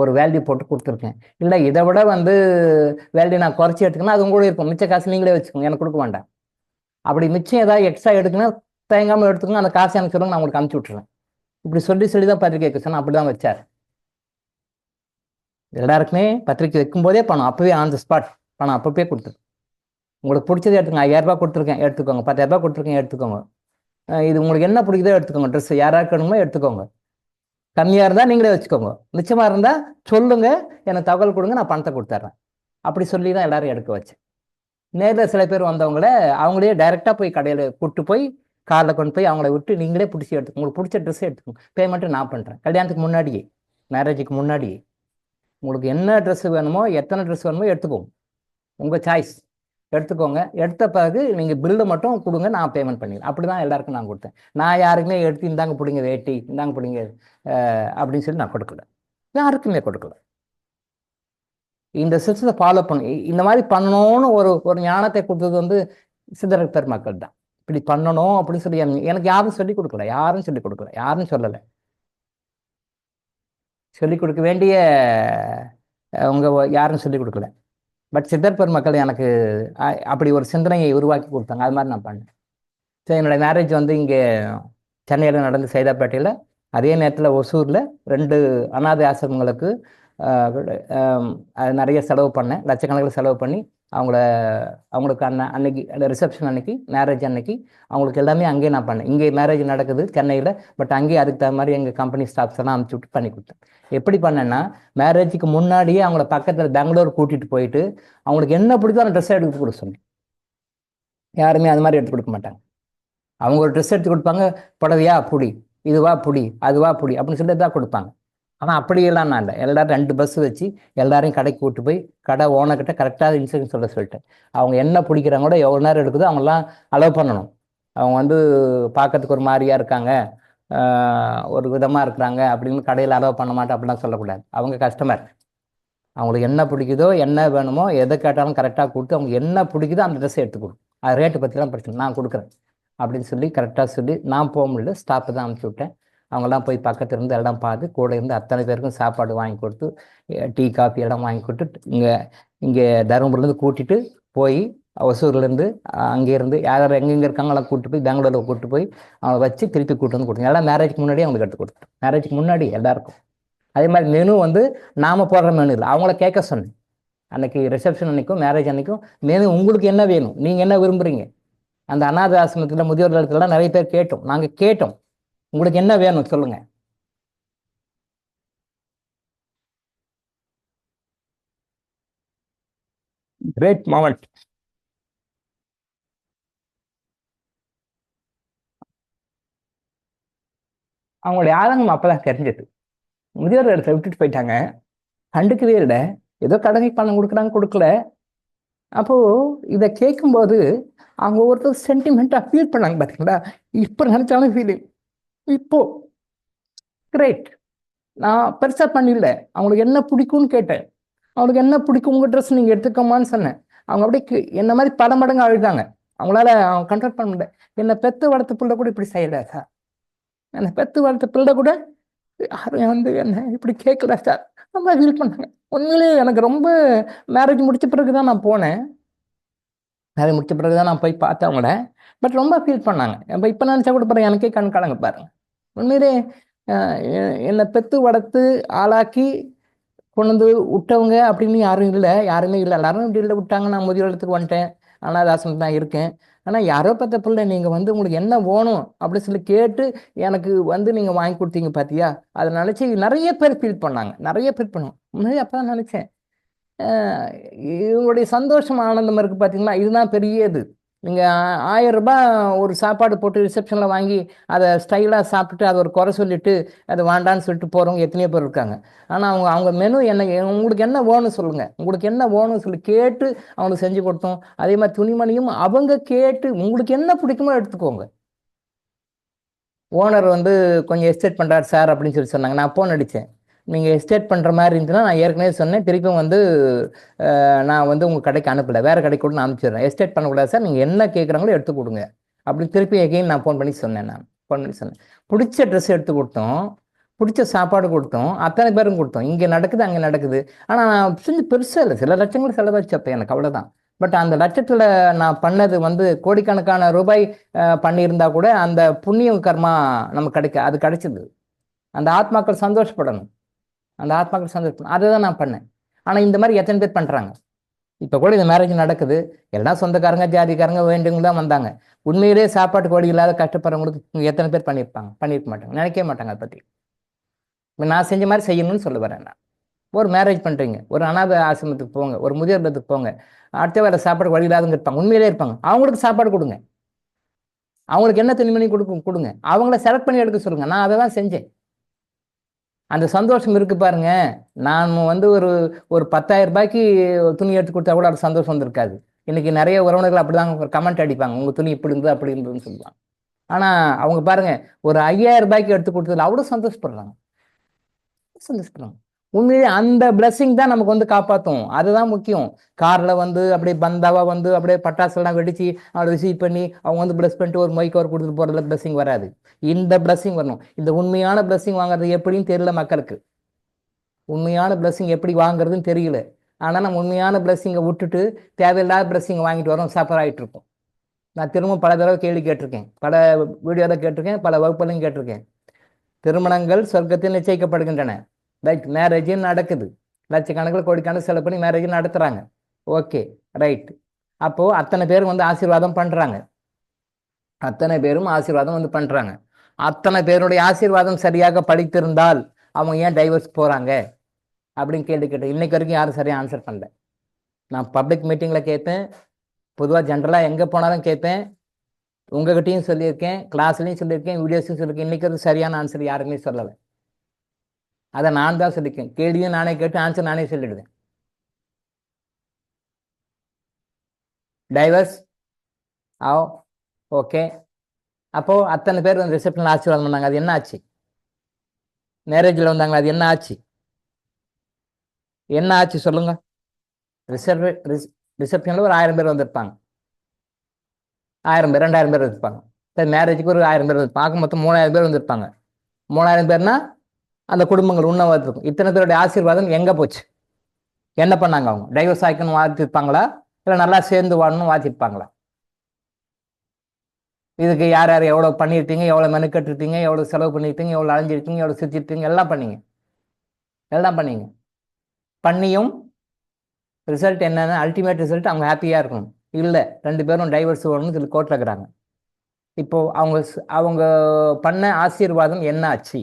ஒரு வேல்யூ போட்டு கொடுத்துருக்கேன். இல்லை இதை விட வந்து வேல்யூ நான் குறைச்சி எடுத்துக்கணும், அது உங்களோட இருக்கும், மிச்ச காசு நீங்களே வச்சுக்கோங்க, எனக்கு கொடுக்க வேண்டாம். அப்படி மிச்சம் ஏதாவது எக்ஸ்ட்ரா எடுக்கணும், தயங்காமல் எடுத்துக்கோங்க, அந்த காசு எனக்கு சொல்லுங்க, நான் உங்களுக்கு அனுப்பிச்சி விட்டுறேன். இப்படி சொல்லி தான் பத்திரிக்கை வைக்க சொன்னால் அப்படி தான் வச்சார். எல்லாருக்குமே பத்திரிக்கை வைக்கும்போதே பணம் அப்போவே ஆன் த ஸ்பாட் பணம் அப்பப்பே கொடுத்துரு. உங்களுக்கு பிடிச்சதை எடுத்துக்கோங்க, 5000 ரூபாய் கொடுத்துருக்கேன் எடுத்துக்கோங்க, 10,000 ரூபாய் கொடுத்துருக்கேன் எடுத்துக்கோங்க, இது உங்களுக்கு என்ன பிடிக்குதோ எடுத்துக்கோங்க, ட்ரெஸ் யாராருக்கு வேணுமோ எடுத்துக்கோங்க, கம்மியாக இருந்தால் நீங்களே வச்சுக்கோங்க, மிச்சமாக இருந்தால் சொல்லுங்கள், எனக்கு தகவல் கொடுங்க, நான் பணத்தை கொடுத்துட்றேன். அப்படி சொல்லி தான் எல்லாரும் எடுக்க வச்சேன். நேரில் சில பேர் வந்தவங்கள அவங்களே டைரெக்டாக போய் கடையில் கூப்பிட்டு போய் காரில் கொண்டு போய் அவங்கள விட்டு நீங்களே பிடிச்சி எடுத்துக்கோங்க, உங்களுக்கு பிடிச்ச ட்ரெஸ்ஸே எடுத்துக்கோங்க, பேமெண்ட்டு நான் பண்ணுறேன். கல்யாணத்துக்கு முன்னாடியே, மேரேஜுக்கு முன்னாடியே உங்களுக்கு என்ன ட்ரெஸ் வேணுமோ, எத்தனை ட்ரெஸ் வேணுமோ எடுத்துக்கோங்க, உங்கள் சாய்ஸ் எடுத்துக்கோங்க. எடுத்த பிறகு நீங்கள் பில்லு மட்டும் கொடுங்க, நான் பேமெண்ட் பண்ணிடுறேன். அப்படி தான் எல்லாருக்கும் நான் கொடுத்தேன். நான் யாருக்குமே எடுத்து இந்தாங்க பிடிங்க வேட்டி, இந்தாங்க பிடிங்க அப்படின்னு சொல்லி நான் கொடுக்கல, யாருக்குமே கொடுக்கல. இந்த சிஸ்டத்தை ஃபாலோ பண்ணு, இந்த மாதிரி பண்ணணும்னு ஒரு ஒரு ஞானத்தை கொடுத்தது வந்து சித்தர் பெருமக்கள் தான். இப்படி பண்ணணும் அப்படின்னு சொல்லி எனக்கு யாரும் சொல்லிக் கொடுக்கல, யாரும் சொல்லிக் கொடுக்கல, யாரும் சொல்லலை. சொல்லிக் கொடுக்க வேண்டிய அவங்க யாரும் சொல்லிக் கொடுக்கல. பட் சித்தர் பெருமக்கள் எனக்கு அப்படி ஒரு சிந்தனையை உருவாக்கி கொடுத்தாங்க. அது மாதிரி நான் பண்ணேன். ஸோ என்னோட மேரேஜ் வந்து இங்கே சென்னையில் நடந்து சைதாப்பேட்டையில், அதே நேரத்தில் ஒசூரில் 2 அனாதை ஆசிரமங்களுக்கு அது நிறைய செலவு பண்ணேன், லட்சக்கணக்கில் செலவு பண்ணி அவங்களுக்கு அன்னைக்கு ரிசப்ஷன் அன்னைக்கு, மேரேஜ் அன்னைக்கு அவங்களுக்கு எல்லாமே அங்கேயே நான் பண்ணேன். இங்கே மேரேஜ் நடக்குது சென்னையில், பட் அங்கேயே அதுக்கு தகுந்த மாதிரி எங்கள் கம்பெனி ஸ்டாஃப்ஸ் எல்லாம் அனுப்பிச்சி விட்டு பண்ணி கொடுத்தேன். எப்படி பண்ணேன்னா, மேரேஜுக்கு முன்னாடியே அவங்கள பக்கத்தில் பெங்களூர் கூட்டிகிட்டு போயிட்டு அவங்களுக்கு என்ன பிடிக்கும் அந்த ட்ரெஸ்ஸை எடுத்து கொடுக்க சொன்னேன். யாருமே அது மாதிரி எடுத்து கொடுக்க மாட்டாங்க. அவங்க ஒரு ட்ரெஸ் எடுத்து கொடுப்பாங்க, புடவையா புடி, இதுவா புடி, அதுவா புடி அப்படின்னு சொல்லி தான் கொடுப்பாங்க. ஆனால் அப்படியெல்லாம் நான் இல்லை. எல்லாரும் 2 பஸ் வச்சு எல்லாரையும் கடைக்கு கூப்பிட்டு போய் கடை ஓனர்கிட்ட கரெக்டாக இன்ஸ்ட்ரக்ஷன் சொல்லிட்டேன். அவங்க என்ன பிடிக்கிறாங்க கூட எவ்வளோ நேரம் எடுக்குதோ அவங்களாம் அலோவ் பண்ணணும். அவங்க வந்து பார்க்கறதுக்கு ஒரு மாதிரியா இருக்காங்க, ஒரு விதமாக இருக்கிறாங்க அப்படின்னு கடையில் அலோவ் பண்ண மாட்டேன் அப்படிலாம் சொல்லக்கூடாது. அவங்க கஸ்டமர், அவங்களுக்கு என்ன பிடிக்குதோ என்ன வேணுமோ எதை கேட்டாலும் கரெக்டாக கொடுத்து அவங்க என்ன பிடிக்குதோ அந்த ட்ரெஸ்ஸை எடுத்து கொடுக்கும். அது ரேட்டு பற்றிலாம் பிரச்சனை, நான் கொடுக்குறேன் அப்படின்னு சொல்லி கரெக்டாக சொல்லி நான் போக முடியல, ஸ்டாஃப் தான் அனுப்பிச்சி விட்டேன். அவங்கெல்லாம் போய் பக்கத்துல இருந்து எல்லாம் பார்த்து கூட இருந்து அத்தனை பேருக்கும் சாப்பாடு வாங்கி கொடுத்து, டீ காஃபி எல்லாம் வாங்கி கொடுத்து இங்கே தருமபுரிலேருந்து கூட்டிகிட்டு போய் ஒசூர்லேருந்து அங்கேருந்து யார் எங்கெங்கே இருக்காங்களாம் கூப்பிட்டு போய் பெங்களூரில் கூப்பிட்டு போய் அவங்க வச்சு திருப்பி கூப்பிட்டு வந்து கொடுத்தோம். எல்லாம் மேரேஜ்க்கு முன்னாடியே அவங்களுக்கு எடுத்து கொடுத்தோம். மேரேஜ்க்கு முன்னாடி எல்லாருக்கும். அதே மாதிரி மெனு வந்து நாம் போடுற மெனு இல்லை, அவங்கள கேட்க சொன்னேன். அன்னைக்கு ரிசப்ஷன் அன்னைக்கும் மேரேஜ் அன்னைக்கும் மெனு உங்களுக்கு என்ன வேணும், நீங்கள் என்ன விரும்புகிறீங்க. அந்த அனாதை ஆசிரமத்தில் முதியோர் இல்லத்துலலாம் நிறைய பேர் கேட்டோம், நாங்கள் கேட்டோம், உங்களுக்கு என்ன வேணும் சொல்லுங்க. Great moment. அவங்களுடைய ஆதங்கம் அப்பதான் தெரிஞ்சது. முதியோர் இடத்தை விட்டுட்டு போயிட்டாங்க, கண்டுக்கவே இல்லை, ஏதோ கடமை பணம் கொடுக்குறாங்க கொடுக்கல. அப்போ இதை கேட்கும்போது அவங்க ஒருத்தர் சென்டிமெண்ட்டா ஃபீல் பண்ணாங்க பார்த்தீங்களா. இப்போ நினைச்சாலும் ஃபீலிங். இப்போ கிரேட். நான் பெருசா பண்ணல, அவங்களுக்கு என்ன பிடிக்கும்னு கேட்டேன். அவங்களுக்கு என்ன பிடிக்கும், உங்க ட்ரெஸ் நீங்க எடுத்துக்கோமான்னு சொன்னேன். அவங்க அப்படியே என்ன மாதிரி பல மடங்கு அழுதாங்க. அவங்களால அவங்க கண்ட்ரோல் பண்ண முடியல. என்னை பெத்து வளர்த்த பிள்ளை கூட இப்படி செய்யல சார், என்னை பெத்து வளர்த்த பிள்ளை கூட யாரும் வந்து என்ன இப்படி கேட்கல சார், ரொம்ப ஃபீல் பண்ணாங்க. உண்மையிலேயே எனக்கு ரொம்ப மேரேஜ் முடிச்ச பிறகுதான் நான் போனேன், மேரேஜ் முடிச்ச பிறகுதான் நான் போய் பார்த்தேன் அவங்கள. பட் ரொம்ப ஃபீல் பண்ணாங்க. இப்போ நினச்சா கூட பாருங்க, எனக்கே கண் கலங்க பாருங்க. உண்மையிலே என்னை பெத்து வளர்த்து ஆளாக்கி கொண்டு வந்து விட்டவங்க அப்படின்னு யாரும் இல்லை, யாருமே இல்லை. எல்லாரும் இப்படி இல்லை விட்டாங்க. நான் முதியோர் இடத்துக்கு வந்துட்டேன், அனாதாசம் தான் இருக்கேன். ஆனால் யாரோ பத்த பிள்ளை நீங்கள் வந்து உங்களுக்கு என்ன வேணும் அப்படின்னு சொல்லி கேட்டு எனக்கு வந்து நீங்கள் வாங்கி கொடுத்தீங்க பார்த்தியா, அதை நினச்சி நிறைய பேர் ஃபீல் பண்ணாங்க, நிறைய பேர் பண்ணுவோம். முன்னாடி அப்போ தான் நினச்சேன், இவங்களுடைய சந்தோஷம் ஆனந்தம் இருக்குது பார்த்தீங்களா, இதுதான் பெரிய இது. நீங்கள் 1000 ரூபாய் ஒரு சாப்பாடு போட்டு ரிசப்ஷனில் வாங்கி அதை ஸ்டைலாக சாப்பிட்டுட்டு அதை ஒரு குறை சொல்லிட்டு அதை வேண்டான்னு சொல்லிட்டு போகிறவங்க எத்தனையோ பேர் இருக்காங்க. ஆனால் அவங்க மெனு என்ன, உங்களுக்கு என்ன வேணும்னு சொல்லுங்கள், உங்களுக்கு என்ன வேணும்னு சொல்லி கேட்டு அவங்களுக்கு செஞ்சு கொடுத்தோம். அதே மாதிரி துணிமணியும் அவங்க கேட்டு உங்களுக்கு என்ன பிடிக்குமோ எடுத்துக்கோங்க. ஓனர் வந்து கொஞ்சம் எஸ்டேட் பண்ணுறாரு சார் அப்படின்னு சொல்லி சொன்னாங்க. நான் ஃபோன் அடித்தேன், நீங்கள் எஸ்டேட் பண்ணுற மாதிரி இருந்துச்சுன்னா நான் ஏற்கனவே சொன்னேன், திருப்பியும் வந்து நான் வந்து உங்கள் கடைக்கு அனுப்பலை, வேறு கடைக்கு கூட நான் அனுப்பிச்சிடுறேன், எஸ்டேட் பண்ணக்கூடாது சார், நீங்கள் என்ன கேட்குறாங்களோ எடுத்து கொடுங்க அப்படின்னு திருப்பி எகைன் நான் ஃபோன் பண்ணி சொன்னேன். நான் ஃபோன் பண்ணி சொன்னேன், பிடிச்ச ட்ரெஸ் எடுத்து கொடுத்தோம், பிடிச்ச சாப்பாடு கொடுத்தோம், அத்தனை பேரும் கொடுத்தோம். இங்கே நடக்குது அங்கே நடக்குது. ஆனால் நான் செஞ்சு பெருசாக இல்லை, சில லட்சங்கள் செலவழிச்சு அப்போ எனக்கு அவ்வளோதான். பட் அந்த லட்சத்தில் நான் பண்ணது வந்து கோடிக்கணக்கான ரூபாய் பண்ணியிருந்தா கூட அந்த புண்ணிய கர்மா நமக்கு அது கிடைச்சிது. அந்த ஆத்மாக்கள் சந்தோஷப்படணும், அந்த ஆத்மாக்கள் சந்தோஷப்படணும், அதை தான் நான் பண்ணேன். ஆனால் இந்த மாதிரி எத்தனை பேர் பண்ணுறாங்க. இப்போ கூட இந்த மேரேஜ் நடக்குது, எல்லாம் சொந்தக்காரங்க ஜாதிக்காரங்க வேண்டுங்க தான் வந்தாங்க. உண்மையிலே சாப்பாட்டுக்கு வழி இல்லாத கஷ்டப்படுறவங்களுக்கு எத்தனை பேர் பண்ணியிருக்க மாட்டாங்க, நினைக்கவே மாட்டாங்க அதை பற்றி. இப்போ நான் செஞ்ச மாதிரி செய்யணும்னு சொல்ல வரேன். நான் ஒரு மேரேஜ் பண்ணுறீங்க, ஒரு அனாதை ஆசிரமத்துக்கு போங்க, ஒரு முதியோர் இல்லத்துக்கு போங்க, அடுத்த வேலை சாப்பாடு வழி இல்லாதவங்க இருப்பாங்க, உண்மையிலே இருப்பாங்க, அவங்களுக்கு சாப்பாடு கொடுங்க, அவங்களுக்கு என்ன துணிமணி கொடுங்க, அவங்கள செலக்ட் பண்ணி எடுக்க சொல்லுங்க. நான் அதை தான் செஞ்சேன். அந்த சந்தோஷம் இருக்கு பாருங்க. நான் வந்து ஒரு 10,000 ரூபாய்க்கு துணி எடுத்து கொடுத்தா கூட அது சந்தோஷம் வந்திருக்காது. இன்னைக்கு நிறைய உறவினர்கள் அப்படிதான் ஒரு கமெண்ட் அடிப்பாங்க, உங்க துணி இப்படி இருந்தது அப்படி இருந்ததுன்னு சொல்லுவாங்க. ஆனா அவங்க பாருங்க, ஒரு 5,000 ரூபாய்க்கு எடுத்து கொடுத்ததுல அவ்வளவு சந்தோஷப்படுறாங்க. உண்மையிலே அந்த பிளெஸிங் தான் நமக்கு வந்து காப்பாற்றும். அதுதான் முக்கியம். காரில் வந்து அப்படியே பந்தாவா வந்து அப்படியே பட்டாசுலாம் வெடிச்சு அவளை ரிசீவ் பண்ணி அவங்க வந்து பிளஸ் பண்ணிட்டு ஒரு மைக் அவர் கொடுத்துட்டு போகிறதுல பிளெஸிங் வராது. இந்த பிளெஸிங் வரணும். இந்த உண்மையான பிளெஸிங் வாங்குறது எப்படின்னு தெரியல மக்களுக்கு. உண்மையான பிளெஸிங் எப்படி வாங்குறதுன்னு தெரியல. ஆனால் நம்ம உண்மையான பிளெஸிங்கை விட்டுட்டு தேவையில்லாத பிளெஸிங்கை வாங்கிட்டு வரோம், சஃபர் ஆகிட்டு இருக்கோம். நான் திரும்ப பல தடவை கேள்வி கேட்டிருக்கேன், பல வீடியோவில் கேட்டிருக்கேன், பல வகுப்புலையும் கேட்டிருக்கேன். திருமணங்கள் சொர்க்கத்தில் நிச்சயிக்கப்படுகின்றன. ரைட், மேரேஜும் நடக்குது. லட்சக்கணக்கில் கோடிக்கணக்கில் செலவு பண்ணி மேரேஜும் நடத்துகிறாங்க. Okay, right. அப்போது அத்தனை பேரும் வந்து ஆசீர்வாதம் பண்ணுறாங்க. அத்தனை பேரும் ஆசீர்வாதம் வந்து பண்ணுறாங்க. அத்தனை பேருடைய ஆசீர்வாதம் சரியாக படித்திருந்தால் அவங்க ஏன் டைவர்ஸ் போகிறாங்க அப்படின்னு கேள்வி கேட்டேன். இன்னைக்கு வரைக்கும் யாரும் சரியாக ஆன்சர் பண்ணல. நான் பப்ளிக் மீட்டிங்கில் கேட்பேன், பொதுவாக ஜென்ரலாக எங்கே போனாலும் கேட்பேன், உங்ககிட்டையும் சொல்லியிருக்கேன், கிளாஸ்லையும் சொல்லியிருக்கேன், வீடியோஸையும் சொல்லியிருக்கேன். இன்னைக்கு வரைக்கும் சரியான ஆன்சர் யாருமே சொல்லலை. அதை நான் தான் சொல்லியிருக்கேன். கேள்வியும் நானே கேட்டு ஆன்சர் நானே சொல்லிடுவேன். Divorce okay. அப்போது அத்தனை பேர் வந்து ரிசப்ஷனில் ஆசீர்வாதம் பண்ணாங்க, அது என்ன ஆச்சு? மேரேஜில் வந்தாங்களா, அது என்ன ஆச்சு? என்ன ஆச்சு சொல்லுங்க. ரிசப்ஷனில் ஒரு 1000 பேர் வந்திருப்பாங்க, 1000 பேர் 2000 பேர் வந்திருப்பாங்க. சரி, மேரேஜுக்கு ஒரு 1000 பேர் வந்திருப்பாங்க, மொத்தம் 3000 பேர் வந்திருப்பாங்க. 3000 பேர்னா அந்த குடும்பங்கள் உண்ண இருக்கும். இத்தனை பேருடைய ஆசீர்வாதம் எங்கே போச்சு? என்ன பண்ணாங்க? அவங்க டைவர்ஸ் ஆகிக்கணும் வாழ்த்திருப்பாங்களா, இல்லை நல்லா சேர்ந்து வாழணும் வாழ்த்திருப்பாங்களா? இதுக்கு யார் யார் எவ்வளோ பண்ணியிருப்பீங்க, எவ்வளோ மெனுக்கட்டுருப்பீங்க, எவ்வளோ செலவு பண்ணியிருப்பீங்க, எவ்வளோ அலைஞ்சிருப்பீங்க, எவ்வளோ சுற்றிருப்பீங்க, எல்லாம் பண்ணீங்க. பண்ணியும் ரிசல்ட் என்னன்னா, அல்டிமேட் ரிசல்ட் அவங்க ஹாப்பியாக இருக்கணும். இல்லை, 2 பேரும் டைவர்ஸ் வரணும்னு சொல்லி கோர்ட்டில் இருக்கிறாங்க. இப்போது அவங்க பண்ண ஆசீர்வாதம் என்ன ஆச்சு?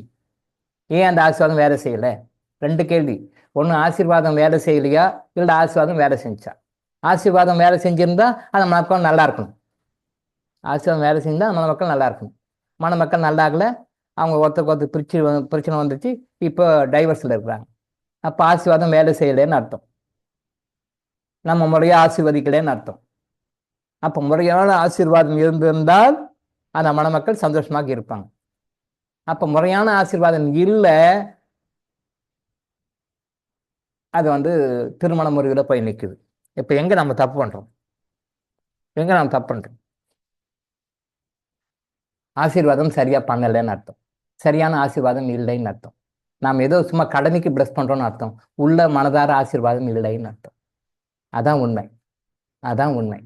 ஏன் அந்த ஆசீர்வாதம் வேலை செய்யலை? 2 கேள்வி. ஒன்று, ஆசீர்வாதம் வேலை செய்யலையா, இல்லை ஆசீர்வாதம் வேலை செஞ்சா? ஆசீர்வாதம் வேலை செஞ்சிருந்தா அந்த மக்கள் நல்லா இருக்கணும். ஆசீர்வாதம் வேலை செஞ்சால் அந்த மக்கள் நல்லா இருக்கணும். மக்கள் நல்லா ஆகல, அவங்க ஒருத்தருக்கு பிரச்சனை வந்துச்சு, இப்போ டைவர்ஸில் இருக்கிறாங்க. அப்போ ஆசீர்வாதம் வேலை செய்யலைன்னு அர்த்தம், நம்ம முறையாக ஆசீர்வதிக்கலைன்னு அர்த்தம். அப்போ முறையான ஆசீர்வாதம் இருந்திருந்தால் அந்த மணமக்கள் சந்தோஷமாக இருப்பாங்க. அப்போ முறையான ஆசீர்வாதம் இல்லை, அது வந்து திருமண முறையில் போய் நிற்குது. இப்போ எங்கே நம்ம தப்பு பண்ணுறோம்? ஆசீர்வாதம் சரியாக பண்ணலைன்னு அர்த்தம், சரியான ஆசீர்வாதம் இல்லைன்னு அர்த்தம். நாம் ஏதோ சும்மா கடமைக்கு பிளஸ் பண்ணுறோன்னு அர்த்தம், உள்ள மனதார ஆசீர்வாதம் இல்லைன்னு அர்த்தம். அதான் உண்மை.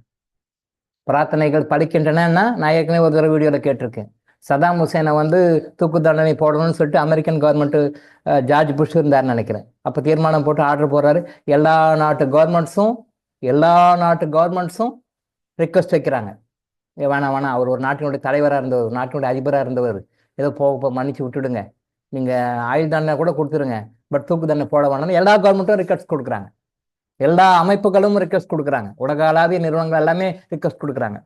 பிரார்த்தனைகள் படிக்கின்றன. நான் ஏற்கனவே ஒரு தடவை வீடியோவில் கேட்டிருக்கேன். சதாம் ஹுசேனை வந்து தூக்கு தண்டனை போடணும்னு சொல்லிட்டு அமெரிக்கன் கவர்மெண்ட்டு ஜார்ஜ் புஷ் இருந்தார்னு நினைக்கிறேன். அப்போ தீர்மானம் போட்டு ஆர்டர் போடுறாரு. எல்லா நாட்டு கவர்மெண்ட்ஸும் ரிக்வஸ்ட் வைக்கிறாங்க, வேணாம், அவர் ஒரு நாட்டினுடைய தலைவராக இருந்தவர், நாட்டினுடைய அதிபராக இருந்தவர், ஏதோ போக மன்னிச்சு விட்டுடுங்க, நீங்கள் ஆயுள் தண்டனை கூட கொடுத்துருங்க, பட் தூக்கு தண்டனை போட வேணாம்னு எல்லா கவர்மெண்ட்டும் ரிக்வஸ்ட் கொடுக்குறாங்க. எல்லா அமைப்புகளும் ரிக்வஸ்ட் கொடுக்குறாங்க. உலகளாவிய நிறுவனங்கள் எல்லாமே ரிக்வஸ்ட் கொடுக்குறாங்க.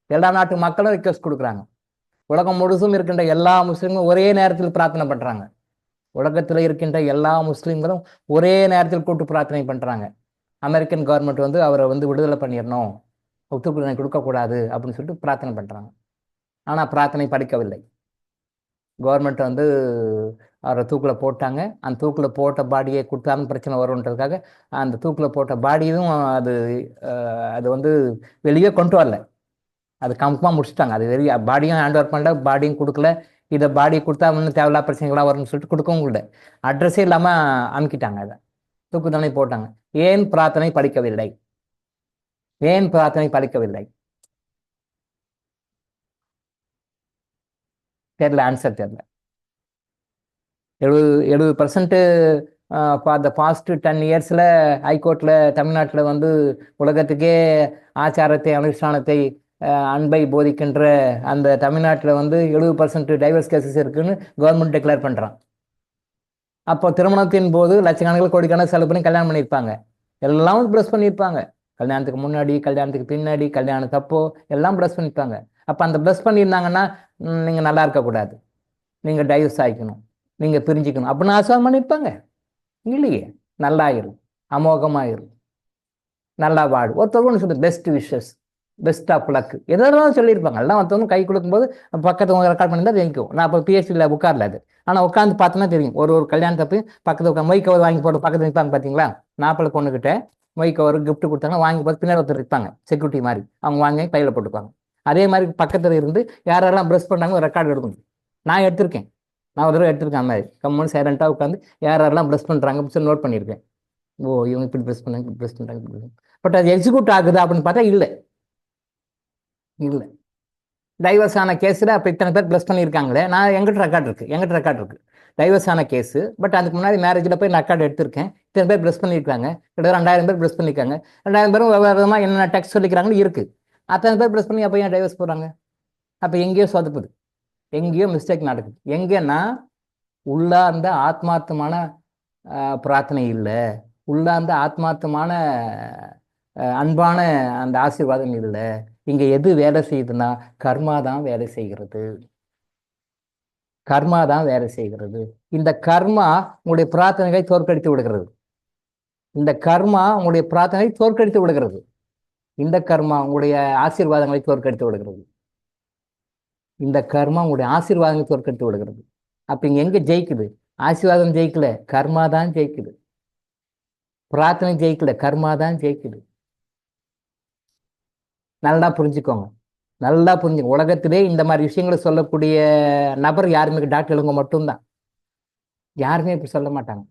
எல்லா நாட்டு மக்களும் ரிக்வஸ்ட் கொடுக்குறாங்க. உலகம் முழுசும் இருக்கின்ற எல்லா முஸ்லீம்களும் ஒரே நேரத்தில் பிரார்த்தனை பண்ணுறாங்க. உலகத்தில் இருக்கின்ற எல்லா முஸ்லீம்களும் ஒரே நேரத்தில் கூட்டு பிரார்த்தனை பண்ணுறாங்க. அமெரிக்கன் கவர்மெண்ட் வந்து அவரை வந்து விடுதலை பண்ணிடணும், தூக்கு தண்டனை கொடுக்கக்கூடாது அப்படின்னு சொல்லிட்டு பிரார்த்தனை பண்ணுறாங்க. ஆனால் பிரார்த்தனை படிக்கவில்லை. கவர்மெண்ட் வந்து அவரை தூக்கில் போட்டாங்க. அந்த தூக்கில் போட்ட பாடியை கொடுத்தாலும் பிரச்சனை வரும்ன்றதுக்காக அந்த தூக்கில் போட்ட பாடியும் அது வந்து வெளியே கொண்டு வரல, அது கம்ஃபார்மாக முடிச்சுட்டாங்க. அது வெளியே பாடியும் ஹேண்ட் ஓவர் பண்ணல, பாடியும் கொடுக்கல. இதை பாடி கொடுத்தா இன்னும் தேவையில்லா பிரச்சனைகளாக வரும்னு சொல்லிட்டு கொடுக்கவும் இல்லை, அட்ரஸே இல்லாமல் அமுக்கிட்டாங்க. அதை தூக்கு தண்டனை போட்டாங்க. ஏன் பிரார்த்தனை படிக்கவில்லை? தெரியல, ஆன்சர் தெரியல. 70% ஃபார் த பாஸ்ட் 10 இயர்ஸில் ஹைகோர்ட்டில் தமிழ்நாட்டில் வந்து உலகத்துக்கே ஆச்சாரத்தை, அனுஷ்டானத்தை, அன்பை போதிக்கின்ற அந்த தமிழ்நாட்டில் வந்து 70% டைவர்ஸ் கேசஸ் இருக்குன்னு கவர்மெண்ட் டிக்ளேர் பண்ணுறான். அப்போ திருமணத்தின் போது லட்சக்கணக்கில் கோடிக்கணக்கில் செலவு பண்ணி கல்யாணம் பண்ணியிருப்பாங்க, எல்லாம் ப்ளஸ் பண்ணியிருப்பாங்க. கல்யாணத்துக்கு முன்னாடி, கல்யாணத்துக்கு பின்னாடி, கல்யாணத்தப்போ எல்லாம் ப்ளஸ் பண்ணியிருப்பாங்க. அப்போ அந்த ப்ளஸ் பண்ணியிருந்தாங்கன்னா, நீங்கள் நல்லா இருக்கக்கூடாது, நீங்கள் டைவர்ஸ் ஆகிக்கணும், நீங்கள் பிரிஞ்சிக்கணும் அப்படின்னு ஆசீர்வாதம் பண்ணியிருப்பாங்க? இல்லையே. நல்லாயிரும், அமோகமாயிரும், நல்லா வாடு. ஒருத்தர் ஒன்று சொல்லு, best wishes, best of luck எதாவது சொல்லியிருப்பாங்க. எல்லாம் மற்றவங்க கை கொடுக்கும்போது பக்கத்து ரெக்கார்ட் பண்ணியிருந்தா தெரியும். நான் இப்போ பிஹெச்டியில் உட்கார்ல அது, ஆனால் உட்காந்து பார்த்தோன்னா தெரியும். ஒரு கல்யாணத்தப்பையும் பக்கத்தில் உட்காந்து மொய் கவர் வாங்கி போட்டு பக்கத்தில் நிற்பாங்க பார்த்தீங்களா, நாற்பது பொண்ணுக்கிட்ட மொய் கவர் கிஃப்ட் கொடுத்தாங்க, வாங்கி போட்டு பின்னாடி ஒருத்தர் இருப்பாங்க செக்யூரிட்டி மாதிரி, அவங்க வாங்கி கையில் போட்டுப்பாங்க. அதே மாதிரி பக்கத்தில் இருந்து யாரெல்லாம் ப்ரெஸ் பண்ணாங்க ரெக்கார்டு எடுக்கணும். நான் எடுத்திருக்கேன், நான் ஒரு தடவை எடுத்திருக்கேன். அந்த மாதிரி கம்முன்னு சைலண்டாக உட்காந்து யாரெல்லாம் ப்ரெஸ் பண்ணுறாங்க அப்படின்னு சொல்லி நோட் பண்ணியிருக்கேன். ஓ இவங்க இப்படி ப்ரெஸ் பண்ணாங்க, இப்படி ப்ரெஸ் பண்ணுறாங்க. பட் அது எக்ஸிக்யூட் ஆகுதா அப்படின்னு பார்த்தா இல்லை. டைவர்ஸ் ஆன கேஸில் அப்போ இத்தனை பேர் ப்ளஸ் பண்ணியிருக்காங்களே, நான் எங்கிட்ட ரெக்கார்ட் இருக்கு டைவர்ஸ் ஆன கேஸு. பட் அதுக்கு முன்னாடி மேரேஜில் போய் ரெக்கார்டு எடுத்திருக்கேன். இத்தனை பேர் ப்ளஸ் பண்ணியிருக்காங்க, கிட்டத்தட்ட 2000 பேர் ப்ளஸ் பண்ணியிருக்காங்க. 2000 பேரும் வெவ்வேறு விதமாக என்னென்ன டெக்ஸ்ட் சொல்லிக்கிறாங்கன்னு இருக்குது. அத்தனை பேர் ப்ளஸ் பண்ணி அப்போ ஏன் டைவர்ஸ் போகிறாங்க? அப்போ எங்கேயோ சொதப்புது, எங்கேயோ மிஸ்டேக் நடக்குது. எங்கேன்னா உள்ளார்ந்த ஆத்மார்த்தமான பிரார்த்தனை இல்லை, உள்ளார்ந்த ஆத்மார்த்தமான அன்பான அந்த ஆசீர்வாதம் இல்லை. இங்க எது வேலை செய்யுதுன்னா கர்மா தான் வேலை செய்கிறது. கர்மா தான் வேலை செய்கிறது. இந்த கர்மா உங்களுடைய பிரார்த்தனைகளை தோற்கடித்து விடுகிறது. இந்த கர்மா உங்களுடைய பிரார்த்தனை தோற்கடித்து விடுகிறது. இந்த கர்மா உங்களுடைய ஆசீர்வாதங்களை தோற்கடித்து விடுகிறது. இந்த கர்மா உங்களுடைய ஆசீர்வாதங்களை தோற்கடித்து விடுகிறது. அப்ப இங்க எங்க ஜெயிக்குது? ஆசீர்வாதம் ஜெயிக்கல, கர்மா தான் ஜெயிக்குது. பிரார்த்தனை ஜெயிக்கல, கர்மா தான் ஜெயிக்குது. நல்லா புரிஞ்சுக்கோங்க, நல்லா புரிஞ்சுக்கோங்க. உலகத்திலே இந்த மாதிரி விஷயங்களை சொல்லக்கூடிய நபர் யாருமே டாக்டர் இளங்கோ மட்டும்தான். யாருமே இப்படி சொல்ல மாட்டாங்க.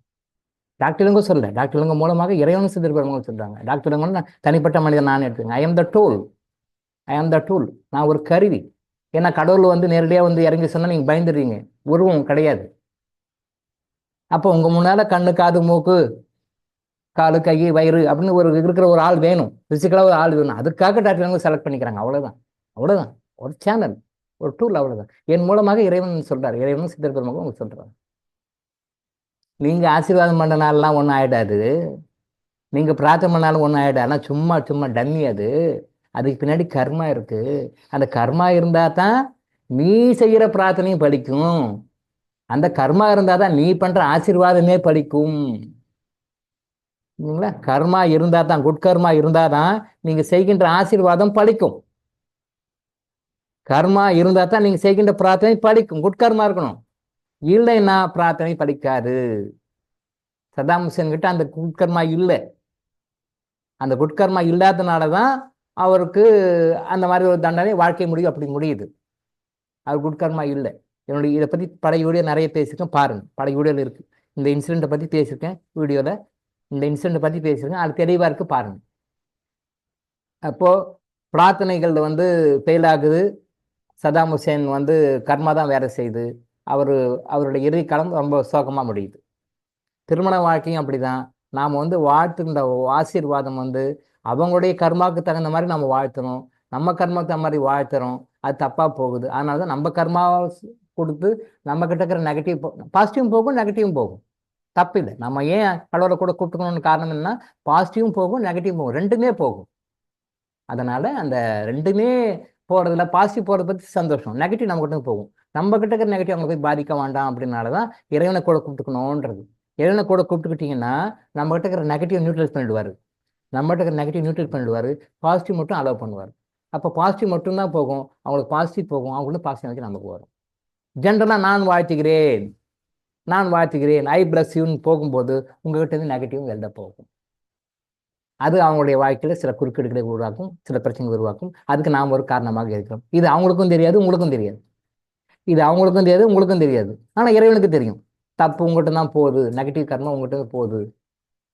டாக்டர் இளங்கோ சொல்ல, டாக்டர் இளங்கோ மூலமாக இறைவன் சித்தர் சொல்றாங்க. டாக்டர் இளங்கோ தனிப்பட்ட மனிதன் நான் எடுத்துக்கேன். ஐ ஆம் த டூல். நான் ஒரு கருவி. ஏன்னா கடவுள் வந்து நேரடியாக வந்து இறங்கி சொன்னா நீங்க பயந்துடுறீங்க, உருவம் கிடையாது. அப்போ உங்க முன்னால கண்ணு காது மூக்கு காலு கை வயிறு அப்படின்னு இருக்கிற ஒரு ஆள் வேணும், பிசிக்கலாக ஒரு ஆள் வேணும். அதுக்காக டாக்டர் செலக்ட் பண்ணிக்கிறாங்க. அவ்வளவுதான் ஒரு சேனல், ஒரு டூல், அவ்வளவுதான். என் மூலமாக இறைவன் சொல்றாரு, இறைவனும் சித்தர் பெருமகம் உங்களுக்கு சொல்றாரு. நீங்க ஆசீர்வாதம் பண்ணனாலாம் ஒன்றும் ஆயிடாது, நீங்க பிரார்த்தனை பண்ணாலும் ஒன்றும் ஆயிடாது. ஆனால் சும்மா டம்மி அது. அதுக்கு பின்னாடி கர்மா இருக்கு. அந்த கர்மா இருந்தா தான் நீ செய்யற பிரார்த்தனையும் படிக்கும். அந்த கர்மா இருந்தா தான் நீ பண்ற ஆசீர்வாதமே படிக்கும். கர்மா இருந்தா தான், குட் கர்மா இருந்தா தான் நீங்க செய்கின்ற ஆசீர்வாதம் பலிக்கும். கர்மா இருந்தா தான் நீங்க செய்கின்ற பிரார்த்தனை பலிக்கும். குட் கர்மா இருக்கணும், இல்லைன்னா பிரார்த்தனை பலிக்காது. சதாம் ஹுசேன் கிட்ட அந்த குட் கர்மா இல்லை. அந்த குட் கர்மா இல்லாதனாலதான் அவருக்கு அந்த மாதிரி ஒரு தண்டனை வாழ்க்கை முடியும், அப்படி முடியுது. அவர் குட் கர்மா இல்லை. என்னுடைய இதை பத்தி பழைய வீடியோ நிறைய பேசியிருக்கேன், பாருங்க. பழைய வீடியோல இருக்கு, இந்த இன்சிடென்ட்டை பத்தி பேசியிருக்கேன் வீடியோல. இந்த இன்சிடென்ட் பத்தி பேசியிருக்கேன், அது தெளிவா இருக்கு, பாருங்க. அப்போ பிரார்த்தனைகள் வந்து ஃபெயில் ஆகுது. சதாம் ஹுசேன் வந்து கர்மா தான் வேலை செய்யுது. அவருடைய இறுதி காலம் ரொம்ப சோகமா முடியுது. திருமண வாழ்க்கையும் அப்படிதான். நாம் வந்து வாழ்த்துன்ற ஆசீர்வாதம் வந்து அவங்களுடைய கர்மாவுக்கு தகுந்த மாதிரி நம்ம வாழ்த்தணும். நம்ம கர்மாவுக்கு தகுந்த மாதிரி வாழ்த்துறோம், அது தப்பா போகுது. அதனால தான் நம்ம கர்மா கொடுத்து நம்ம கிட்ட இருக்கிற நெகட்டிவ் பாசிட்டிவும் போகும், நெகட்டிவும் போகும். தப்பு இல்லை. நம்ம ஏன் கடவுளை கூட கூப்பிட்டுக்கணும்னு காரணம் என்ன? பாசிட்டிவும் போகும், நெகட்டிவும் போகும், ரெண்டுமே போகும். அதனால அந்த ரெண்டுமே போறதுல பாசிட்டிவ் போறதை பத்தி சந்தோஷம், நெகட்டிவ் நம்ம கிட்ட போகும். நம்ம கிட்ட இருக்கிற நெகட்டிவ் அவங்க போய் பாதிக்க வேண்டாம். அப்படின்னாலதான் இறைவனை கூட கூப்பிட்டுக்கணும்ன்றது. இறைவனை கூட கூப்பிட்டுக்கிட்டீங்கன்னா நம்ம கிட்ட இருக்கிற நெகட்டிவ் நியூட்ரல் பண்ணிடுவாரு. நம்மகிட்ட இருக்கிற நெகட்டிவ் நியூட்ரல் பண்ணிடுவாரு, பாசிட்டிவ் மட்டும் அலோவ் பண்ணுவார். அப்போ பாசிட்டிவ் மட்டும்தான் போகும், அவங்களுக்கு பாசிட்டிவ் போகும், அவங்களுக்கு பாசிட்டிவ் வச்சு நமக்கு வரும். ஜென்ரலா நான் வாழ்த்துகிறேன் ஐ பிளஸ் யூன்னு போகும்போது உங்ககிட்ட இருந்து நெகட்டிவும் வெளில போகும். அது அவங்களுடைய வாழ்க்கையில சில குறுக்கீடுகளை உருவாக்கும், சில பிரச்சனைகள் உருவாக்கும். அதுக்கு நாம் ஒரு காரணமாக இருக்கிறோம். இது அவங்களுக்கும் தெரியாது, உங்களுக்கும் தெரியாது. இது அவங்களுக்கும் தெரியாது, உங்களுக்கும் தெரியாது. ஆனா இறைவனுக்கு தெரியும். தப்பு உங்கள்கிட்ட தான் போகுது, நெகட்டிவ் காரணம் உங்கள்கிட்ட தான் போகுது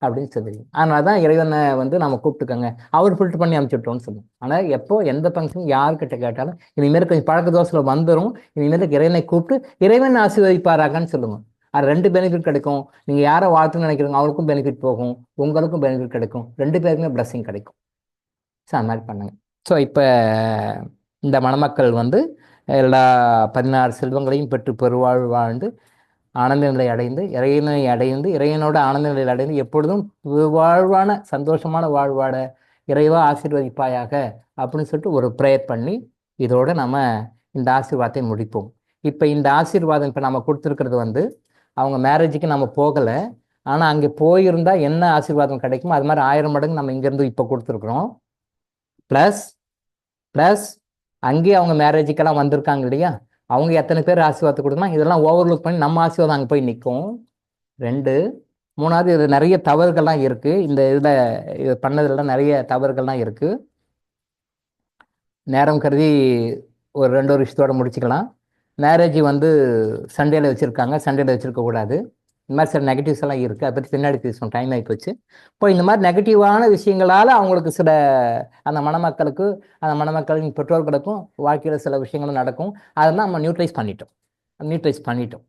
அப்படின்னு தெரியும். அதனாலதான் இறைவனை வந்து நம்ம கூப்பிட்டுக்கோங்க, அவர் ஃபில்டர் பண்ணி அனுப்பிச்சுட்டோம்னு சொல்லுவோம். ஆனா எப்போ எந்த ஃபங்க்ஷன் யாருக்கிட்ட கேட்டாலும் இனிமேல் கொஞ்சம் பழக்க தோசையில் வந்துடும், இனிமேல் இறைவனை கூப்பிட்டு இறைவன் ஆசீர்வதிப்பாராகன்னு சொல்லுங்க. அது 2 பெனிஃபிட் கிடைக்கும். நீங்க யாரை வாழ்த்துன்னு நினைக்கிறீங்க அவங்களுக்கும் பெனிஃபிட் போகும், உங்களுக்கும் பெனிஃபிட் கிடைக்கும், 2 பேருக்குமே பிளஸிங் கிடைக்கும். ஸோ அந்த மாதிரி பண்ணுங்க. ஸோ இப்போ இந்த மணமக்கள் வந்து எல்லா 16 செல்வங்களையும் பெற்று பெருவாழ் வாழ்ந்து ஆனந்த நிலை அடைந்து இறைவனோட ஆனந்த நிலையில் அடைந்து எப்பொழுதும் வாழ்வான சந்தோஷமான வாழ்வாட இறைவா ஆசீர்வதிப்பாயாக அப்படின்னு சொல்லிட்டு ஒரு ப்ரேயர் பண்ணி இதோட நம்ம இந்த ஆசீர்வாதத்தை முடிப்போம். இப்போ இந்த ஆசீர்வாதம் இப்போ நம்ம கொடுத்துருக்கிறது வந்து அவங்க மேரேஜுக்கு நம்ம போகலை, ஆனால் அங்கே போயிருந்தா என்ன ஆசீர்வாதம் கிடைக்குமோ அது மாதிரி 1000 மடங்கு நம்ம இங்கேருந்து இப்போ கொடுத்துருக்குறோம். ப்ளஸ் ப்ளஸ் அங்கேயே அவங்க மேரேஜுக்கெல்லாம் வந்திருக்காங்க இல்லையா, அவங்க எத்தனை பேர் ஆசீர்வாதத்தை கொடுக்கலாம், இதெல்லாம் ஓவர்லுக் பண்ணி நம்ம ஆசீர்வாதம் அங்கே போய் நிற்கும். 2, 3வது இது நிறைய தவறுகள்லாம் இருக்குது. இந்த இதில் இது பண்ணதுலாம் நிறைய தவறுகள்லாம் இருக்குது. நேரம் கருதி ஒரு 2 விஷயத்தோட முடிச்சுக்கலாம். மேரேஜ் வந்து சண்டேல வச்சுருக்காங்க, சண்டேல வச்சுருக்கக்கூடாது. இந்த மாதிரி சில நெகட்டிவ்ஸ் எல்லாம் இருக்குது. அதை பற்றி பின்னாடி பேசணும், டைம் ஆகி போச்சு. இப்போ இந்த மாதிரி நெகட்டிவான விஷயங்களால் அவங்களுக்கு சில அந்த மணமக்களுக்கு அந்த மணமக்களின் பெற்றோர்களுக்கும் வாழ்க்கையில் சில விஷயங்களும் நடக்கும். அதெல்லாம் நம்ம நியூட்ரலைஸ் பண்ணிட்டோம்.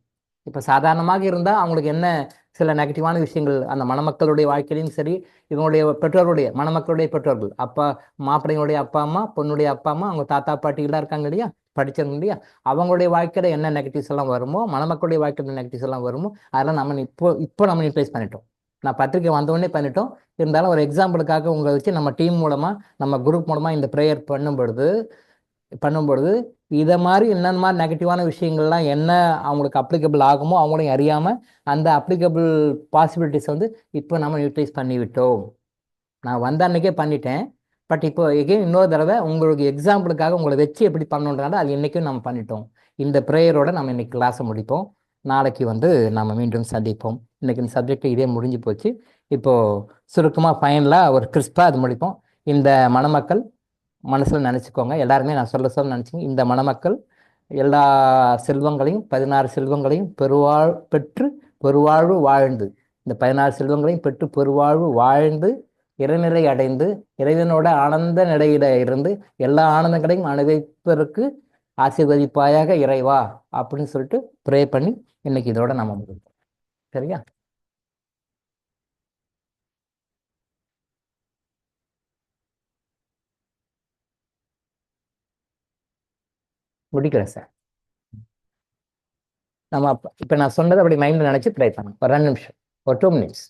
இப்போ சாதாரணமாக இருந்தால் அவங்களுக்கு என்ன சில நெகட்டிவான விஷயங்கள் அந்த மணமக்களுடைய வாழ்க்கையிலையும் சரி, இவங்களுடைய பெற்றோருடைய மணமக்களுடைய பெற்றோர்கள், அப்பா மாப்பிள்ளைங்களுடைய அப்பா அம்மா, பொண்ணுடைய அப்பா அம்மா, அவங்க தாத்தா பாட்டிகளாக இருக்காங்க இல்லையா, படிச்சிருங்க இல்லையா, அவங்களுடைய வாழ்க்கையில் என்ன நெகட்டிவ்ஸ் எல்லாம் வருமோ, மணமக்களுடைய வாழ்க்கையில் நெகட்டிவ்ஸ் எல்லாம் வருமோ, அதெல்லாம் நம்ம இப்போ நம்ம நியூட்ரலைஸ் பண்ணிட்டோம். நான் பத்திரிக்கை வந்தவொடனே பண்ணிட்டோம். இருந்தாலும் ஒரு எக்ஸாம்பிளுக்காக உங்களை வச்சு நம்ம டீம் மூலமாக நம்ம குரூப் மூலமாக இந்த ப்ரேயர் பண்ணும்பொழுது இதை மாதிரி என்னென்ன மாதிரி நெகட்டிவான விஷயங்கள்லாம் என்ன அவங்களுக்கு அப்ளிகபிள் ஆகுமோ அவங்களையும் அறியாமல் அந்த அப்ளிகபிள் பாசிபிலிட்டிஸ் வந்து இப்போ நம்ம யூட்டிலைஸ் பண்ணிவிட்டோம். நான் வந்த அன்னைக்கே பண்ணிட்டேன். பட் இப்போ எகெயின் இன்னொரு தடவை உங்களுக்கு எக்ஸாம்பிளுக்காக உங்களை வச்சு எப்படி பண்ணணுன்றனால அது இன்றைக்கும் நம்ம பண்ணிட்டோம். இந்த ப்ரேயரோட நம்ம இன்னைக்கு கிளாஸை முடிப்போம். நாளைக்கு வந்து நம்ம மீண்டும் சந்திப்போம். இன்னைக்கு இந்த சப்ஜெக்ட் இதே முடிஞ்சு போச்சு. இப்போது சுருக்கமாக ஃபைனலாக ஒரு கிறிஸ்பாக அது முடிப்போம். இந்த மணமக்கள் மனசில் நினச்சிக்கோங்க, எல்லாருமே நான் சொல்ல நினச்சிங்க, இந்த மணமக்கள் எல்லா செல்வங்களையும் 16 செல்வங்களையும் பெற்று பெருவாழ்வு வாழ்ந்து, இந்த 16 செல்வங்களையும் பெற்று பெருவாழ்வு வாழ்ந்து இறைநிலை அடைந்து இறைவனோட ஆனந்த நிலையில இருந்து எல்லா ஆனந்தங்களையும் அனுபவிப்பதற்கு ஆசீர்வதிப்பாயாக இறைவா அப்படின்னு சொல்லிட்டு ப்ரே பண்ணி இன்னைக்கு இதோட நம்ம முடிப்போம். சரியா? முடிக்கிறேன் சார். நம்ம இப்போ நான் சொன்னதை அப்படி மைண்டில் நினச்சி ப்ரே பண்ணோம். ஒரு 2 நிமிஷம், ஒரு 2 மினிட்ஸ்.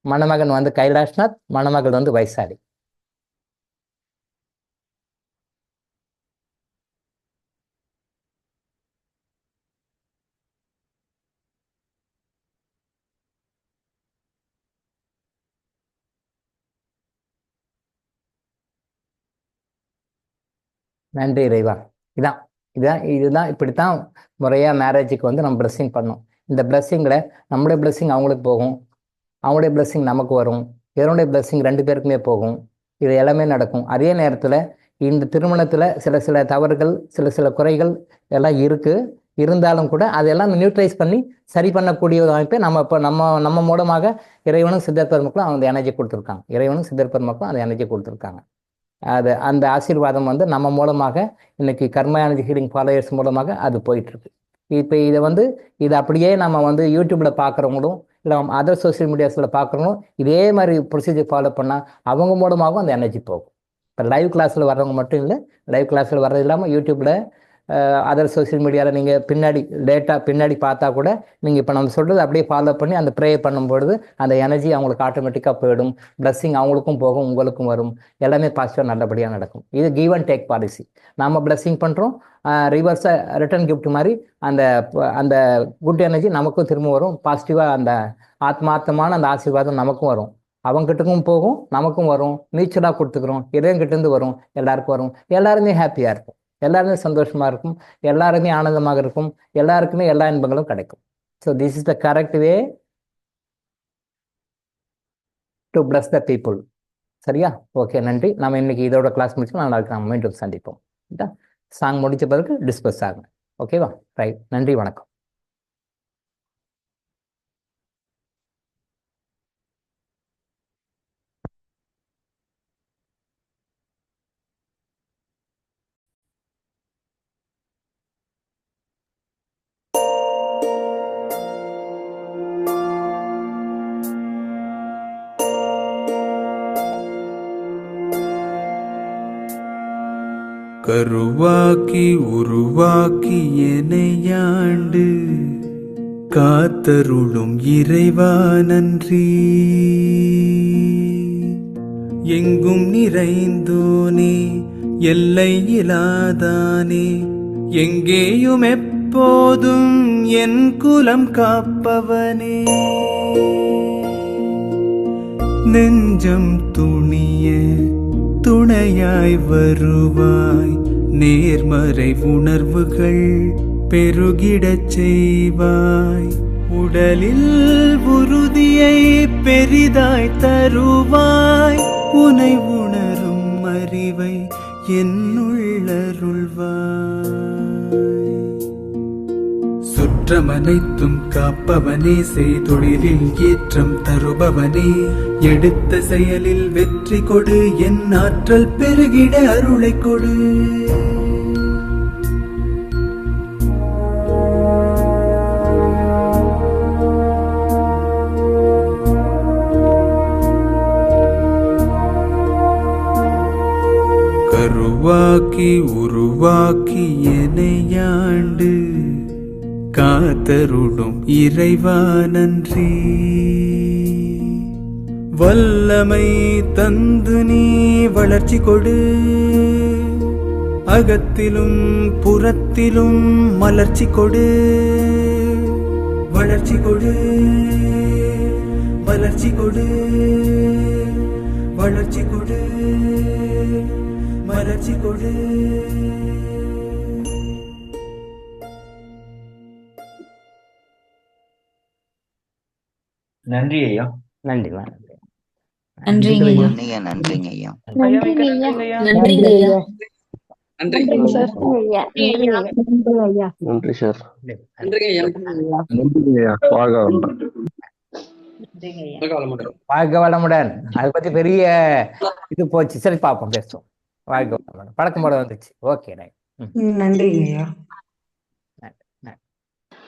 மணமகன் வந்து கைலாஷ்நாத், மணமகள் வந்து வைசாலி. நன்றி இறைவா. இதுதான் இப்படித்தான் முறையாக மேரேஜுக்கு வந்து நம்ம பிளெஸ்ஸிங் பண்ணோம். இந்த பிளெஸ்ஸிங்கில் நம்மளுடைய பிளெஸ்ஸிங் அவங்களுக்கு போகும், அவங்களுடைய பிளெஸ்ஸிங் நமக்கு வரும், இவருடைய பிளெஸ்ஸிங் 2 பேருக்குமே போகும். இது எல்லாமே நடக்கும். அதே நேரத்தில் இந்த திருமணத்தில் சில தவறுகள் சில குறைகள் எல்லாம் இருந்தாலும் கூட அதெல்லாம் நியூட்ரலைஸ் பண்ணி சரி பண்ணக்கூடிய ஒரு அமைப்பை நம்ம இப்போ நம்ம மூலமாக இறைவனும் சித்தர் பெருமக்களும் அந்த எனர்ஜி கொடுத்துருக்காங்க. அந்த ஆசீர்வாதம் வந்து நம்ம மூலமாக இன்னைக்கு கர்மா எனர்ஜி ஹீலிங் ஃபாலோயர்ஸ் மூலமாக அது போயிட்டுருக்கு. இப்போ இதை அப்படியே நம்ம வந்து யூடியூப்பில் பார்க்குறவங்களும் இல்லை அதர் சோசியல் மீடியாஸில் பார்க்குறவங்களும் இதே மாதிரி ப்ரொசீஜர் ஃபாலோ பண்ணால் அவங்க மூலமாகவும் அந்த எனர்ஜி போகும். இப்போ லைவ் கிளாஸில் வர்றவங்க மட்டும் இல்லை, லைவ் கிளாஸில் வர்றது இல்லாமல் யூடியூப்பில் அதர் சோசியல் மீடியாவில் நீங்கள் பின்னாடி பார்த்தா கூட நீங்கள் இப்போ நம்ம சொல்கிறது அப்படியே ஃபாலோ பண்ணி அந்த ப்ரே பண்ணும்பொழுது அந்த எனர்ஜி அவங்களுக்கு ஆட்டோமேட்டிக்காக போயிடும். பிளஸ்ஸிங் அவங்களுக்கும் போகும், உங்களுக்கும் வரும். எல்லாமே பாசிட்டிவாக நல்லபடியாக நடக்கும். இது கிவ் அண்ட் டேக் பாலிசி. நாம் பிளஸ்ஸிங் பண்ணுறோம், ரிவர்ஸாக ரிட்டர்ன் கிஃப்ட் மாதிரி அந்த குட் எனர்ஜி நமக்கும் திரும்ப வரும். பாசிட்டிவாக அந்த ஆத்மார்த்தமான அந்த ஆசீர்வாதம் நமக்கும் வரும், அவங்ககிட்டக்கும் போகும், நமக்கும் வரும். மியூச்சுவலாக கொடுத்துக்கிறோம், இறைவன்கிட்டேருந்து வரும், எல்லாருக்கும் வரும். எல்லாருமே ஹாப்பியாக இருக்கும், எல்லாருமே சந்தோஷமா இருக்கும், எல்லாருமே ஆனந்தமாக இருக்கும், எல்லாருக்குமே எல்லா இன்பங்களும் கிடைக்கும். So this is the correct way to plus the people. சரியா? ஓகே, நன்றி. நம்ம இன்னைக்கு இதோட கிளாஸ் முடிச்சு நாளைக்கு நம்ம மீண்டும் சந்திப்போம். சாங் முடிச்ச பிறகு டிஸ்கஸ் ஆகும். ஓகேவா? ரைட். நன்றி, வணக்கம். கருவாக்கி உருவாக்கி எனையாண்டு காத்தருளும் இறைவா நன்றி. எங்கும் நிறைந்தோனே, எல்லை இலாதானே, எங்கேயும் எப்போதும் என் குலம் காப்பவனே. நெஞ்சம் துணிய துணையாய் வருவாய். நேர்மறை உணர்வுகள் பெருகிடச் செய்வாய். உடலில் உறுதியை பெரிதாய் தருவாய். உனை உணரும் அறிவை என்னுள்ளருள்வாய். சுற்றமனைத்தும் காப்பவனே, செய்தொழிலில் ஏற்றம் தருபவனே, எடுத்த செயலில் வெற்றி கொடு, என் ஆற்றல் பெருகிட அருளை கொடு. கருவாக்கி உருவாக்கி எனையாண்டு காத்தருடும் இறைவா நன்றி. வல்லமை தந்து நீ வளர்ச்சி கொடு, அகத்திலும் புறத்திலும் மலர்ச்சி கொடு. வளர்ச்சி கொடு, வளர்ச்சி கொடு, வளர்ச்சி கொடு, மலர்ச்சி கொடு. நன்றி ஐயா. நன்றி. நன்றிங்க ஐயா. நன்றிங்க ஐயா. நன்றிங்க ஐயா. நன்றிங்க ஐயா. நன்றிங்க சார். நன்றி சார். வாழ்க வளமுடன். அதை பத்தி பெரிய இது போச்சு. சரி பார்ப்போம், பேசுவோம். வாழ்க வளமுடன். பழக்கம் போட வந்துச்சு. Okay, right. நன்றிங்க ஐயா.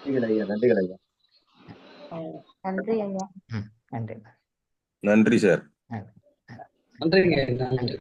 நன்றிகள் ஐயா. நன்றி ஐயா. நன்றி. நன்றி சார். நன்றி. நன்றிங்க ஐயா. நன்றி.